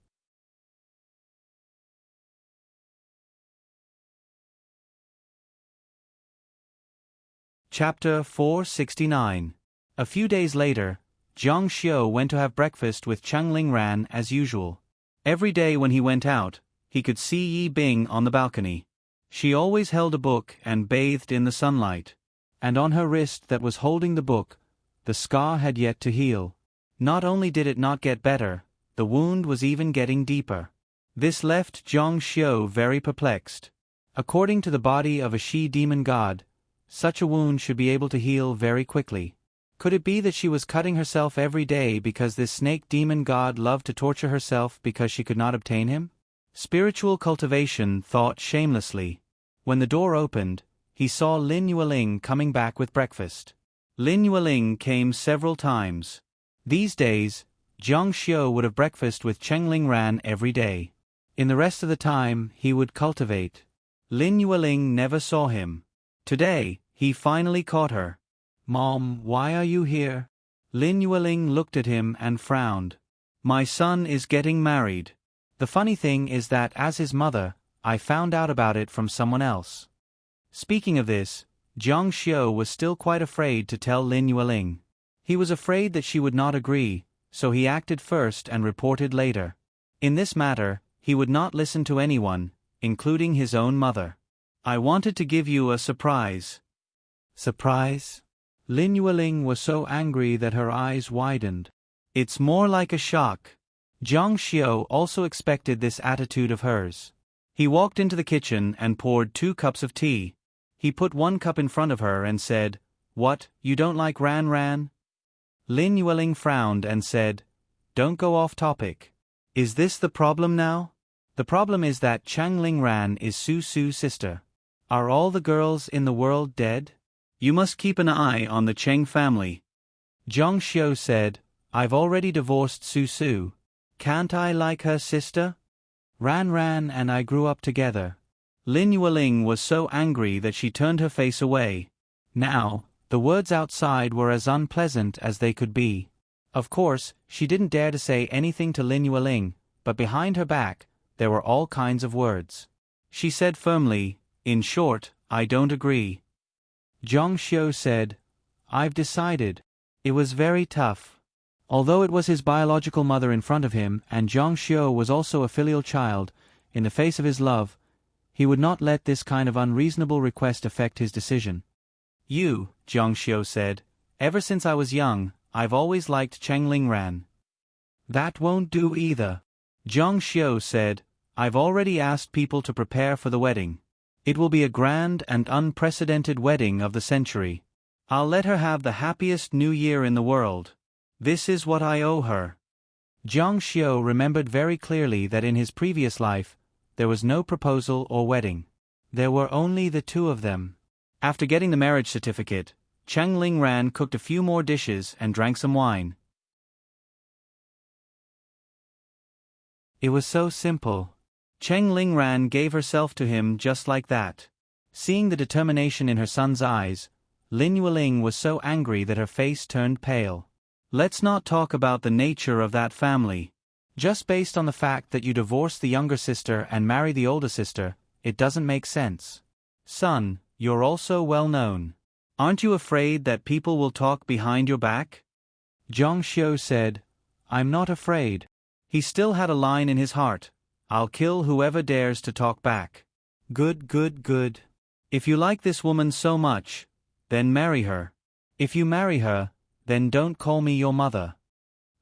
Chapter 469. A few days later, Jiang Xiu went to have breakfast with Chang Lingran as usual. Every day when he went out, he could see Yi Bing on the balcony. She always held a book and bathed in the sunlight. And on her wrist that was holding the book, the scar had yet to heal. Not only did it not get better, the wound was even getting deeper. This left Jiang Xiu very perplexed. According to the body of a she-demon god, such a wound should be able to heal very quickly. Could it be that she was cutting herself every day because this snake-demon god loved to torture herself because she could not obtain him? Spiritual cultivation thought shamelessly. When the door opened, he saw Lin Yueling coming back with breakfast. Lin Yueling came several times. These days, Jiang Xiu would have breakfast with Cheng Lingran every day. In the rest of the time, he would cultivate. Lin Yueling never saw him. Today, he finally caught her. "Mom, why are you here?" Lin Yueling looked at him and frowned. "My son is getting married. The funny thing is that as his mother, I found out about it from someone else." Speaking of this, Jiang Xiu was still quite afraid to tell Lin Yueling. He was afraid that she would not agree, so he acted first and reported later. In this matter, he would not listen to anyone, including his own mother. "I wanted to give you a surprise." "Surprise?" Lin Yueling was so angry that her eyes widened. "It's more like a shock." Jiang Xiu also expected this attitude of hers. He walked into the kitchen and poured 2 cups of tea. He put 1 cup in front of her and said, "What, you don't like Ran Ran?" Lin Yueling frowned and said, "Don't go off topic. Is this the problem now?" "The problem is that Chang Lingran is Su Su's sister." "Are all the girls in the world dead?" "You must keep an eye on the Cheng family." Jiang Xiu said, "I've already divorced Su Su. Can't I like her sister?" "Ran Ran and I grew up together." Lin Yueling was so angry that she turned her face away. Now, the words outside were as unpleasant as they could be. Of course, she didn't dare to say anything to Lin Yueling, but behind her back, there were all kinds of words. She said firmly, "In short, I don't agree." Jiang Xiu said, "I've decided." It was very tough. Although it was his biological mother in front of him and Jiang Xiu was also a filial child, in the face of his love, he would not let this kind of unreasonable request affect his decision. "You," Jiang Xiu said, "ever since I was young, I've always liked Cheng Lingran." "That won't do either." Jiang Xiu said, "I've already asked people to prepare for the wedding. It will be a grand and unprecedented wedding of the century. I'll let her have the happiest new year in the world. This is what I owe her." Jiang Xiu remembered very clearly that in his previous life, there was no proposal or wedding. There were only the two of them. After getting the marriage certificate, Cheng Lingran cooked a few more dishes and drank some wine. It was so simple. Cheng Lingran gave herself to him just like that. Seeing the determination in her son's eyes, Lin Yueling was so angry that her face turned pale. "Let's not talk about the nature of that family. Just based on the fact that you divorce the younger sister and marry the older sister, it doesn't make sense. Son, you're also well known. Aren't you afraid that people will talk behind your back?" Jiang Xiu said, "I'm not afraid." He still had a line in his heart, "I'll kill whoever dares to talk back." "Good, good, good. If you like this woman so much, then marry her. If you marry her, then don't call me your mother."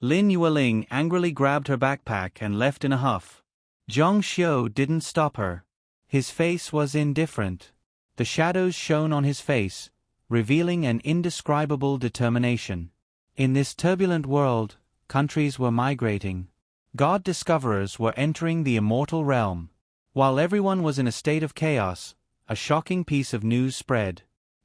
Lin Yueling angrily grabbed her backpack and left in a huff. Jiang Xiu didn't stop her. His face was indifferent. The shadows shone on his face, revealing an indescribable determination. In this turbulent world, countries were migrating. God-discoverers were entering the immortal realm. While everyone was in a state of chaos, a shocking piece of news spread.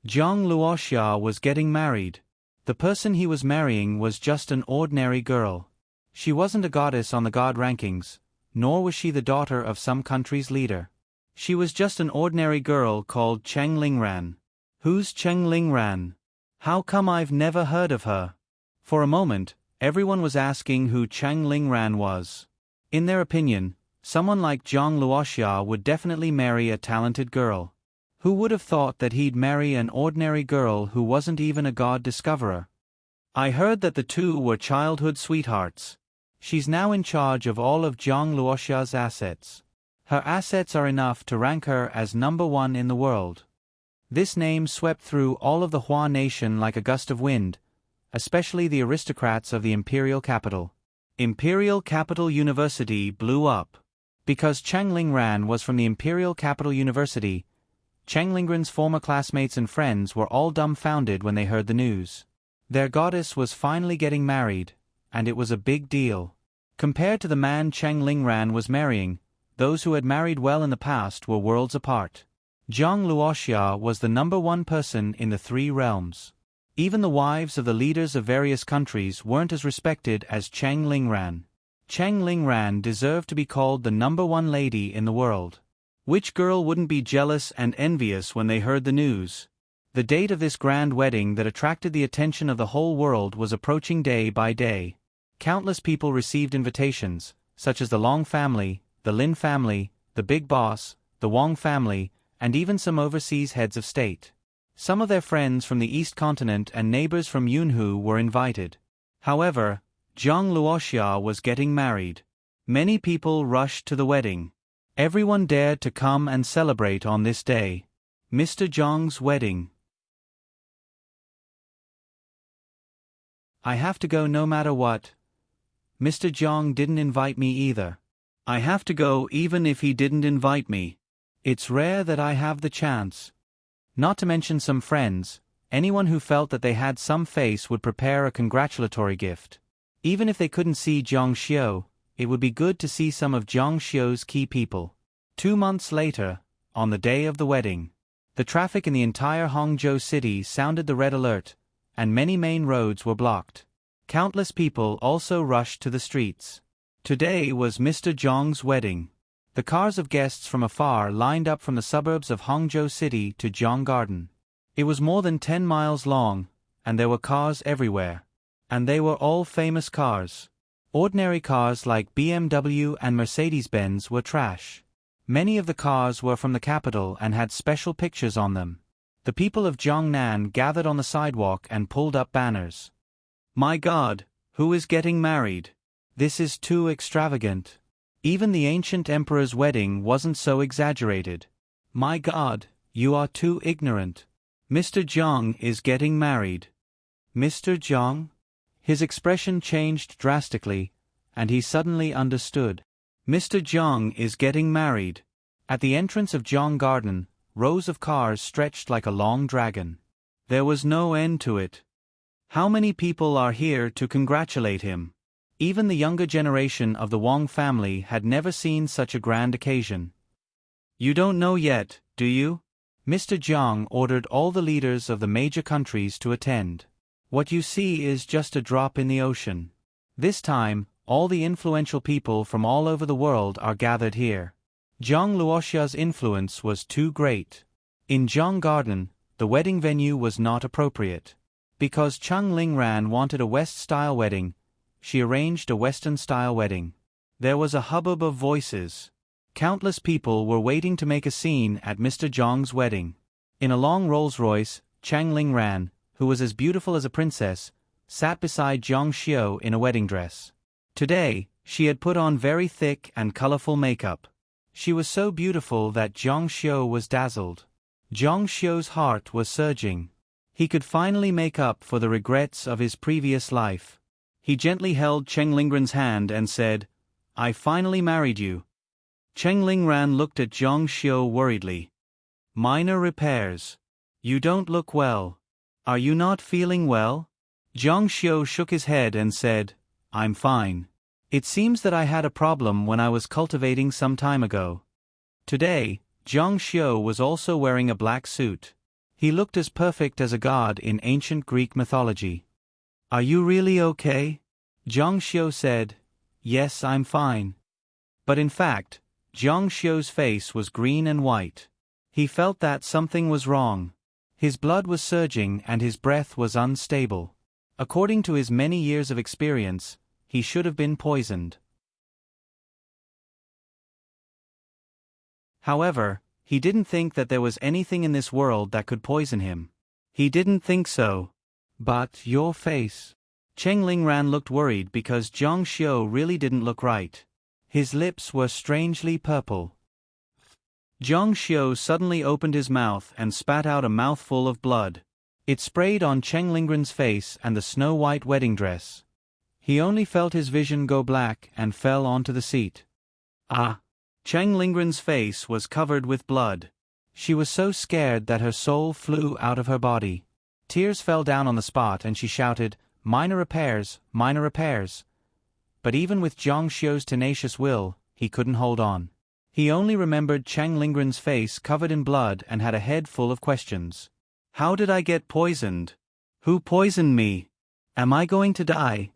Zhang Luoxia was getting married. The person he was marrying was just an ordinary girl. She wasn't a goddess on the god rankings, nor was she the daughter of some country's leader. She was just an ordinary girl called Cheng Lingran. Who's Cheng Lingran? How come I've never heard of her? For a moment, everyone was asking who Cheng Lingran was. In their opinion, someone like Zhang Luoxia would definitely marry a talented girl. Who would have thought that he'd marry an ordinary girl who wasn't even a god discoverer? I heard that the two were childhood sweethearts. She's now in charge of all of Zhang Luoxia's assets. Her assets are enough to rank her as #1 in the world. This name swept through all of the Hua nation like a gust of wind, especially the aristocrats of the imperial capital. Imperial Capital University blew up. Because Cheng Lingran was from the Imperial Capital University, Cheng Lingran's former classmates and friends were all dumbfounded when they heard the news. Their goddess was finally getting married, and it was a big deal. Compared to the man Cheng Lingran was marrying, those who had married well in the past were worlds apart. Zhang Luoxia was the #1 person in the 3 realms. Even the wives of the leaders of various countries weren't as respected as Cheng Lingran. Cheng Lingran deserved to be called the #1 lady in the world. Which girl wouldn't be jealous and envious when they heard the news? The date of this grand wedding that attracted the attention of the whole world was approaching day by day. Countless people received invitations, such as the Long family, the Lin family, the Big Boss, the Wang family, and even some overseas heads of state. Some of their friends from the East Continent and neighbors from Yunhu were invited. However, Zhang Luoxia was getting married. Many people rushed to the wedding. Everyone dared to come and celebrate on this day. Mr. Zhang's wedding. I have to go no matter what. Mr. Zhang didn't invite me either. I have to go even if he didn't invite me. It's rare that I have the chance. Not to mention some friends, anyone who felt that they had some face would prepare a congratulatory gift. Even if they couldn't see Zhang Xiu, it would be good to see some of Zhang Xiu's key people. 2 months later, on the day of the wedding, the traffic in the entire Hangzhou city sounded the red alert, and many main roads were blocked. Countless people also rushed to the streets. Today was Mr. Zhang's wedding. The cars of guests from afar lined up from the suburbs of Hangzhou City to Zhang Garden. It was more than 10 miles long, and there were cars everywhere. And they were all famous cars. Ordinary cars like BMW and Mercedes-Benz were trash. Many of the cars were from the capital and had special pictures on them. The people of Jiangnan gathered on the sidewalk and pulled up banners. My God, who is getting married? This is too extravagant. Even the ancient emperor's wedding wasn't so exaggerated. My God, you are too ignorant. Mr. Zhang is getting married. Mr. Zhang? His expression changed drastically, and he suddenly understood. Mr. Zhang is getting married. At the entrance of Zhang Garden, rows of cars stretched like a long dragon. There was no end to it. How many people are here to congratulate him? Even the younger generation of the Wang family had never seen such a grand occasion. You don't know yet, do you? Mr. Zhang ordered all the leaders of the major countries to attend. What you see is just a drop in the ocean. This time, all the influential people from all over the world are gathered here. Zhang Luoxia's influence was too great. In Zhang Garden, the wedding venue was not appropriate. Because Cheng Lingran wanted a West-style wedding, she arranged a Western-style wedding. There was a hubbub of voices. Countless people were waiting to make a scene at Mr. Zhang's wedding. In a long Rolls-Royce, Cheng Lingran, who was as beautiful as a princess, sat beside Zhang Xiu in a wedding dress. Today, she had put on very thick and colorful makeup. She was so beautiful that Zhang Xiu was dazzled. Zhang Xiu's heart was surging. He could finally make up for the regrets of his previous life. He gently held Cheng Lingran's hand and said, I finally married you. Cheng Lingran looked at Zhang Xiu worriedly. Minor repairs. You don't look well. Are you not feeling well? Zhang Xiu shook his head and said, I'm fine. It seems that I had a problem when I was cultivating some time ago. Today, Zhang Xiu was also wearing a black suit. He looked as perfect as a god in ancient Greek mythology. Are you really okay? Zhang Xiu said, Yes, I'm fine. But in fact, Zhang Xiu's face was green and white. He felt that something was wrong. His blood was surging and his breath was unstable. According to his many years of experience, he should have been poisoned. However, he didn't think that there was anything in this world that could poison him. He didn't think so. But your face. Cheng Lingran looked worried because Zhang Xiu really didn't look right. His lips were strangely purple. Zhang Xiu suddenly opened his mouth and spat out a mouthful of blood. It sprayed on Cheng Lingran's face and the snow-white wedding dress. He only felt his vision go black and fell onto the seat. Ah! Cheng Lingran's face was covered with blood. She was so scared that her soul flew out of her body. Tears fell down on the spot and she shouted, Minor repairs, minor repairs. But even with Zhang Xiu's tenacious will, he couldn't hold on. He only remembered Cheng Lingran's face covered in blood and had a head full of questions. How did I get poisoned? Who poisoned me? Am I going to die?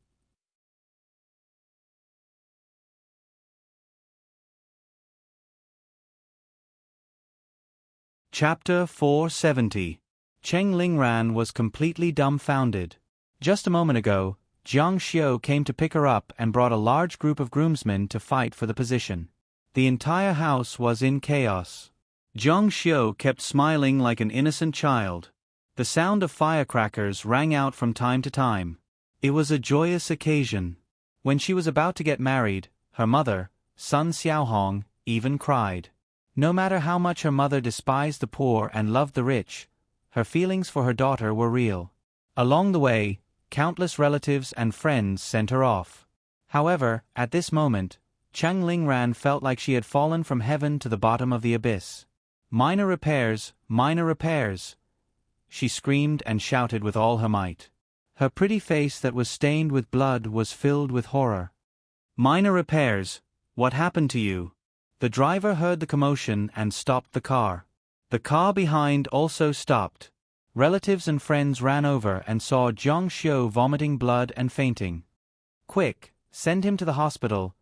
Chapter 470. Cheng Lingran was completely dumbfounded. Just a moment ago, Zhang Xiu came to pick her up and brought a large group of groomsmen to fight for the position. The entire house was in chaos. Zhang Xiu kept smiling like an innocent child. The sound of firecrackers rang out from time to time. It was a joyous occasion. When she was about to get married, her mother, Sun Xiaohong, even cried. No matter how much her mother despised the poor and loved the rich, her feelings for her daughter were real. Along the way, countless relatives and friends sent her off. However, at this moment, Cheng Lingran felt like she had fallen from heaven to the bottom of the abyss. Minor repairs, she screamed and shouted with all her might. Her pretty face that was stained with blood was filled with horror. Minor repairs, what happened to you? The driver heard the commotion and stopped the car. The car behind also stopped. Relatives and friends ran over and saw Zhang Xiu vomiting blood and fainting. Quick, send him to the hospital.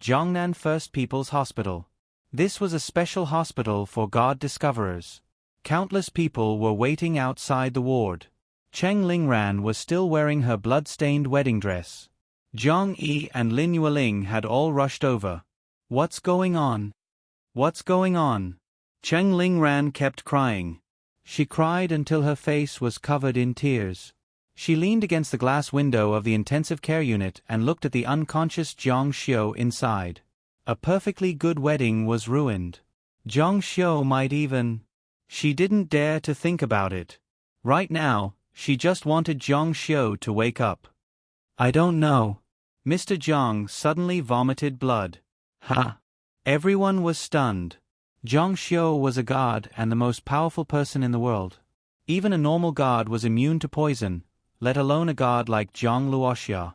Jiangnan First People's Hospital. This was a special hospital for God discoverers. Countless people were waiting outside the ward. Cheng Lingran was still wearing her blood-stained wedding dress. Zhang Yi and Lin Yueling had all rushed over. What's going on? What's going on? Cheng Lingran kept crying. She cried until her face was covered in tears. She leaned against the glass window of the intensive care unit and looked at the unconscious Zhang Xiu inside. A perfectly good wedding was ruined. Zhang Xiu might even... She didn't dare to think about it. Right now, she just wanted Zhang Xiu to wake up. I don't know. Mr. Zhang suddenly vomited blood. Ha! Everyone was stunned. Zhang Xiu was a god and the most powerful person in the world. Even a normal god was immune to poison, let alone a god like Zhang Luoxia.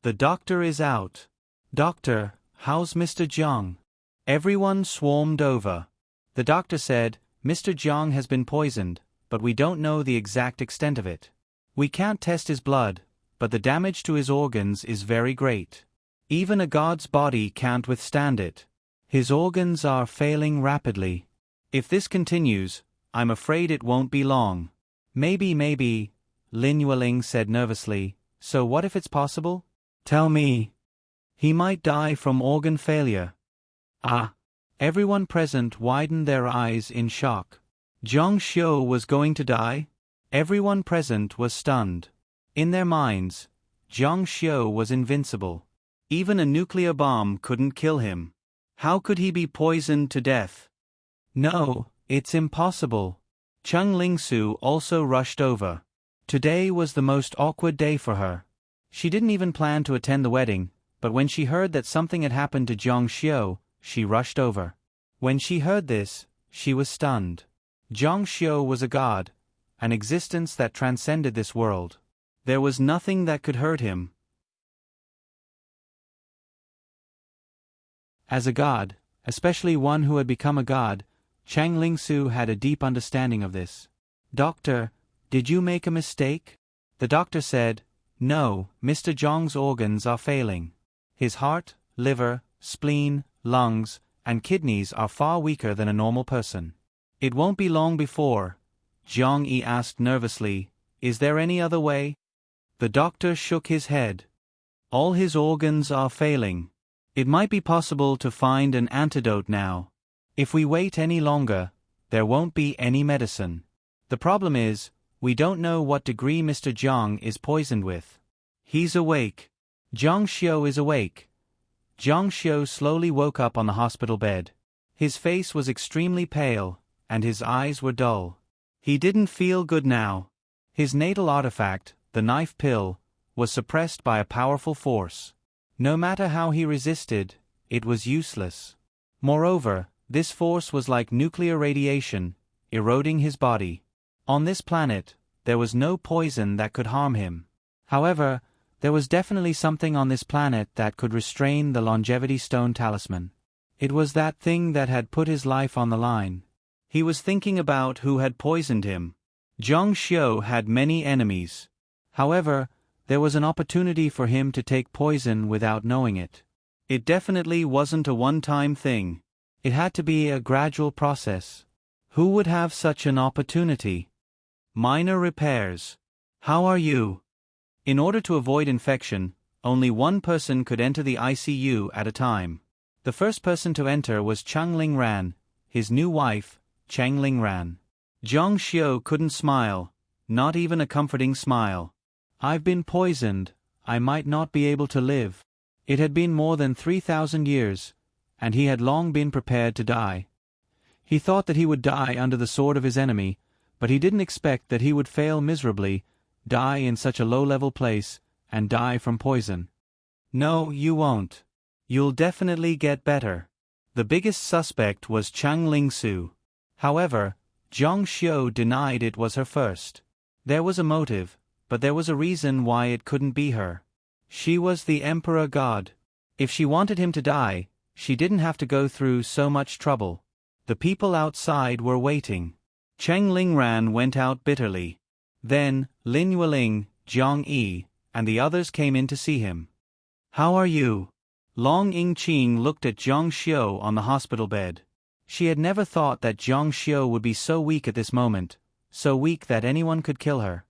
The doctor is out. Doctor, how's Mr. Zhang? Everyone swarmed over. The doctor said, Mr. Zhang has been poisoned, but we don't know the exact extent of it. We can't test his blood, but the damage to his organs is very great. Even a god's body can't withstand it. His organs are failing rapidly. If this continues, I'm afraid it won't be long. Maybe, Lin Yueling said nervously. So what if it's possible? Tell me. He might die from organ failure. Ah! Everyone present widened their eyes in shock. Zhang Xiu was going to die? Everyone present was stunned. In their minds, Zhang Xiu was invincible. Even a nuclear bomb couldn't kill him. How could he be poisoned to death? No, it's impossible. Cheng Lingsu also rushed over. Today was the most awkward day for her. She didn't even plan to attend the wedding, but when she heard that something had happened to Zhang Xiu, she rushed over. When she heard this, she was stunned. Zhang Xiu was a god, an existence that transcended this world. There was nothing that could hurt him. As a god, especially one who had become a god, Cheng Lingsu had a deep understanding of this. Doctor, did you make a mistake? The doctor said, No, Mr. Zhang's organs are failing. His heart, liver, spleen, lungs, and kidneys are far weaker than a normal person. It won't be long before. Zhang Yi asked nervously, is there any other way? The doctor shook his head. All his organs are failing. It might be possible to find an antidote now. If we wait any longer, there won't be any medicine. The problem is, we don't know what degree Mr. Zhang is poisoned with. He's awake. Zhang Xiu is awake. Zhang Xiu slowly woke up on the hospital bed. His face was extremely pale, and his eyes were dull. He didn't feel good now. His natal artifact, the knife pill, was suppressed by a powerful force. No matter how he resisted, it was useless. Moreover, this force was like nuclear radiation, eroding his body. On this planet, there was no poison that could harm him. However, there was definitely something on this planet that could restrain the longevity stone talisman. It was that thing that had put his life on the line. He was thinking about who had poisoned him. Zhang Xiu had many enemies. However, there was an opportunity for him to take poison without knowing it. It definitely wasn't a one-time thing. It had to be a gradual process. Who would have such an opportunity? Minor repairs. How are you? In order to avoid infection, only one person could enter the ICU at a time. The first person to enter was Chang Lingran, his new wife, Chang Lingran. Zhang Xiu couldn't smile, not even a comforting smile. I've been poisoned, I might not be able to live. It had been more than 3,000 years, and he had long been prepared to die. He thought that he would die under the sword of his enemy, but he didn't expect that he would fail miserably, die in such a low-level place, and die from poison. No, you won't. You'll definitely get better. The biggest suspect was Chang Lingsu. However, Zhang Xiu denied it was her first. There was a motive, but there was a reason why it couldn't be her. She was the Emperor God. If she wanted him to die, she didn't have to go through so much trouble. The people outside were waiting. Cheng Lingran went out bitterly. Then, Lin Yueling, Jiang Yi, and the others came in to see him. How are you? Long Yingqing looked at Zhang Xiu on the hospital bed. She had never thought that Zhang Xiu would be so weak at this moment, so weak that anyone could kill her.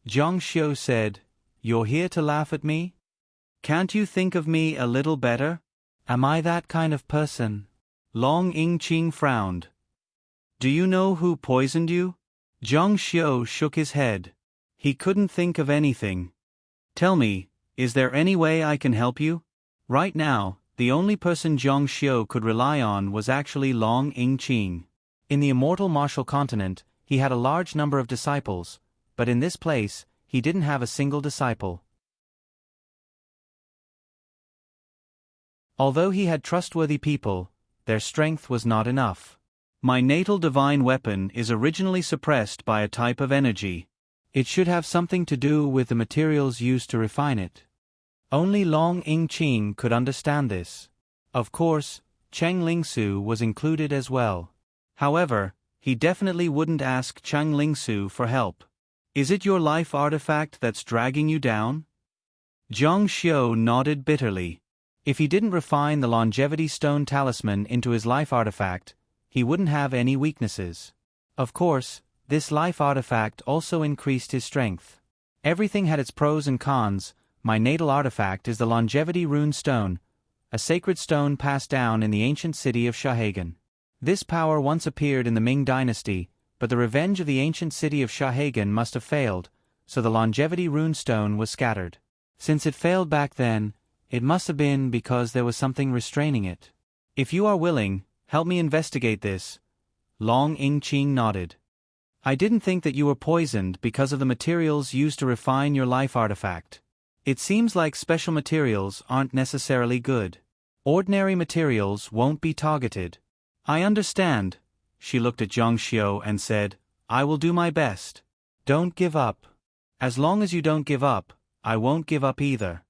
Zhang Xiu said, You're here to laugh at me? Can't you think of me a little better? Am I that kind of person? Long Yingqing frowned. Do you know who poisoned you? Zhang Xiu shook his head. He couldn't think of anything. Tell me, is there any way I can help you? Right now, the only person Zhang Xiu could rely on was actually Long Yingqing. In the immortal martial continent, he had a large number of disciples, but in this place, he didn't have a single disciple. Although he had trustworthy people, their strength was not enough. My natal divine weapon is originally suppressed by a type of energy. It should have something to do with the materials used to refine it. Only Long Yingqing could understand this. Of course, Cheng Lingsu was included as well. However, he definitely wouldn't ask Cheng Lingsu for help. Is it your life artifact that's dragging you down? Zhang Xiu nodded bitterly. If he didn't refine the longevity stone talisman into his life artifact, he wouldn't have any weaknesses. Of course, this life artifact also increased his strength. Everything had its pros and cons. My natal artifact is the longevity rune stone, a sacred stone passed down in the ancient city of Shahagan. This power once appeared in the Ming dynasty, but the revenge of the ancient city of Shahagan must have failed, so the longevity rune stone was scattered. Since it failed back then, it must have been because there was something restraining it. If you are willing, help me investigate this. Long Yingqing nodded. I didn't think that you were poisoned because of the materials used to refine your life artifact. It seems like special materials aren't necessarily good. Ordinary materials won't be targeted. I understand. She looked at Zhang Xiu and said, I will do my best. Don't give up. As long as you don't give up, I won't give up either.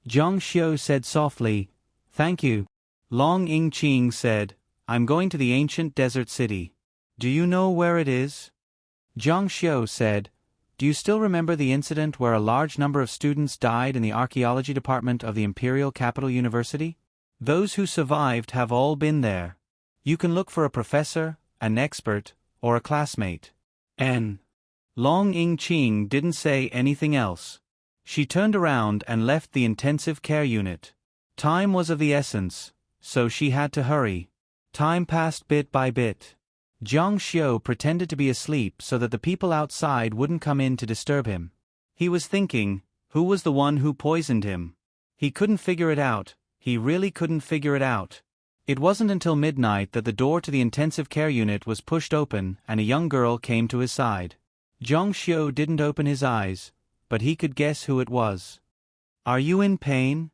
Zhang Xiu said softly, Thank you. Long Yingqing said, I'm going to the ancient desert city. Do you know where it is? Zhang Xiu said, Do you still remember the incident where a large number of students died in the archaeology department of the Imperial Capital University? Those who survived have all been there. You can look for a professor, an expert, or a classmate. N. Long Ing Ching didn't say anything else. She turned around and left the intensive care unit. Time was of the essence, so she had to hurry. Time passed bit by bit. Jiang Xiu pretended to be asleep so that the people outside wouldn't come in to disturb him. He was thinking, who was the one who poisoned him? He couldn't figure it out, he really couldn't figure it out. It wasn't until midnight that the door to the intensive care unit was pushed open and a young girl came to his side. Jiang Xiu didn't open his eyes, but he could guess who it was. Are you in pain?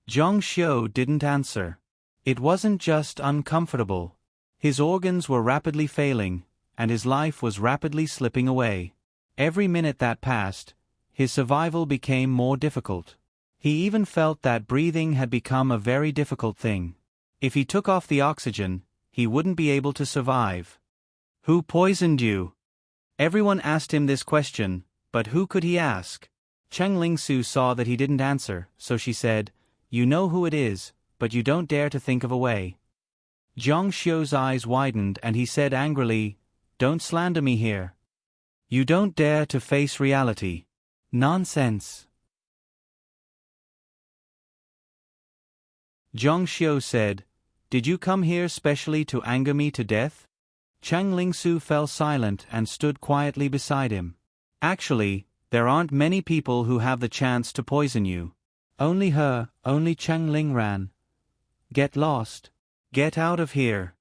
Jiang Xiu didn't answer. It wasn't just uncomfortable. His organs were rapidly failing, and his life was rapidly slipping away. Every minute that passed, his survival became more difficult. He even felt that breathing had become a very difficult thing. If he took off the oxygen, he wouldn't be able to survive. Who poisoned you? Everyone asked him this question, but who could he ask? Cheng Lingsu saw that he didn't answer, so she said, "You know who it is, but you don't dare to think of a way." Jiang Xiu's eyes widened and he said angrily, "Don't slander me here. You don't dare to face reality." Nonsense. Jiang Xiu said, "Did you come here specially to anger me to death?" Cheng Lingsu fell silent and stood quietly beside him. "Actually, there aren't many people who have the chance to poison you. Only her, only Cheng Lingran. Get lost. Get out of here."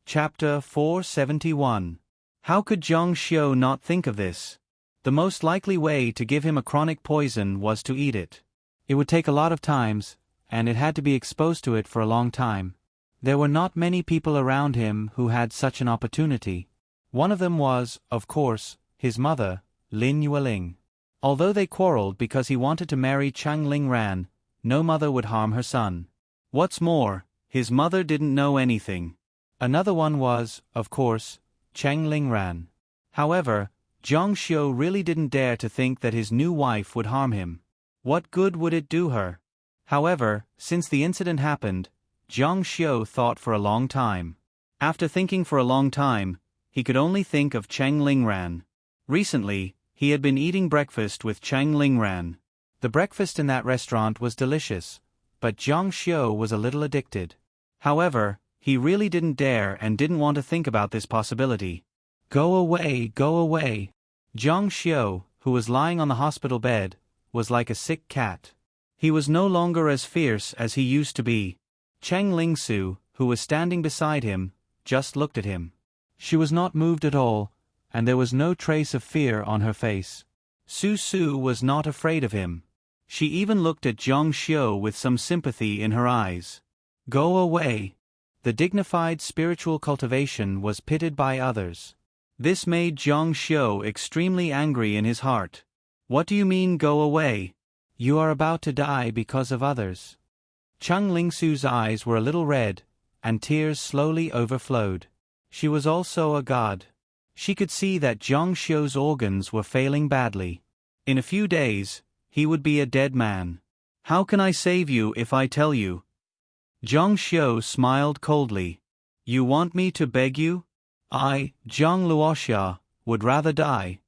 Chapter 471. How could Jiang Xiu not think of this? The most likely way to give him a chronic poison was to eat it. It would take a lot of times, and it had to be exposed to it for a long time. There were not many people around him who had such an opportunity. One of them was, of course, his mother, Lin Yueling. Although they quarreled because he wanted to marry Chang Lingran, no mother would harm her son. What's more, his mother didn't know anything. Another one was, of course, Cheng Lingran. However, Jiang Xiu really didn't dare to think that his new wife would harm him. What good would it do her? However, since the incident happened, Jiang Xiu thought for a long time. After thinking for a long time, he could only think of Cheng Lingran. Recently, he had been eating breakfast with Cheng Lingran. The breakfast in that restaurant was delicious, but Jiang Xiu was a little addicted. However, he really didn't dare and didn't want to think about this possibility. Go away, go away. Jiang Xiu, who was lying on the hospital bed, was like a sick cat. He was no longer as fierce as he used to be. Cheng Lingsu, who was standing beside him, just looked at him. She was not moved at all, and there was no trace of fear on her face. Su Su was not afraid of him. She even looked at Jiang Xiu with some sympathy in her eyes. Go away. The dignified spiritual cultivation was pitted by others. This made Jiang Xiu extremely angry in his heart. What do you mean go away? You are about to die because of others. Cheng Lingsu's eyes were a little red, and tears slowly overflowed. She was also a god. She could see that Jiang Xiu's organs were failing badly. In a few days, he would be a dead man. How can I save you if I tell you? Jiang Xiu smiled coldly. You want me to beg you? I, Jiang Luoxia, would rather die.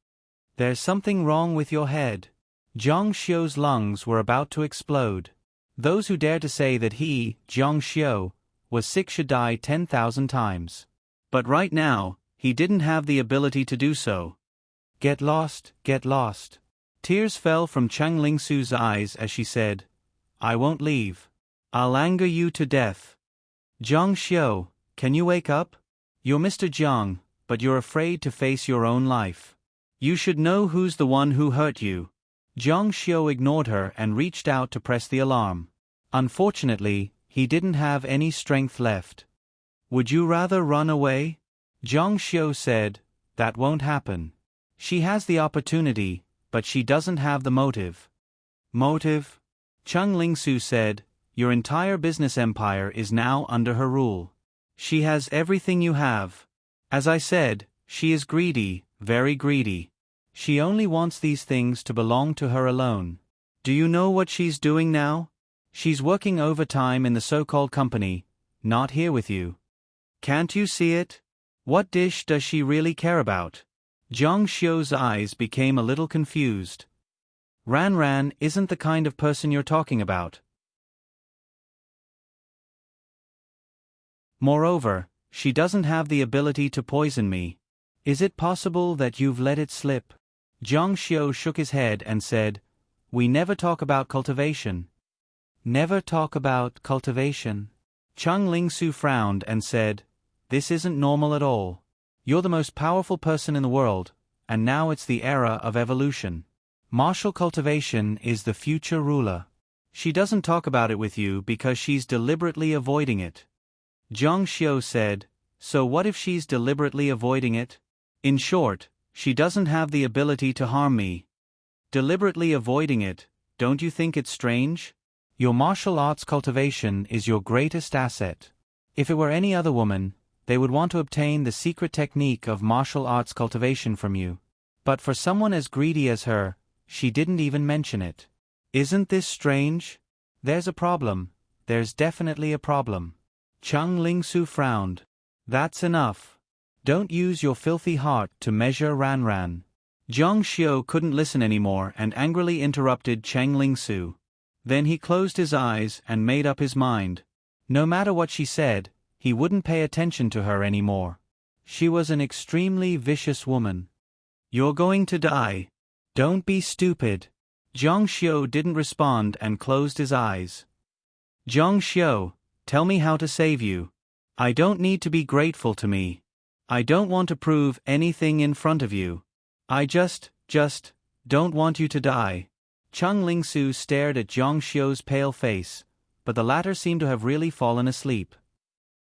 There's something wrong with your head. Jiang Xiu's lungs were about to explode. Those who dared to say that he, Jiang Xiu, was sick should die 10,000 times. But right now, he didn't have the ability to do so. Get lost, get lost. Tears fell from Cheng Lingsu's eyes as she said, I won't leave. I'll anger you to death. Jiang Xiu, can you wake up? You're Mr. Jiang, but you're afraid to face your own life. You should know who's the one who hurt you. Jiang Xiu ignored her and reached out to press the alarm. Unfortunately, he didn't have any strength left. Would you rather run away? Jiang Xiu said, that won't happen. She has the opportunity, but she doesn't have the motive. Motive? Cheng Lingsu said, your entire business empire is now under her rule. She has everything you have. As I said, she is greedy, very greedy. She only wants these things to belong to her alone. Do you know what she's doing now? She's working overtime in the so-called company, not here with you. Can't you see it? What dish does she really care about? Jiang Xiu's eyes became a little confused. Ran Ran isn't the kind of person you're talking about. Moreover, she doesn't have the ability to poison me. Is it possible that you've let it slip? Jiang Xiu shook his head and said, "We never talk about cultivation." Never talk about cultivation? Cheng Lingsu frowned and said, "This isn't normal at all. You're the most powerful person in the world, and now it's the era of evolution. Martial cultivation is the future ruler. She doesn't talk about it with you because she's deliberately avoiding it." Jiang Xiu said, "So what if she's deliberately avoiding it? In short, she doesn't have the ability to harm me. Deliberately avoiding it, don't you think it's strange? Your martial arts cultivation is your greatest asset. If it were any other woman, they would want to obtain the secret technique of martial arts cultivation from you. But for someone as greedy as her, she didn't even mention it. Isn't this strange? There's a problem. There's definitely a problem." Cheng Lingsu frowned. "That's enough. Don't use your filthy heart to measure Ran Ran." Jiang Xiu couldn't listen anymore and angrily interrupted Cheng Lingsu. Then he closed his eyes and made up his mind. No matter what she said, he wouldn't pay attention to her anymore. She was an extremely vicious woman. "You're going to die. Don't be stupid." Jiang Xiu didn't respond and closed his eyes. "Jiang Xiu, tell me how to save you. I don't need to be grateful to me. I don't want to prove anything in front of you. I just don't want you to die." Cheng Lingsu stared at Jiang Xiu's pale face, but the latter seemed to have really fallen asleep.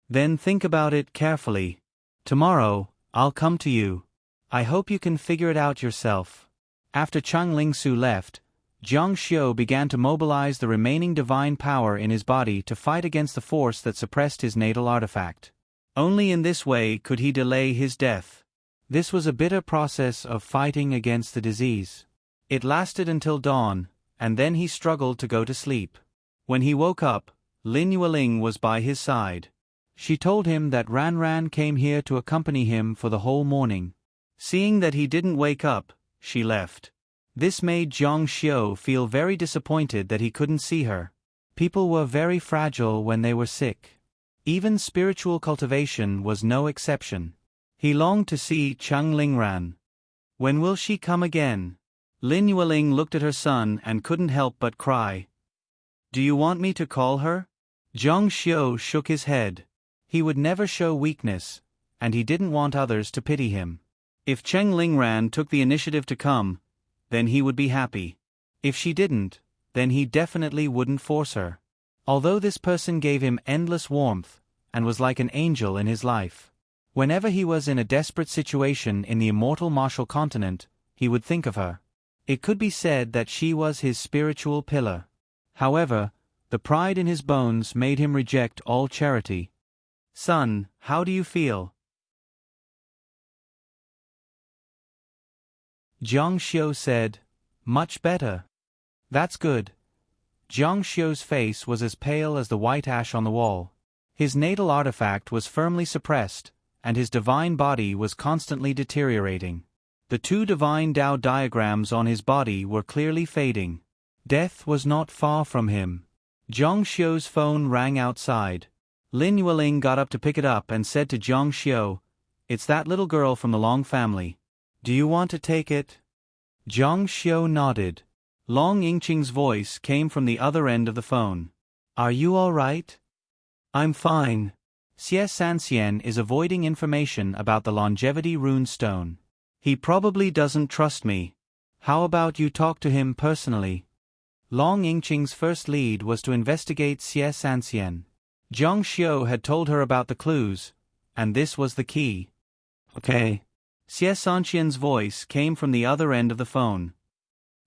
"Then think about it carefully. Tomorrow, I'll come to you. I hope you can figure it out yourself." After Cheng Lingsu left, Jiang Xiu began to mobilize the remaining divine power in his body to fight against the force that suppressed his natal artifact. Only in this way could he delay his death. This was a bitter process of fighting against the disease. It lasted until dawn, and then he struggled to go to sleep. When he woke up, Lin Yueling was by his side. She told him that Ran Ran came here to accompany him for the whole morning. Seeing that he didn't wake up, she left. This made Jiang Xiu feel very disappointed that he couldn't see her. People were very fragile when they were sick. Even spiritual cultivation was no exception. He longed to see Cheng Lingran. When will she come again? Lin Yueling looked at her son and couldn't help but cry. "Do you want me to call her?" Jiang Xiu shook his head. He would never show weakness, and he didn't want others to pity him. If Cheng Lingran took the initiative to come, then he would be happy. If she didn't, then he definitely wouldn't force her. Although this person gave him endless warmth, and was like an angel in his life. Whenever he was in a desperate situation in the immortal martial continent, he would think of her. It could be said that she was his spiritual pillar. However, the pride in his bones made him reject all charity. "Son, how do you feel?" Jiang Xiu said, "Much better." "That's good." Jiang Xiu's face was as pale as the white ash on the wall. His natal artifact was firmly suppressed, and his divine body was constantly deteriorating. The two divine Tao diagrams on his body were clearly fading. Death was not far from him. Jiang Xiu's phone rang outside. Lin Yueling got up to pick it up and said to Jiang Xiu, "It's that little girl from the Long family. Do you want to take it?" Jiang Xiu nodded. Long Yingqing's voice came from the other end of the phone. "Are you all right?" "I'm fine. Xie Sanxian is avoiding information about the longevity rune stone. He probably doesn't trust me. How about you talk to him personally?" Long Yingqing's first lead was to investigate Xie Sanxian. Jiang Xiu had told her about the clues, and this was the key. "Okay." Xie Sanxian's voice came from the other end of the phone.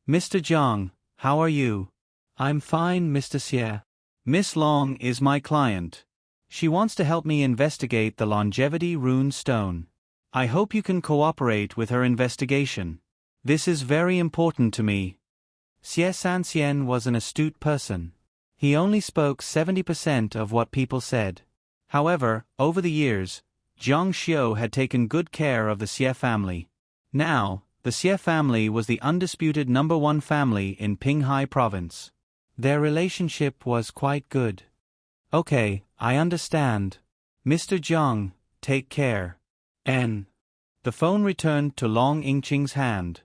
"Mr. Jiang, how are you?" "I'm fine, Mr. Xie." Miss Long is my client. She wants to help me investigate the longevity rune stone. I hope you can cooperate with her investigation. This is very important to me. Xie Sanxian was an astute person. He only spoke 70% of what people said. However, over the years, Jiang Xiu had taken good care of the Xie family. Now, the Xie family was the undisputed #1 family in Pinghai province. Their relationship was quite good. Okay, I understand. Mr. Jiang, take care. N. The phone returned to Long Yingqing's hand.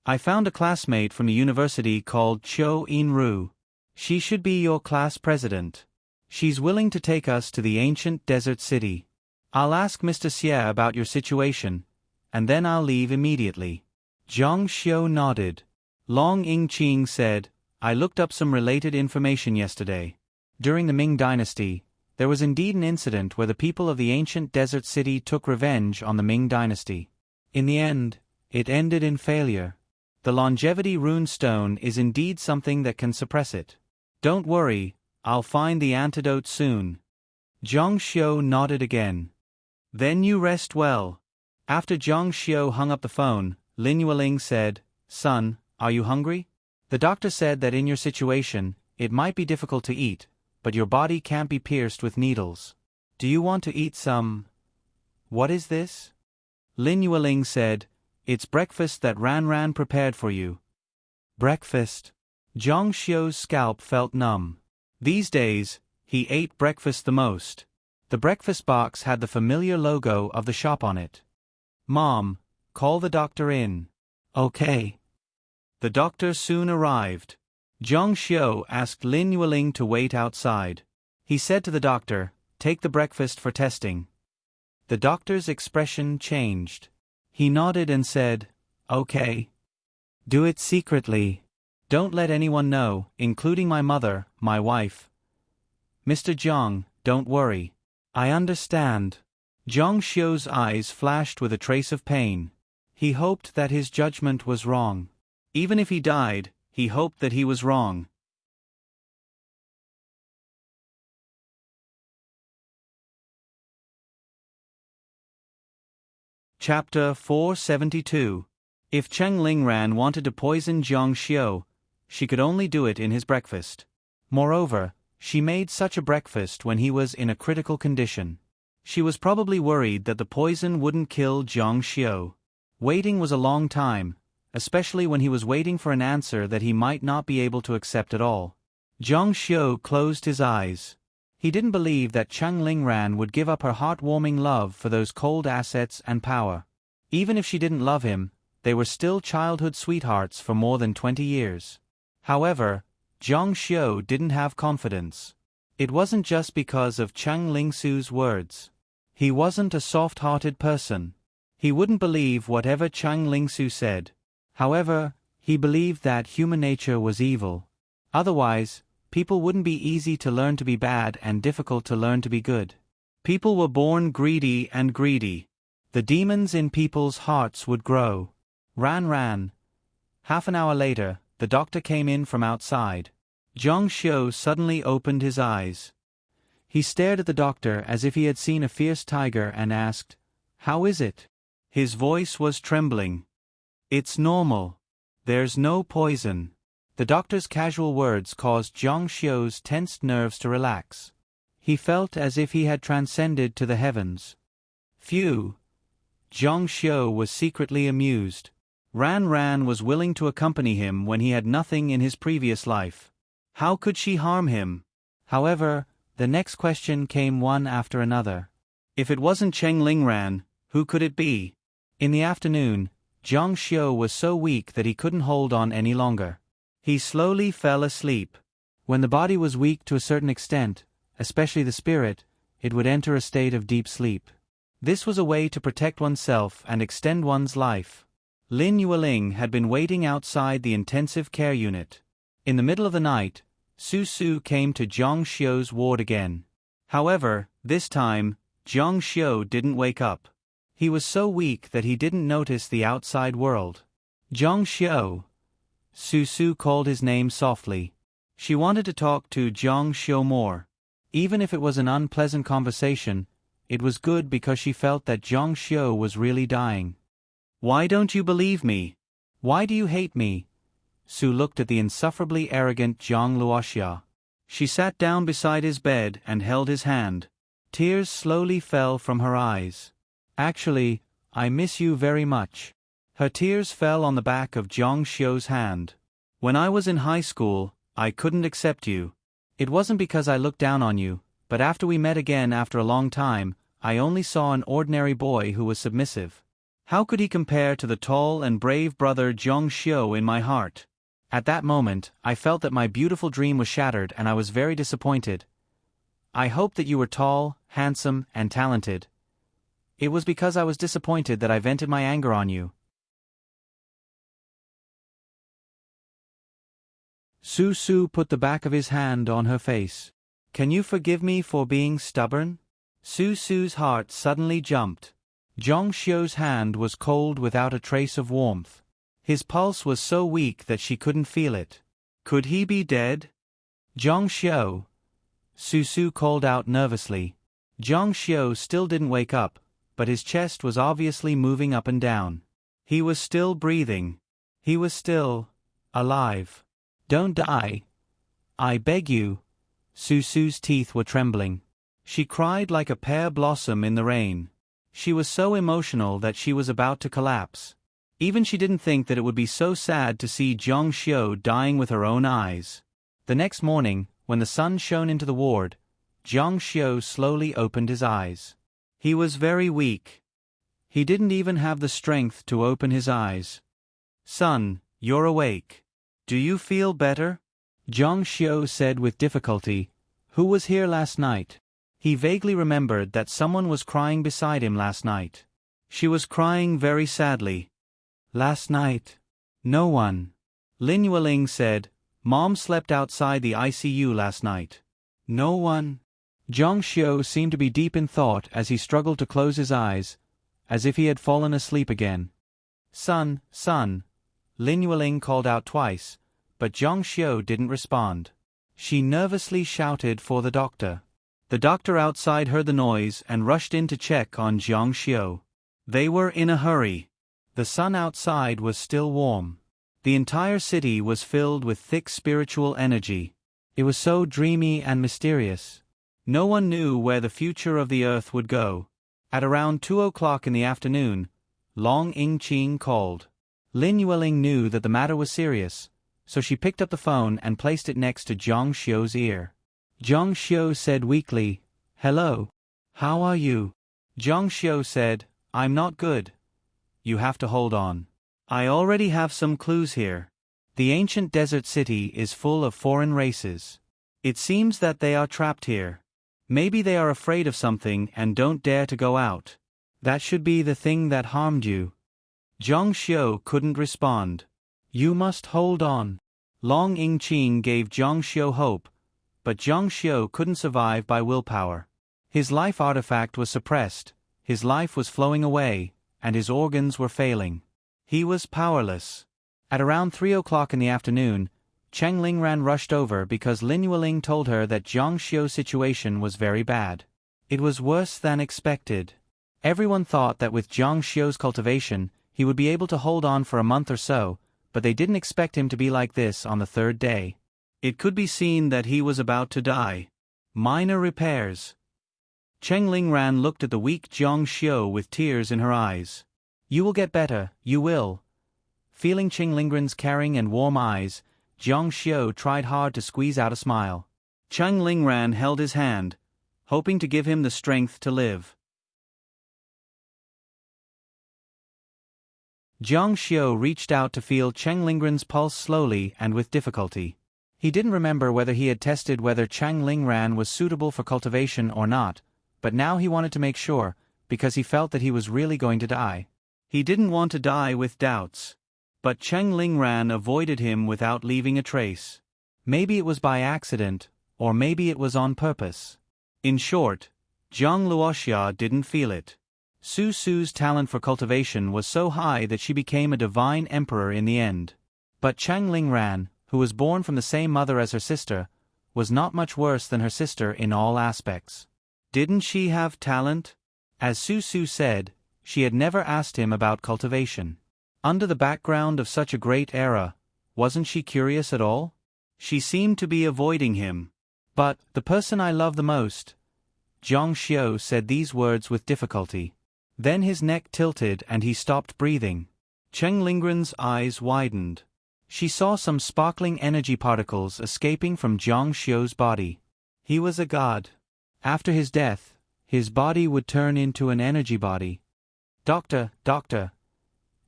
I found a classmate from the university called Chou In-ru. She should be your class president. She's willing to take us to the ancient desert city. I'll ask Mr. Xie about your situation, and then I'll leave immediately. Jiang Xiu nodded. Long Yingqing said, I looked up some related information yesterday. During the Ming Dynasty, there was indeed an incident where the people of the ancient desert city took revenge on the Ming Dynasty. In the end, it ended in failure. The longevity rune stone is indeed something that can suppress it. Don't worry, I'll find the antidote soon. Jiang Xiu nodded again. Then you rest well. After Jiang Xiu hung up the phone, Lin Yueling said, Son, are you hungry? The doctor said that in your situation, it might be difficult to eat, but your body can't be pierced with needles. Do you want to eat some? What is this? Lin Yueling said, It's breakfast that Ran Ran prepared for you. Breakfast? Jiang Xiu's scalp felt numb. These days, he ate breakfast the most. The breakfast box had the familiar logo of the shop on it. Mom, call the doctor in. Okay. The doctor soon arrived. Jiang Xiu asked Lin Yueling to wait outside. He said to the doctor, Take the breakfast for testing. The doctor's expression changed. He nodded and said, Okay. Do it secretly. Don't let anyone know, including my mother, my wife. Mr. Jiang, don't worry. I understand. Jiang Xiu's eyes flashed with a trace of pain. He hoped that his judgment was wrong. Even if he died, he hoped that he was wrong. Chapter 472. If Cheng Lingran wanted to poison Jiang Xiu, she could only do it in his breakfast. Moreover, she made such a breakfast when he was in a critical condition. She was probably worried that the poison wouldn't kill Jiang Xiu. Waiting was a long time, especially when he was waiting for an answer that he might not be able to accept at all. Jiang Xiu closed his eyes. He didn't believe that Cheng Lingran would give up her heart-warming love for those cold assets and power. Even if she didn't love him, they were still childhood sweethearts for more than 20 years. However, Jiang Xiu didn't have confidence. It wasn't just because of Cheng Lingsu's words. He wasn't a soft-hearted person. He wouldn't believe whatever Cheng Lingsu said. However, he believed that human nature was evil. Otherwise, people wouldn't be easy to learn to be bad and difficult to learn to be good. People were born greedy and greedy. The demons in people's hearts would grow. Ran. Half an hour later, the doctor came in from outside. Jiang Xiu suddenly opened his eyes. He stared at the doctor as if he had seen a fierce tiger and asked, How is it? His voice was trembling. It's normal. There's no poison. The doctor's casual words caused Jiang Xiu's tensed nerves to relax. He felt as if he had transcended to the heavens. Phew. Jiang Xiu was secretly amused. Ran was willing to accompany him when he had nothing in his previous life. How could she harm him? However, the next question came one after another. If it wasn't Cheng Lingran, who could it be? In the afternoon, Jiang Xiu was so weak that he couldn't hold on any longer. He slowly fell asleep. When the body was weak to a certain extent, especially the spirit, it would enter a state of deep sleep. This was a way to protect oneself and extend one's life. Lin Yueling had been waiting outside the intensive care unit. In the middle of the night, Su came to Jiang Xiu's ward again. However, this time, Jiang Xiu didn't wake up. He was so weak that he didn't notice the outside world. Jiang Xiu. Su called his name softly. She wanted to talk to Jiang Xiu more. Even if it was an unpleasant conversation, it was good because she felt that Jiang Xiu was really dying. Why don't you believe me? Why do you hate me? Su looked at the insufferably arrogant Jiang Luoxia. She sat down beside his bed and held his hand. Tears slowly fell from her eyes. Actually, I miss you very much. Her tears fell on the back of Jiang Xiu's hand. When I was in high school, I couldn't accept you. It wasn't because I looked down on you, but after we met again after a long time, I only saw an ordinary boy who was submissive. How could he compare to the tall and brave brother Jiang Xiu in my heart? At that moment, I felt that my beautiful dream was shattered and I was very disappointed. I hoped that you were tall, handsome, and talented. It was because I was disappointed that I vented my anger on you. Su put the back of his hand on her face. Can you forgive me for being stubborn? Su's heart suddenly jumped. Jiang Xiu's hand was cold without a trace of warmth. His pulse was so weak that she couldn't feel it. Could he be dead? Jiang Xiu? Su called out nervously. Jiang Xiu still didn't wake up, but his chest was obviously moving up and down. He was still breathing. He was still alive. Don't die. I beg you. Su's teeth were trembling. She cried like a pear blossom in the rain. She was so emotional that she was about to collapse. Even she didn't think that it would be so sad to see Jiang Xiu dying with her own eyes. The next morning, when the sun shone into the ward, Jiang Xiu slowly opened his eyes. He was very weak. He didn't even have the strength to open his eyes. Son, you're awake. Do you feel better? Jiang Xiu said with difficulty. Who was here last night? He vaguely remembered that someone was crying beside him last night. She was crying very sadly. Last night? No one. Lin Yueling said, Mom slept outside the ICU last night. No one? Jiang Xiu seemed to be deep in thought as he struggled to close his eyes, as if he had fallen asleep again. Son, son. Lin Yueling called out twice, but Jiang Xiu didn't respond. She nervously shouted for the doctor. The doctor outside heard the noise and rushed in to check on Jiang Xiu. They were in a hurry. The sun outside was still warm. The entire city was filled with thick spiritual energy. It was so dreamy and mysterious. No one knew where the future of the earth would go. At around 2 o'clock in the afternoon, Long Yingqing called. Lin Yueling knew that the matter was serious, so she picked up the phone and placed it next to Jiang Xiu's ear. Jiang Xiu said weakly, Hello. How are you? Jiang Xiu said, I'm not good. You have to hold on. I already have some clues here. The ancient desert city is full of foreign races. It seems that they are trapped here. Maybe they are afraid of something and don't dare to go out. That should be the thing that harmed you. Jiang Xiu couldn't respond. You must hold on. Long Yingqing gave Jiang Xiu hope, but Jiang Xiu couldn't survive by willpower. His life artifact was suppressed, his life was flowing away, and his organs were failing. He was powerless. At around 3 o'clock in the afternoon, Cheng Lingran rushed over because Lin Yueling told her that Jiang Xiu's situation was very bad. It was worse than expected. Everyone thought that with Jiang Xiu's cultivation, he would be able to hold on for a month or so, but they didn't expect him to be like this on the third day. It could be seen that he was about to die. Minor repairs. Cheng Lingran looked at the weak Jiang Xiu with tears in her eyes. You will get better, you will. Feeling Cheng Lingran's caring and warm eyes, Jiang Xiu tried hard to squeeze out a smile. Cheng Lingran held his hand, hoping to give him the strength to live. Jiang Xiu reached out to feel Cheng Lingran's pulse slowly and with difficulty. He didn't remember whether he had tested whether Cheng Lingran was suitable for cultivation or not, but now he wanted to make sure, because he felt that he was really going to die. He didn't want to die with doubts. But Cheng Lingran avoided him without leaving a trace. Maybe it was by accident, or maybe it was on purpose. In short, Jiang Luoxia didn't feel it. Su's talent for cultivation was so high that she became a divine emperor in the end. But Cheng Lingran, who was born from the same mother as her sister, was not much worse than her sister in all aspects. Didn't she have talent? As Su said, she had never asked him about cultivation. Under the background of such a great era, wasn't she curious at all? She seemed to be avoiding him. But, the person I love the most. Zhang Xiu said these words with difficulty. Then his neck tilted and he stopped breathing. Cheng Lingren's eyes widened. She saw some sparkling energy particles escaping from Zhang Xiu's body. He was a god. After his death, his body would turn into an energy body. Doctor, doctor!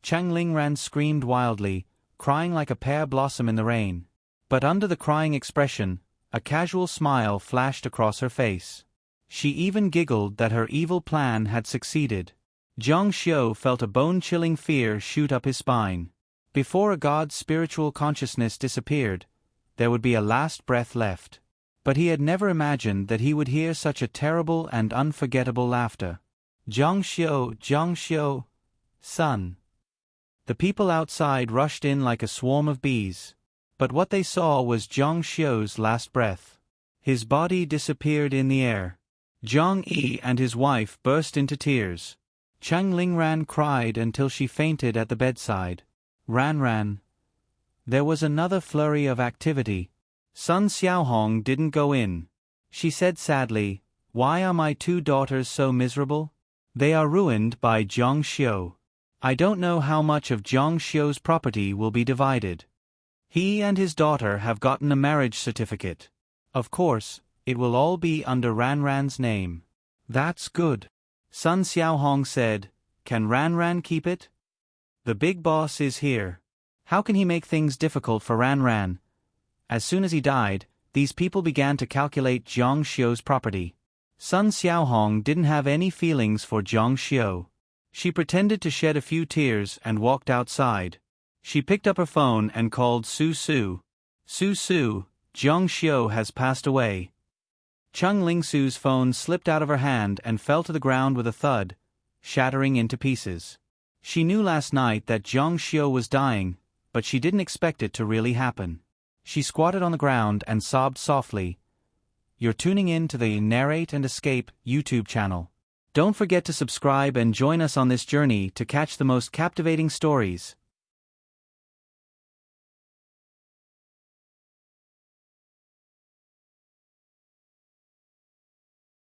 Cheng Lingran screamed wildly, crying like a pear blossom in the rain. But under the crying expression, a casual smile flashed across her face. She even giggled that her evil plan had succeeded. Zhang Xiu felt a bone-chilling fear shoot up his spine. Before a god's spiritual consciousness disappeared, there would be a last breath left. But he had never imagined that he would hear such a terrible and unforgettable laughter. Zhang Xiu, son. The people outside rushed in like a swarm of bees. But what they saw was Zhang Xiu's last breath. His body disappeared in the air. Zhang Yi and his wife burst into tears. Cheng Lingran cried until she fainted at the bedside. Ran. There was another flurry of activity. Sun Xiaohong didn't go in. She said sadly, "Why are my two daughters so miserable? They are ruined by Zhang Xiu. I don't know how much of Zhang Xiu's property will be divided. He and his daughter have gotten a marriage certificate. Of course, it will all be under Ran's name." "That's good," Sun Xiaohong said. "Can Ran keep it? The big boss is here. How can he make things difficult for Ran?" As soon as he died, these people began to calculate Zhang Xiu's property. Sun Xiaohong didn't have any feelings for Zhang Xiu. She pretended to shed a few tears and walked outside. She picked up her phone and called Su. Su, Zhang Xiu has passed away. Cheng Lingsu's phone slipped out of her hand and fell to the ground with a thud, shattering into pieces. She knew last night that Zhang Xiu was dying, but she didn't expect it to really happen. She squatted on the ground and sobbed softly. You're tuning in to the Narrate and Escape YouTube channel. Don't forget to subscribe and join us on this journey to catch the most captivating stories.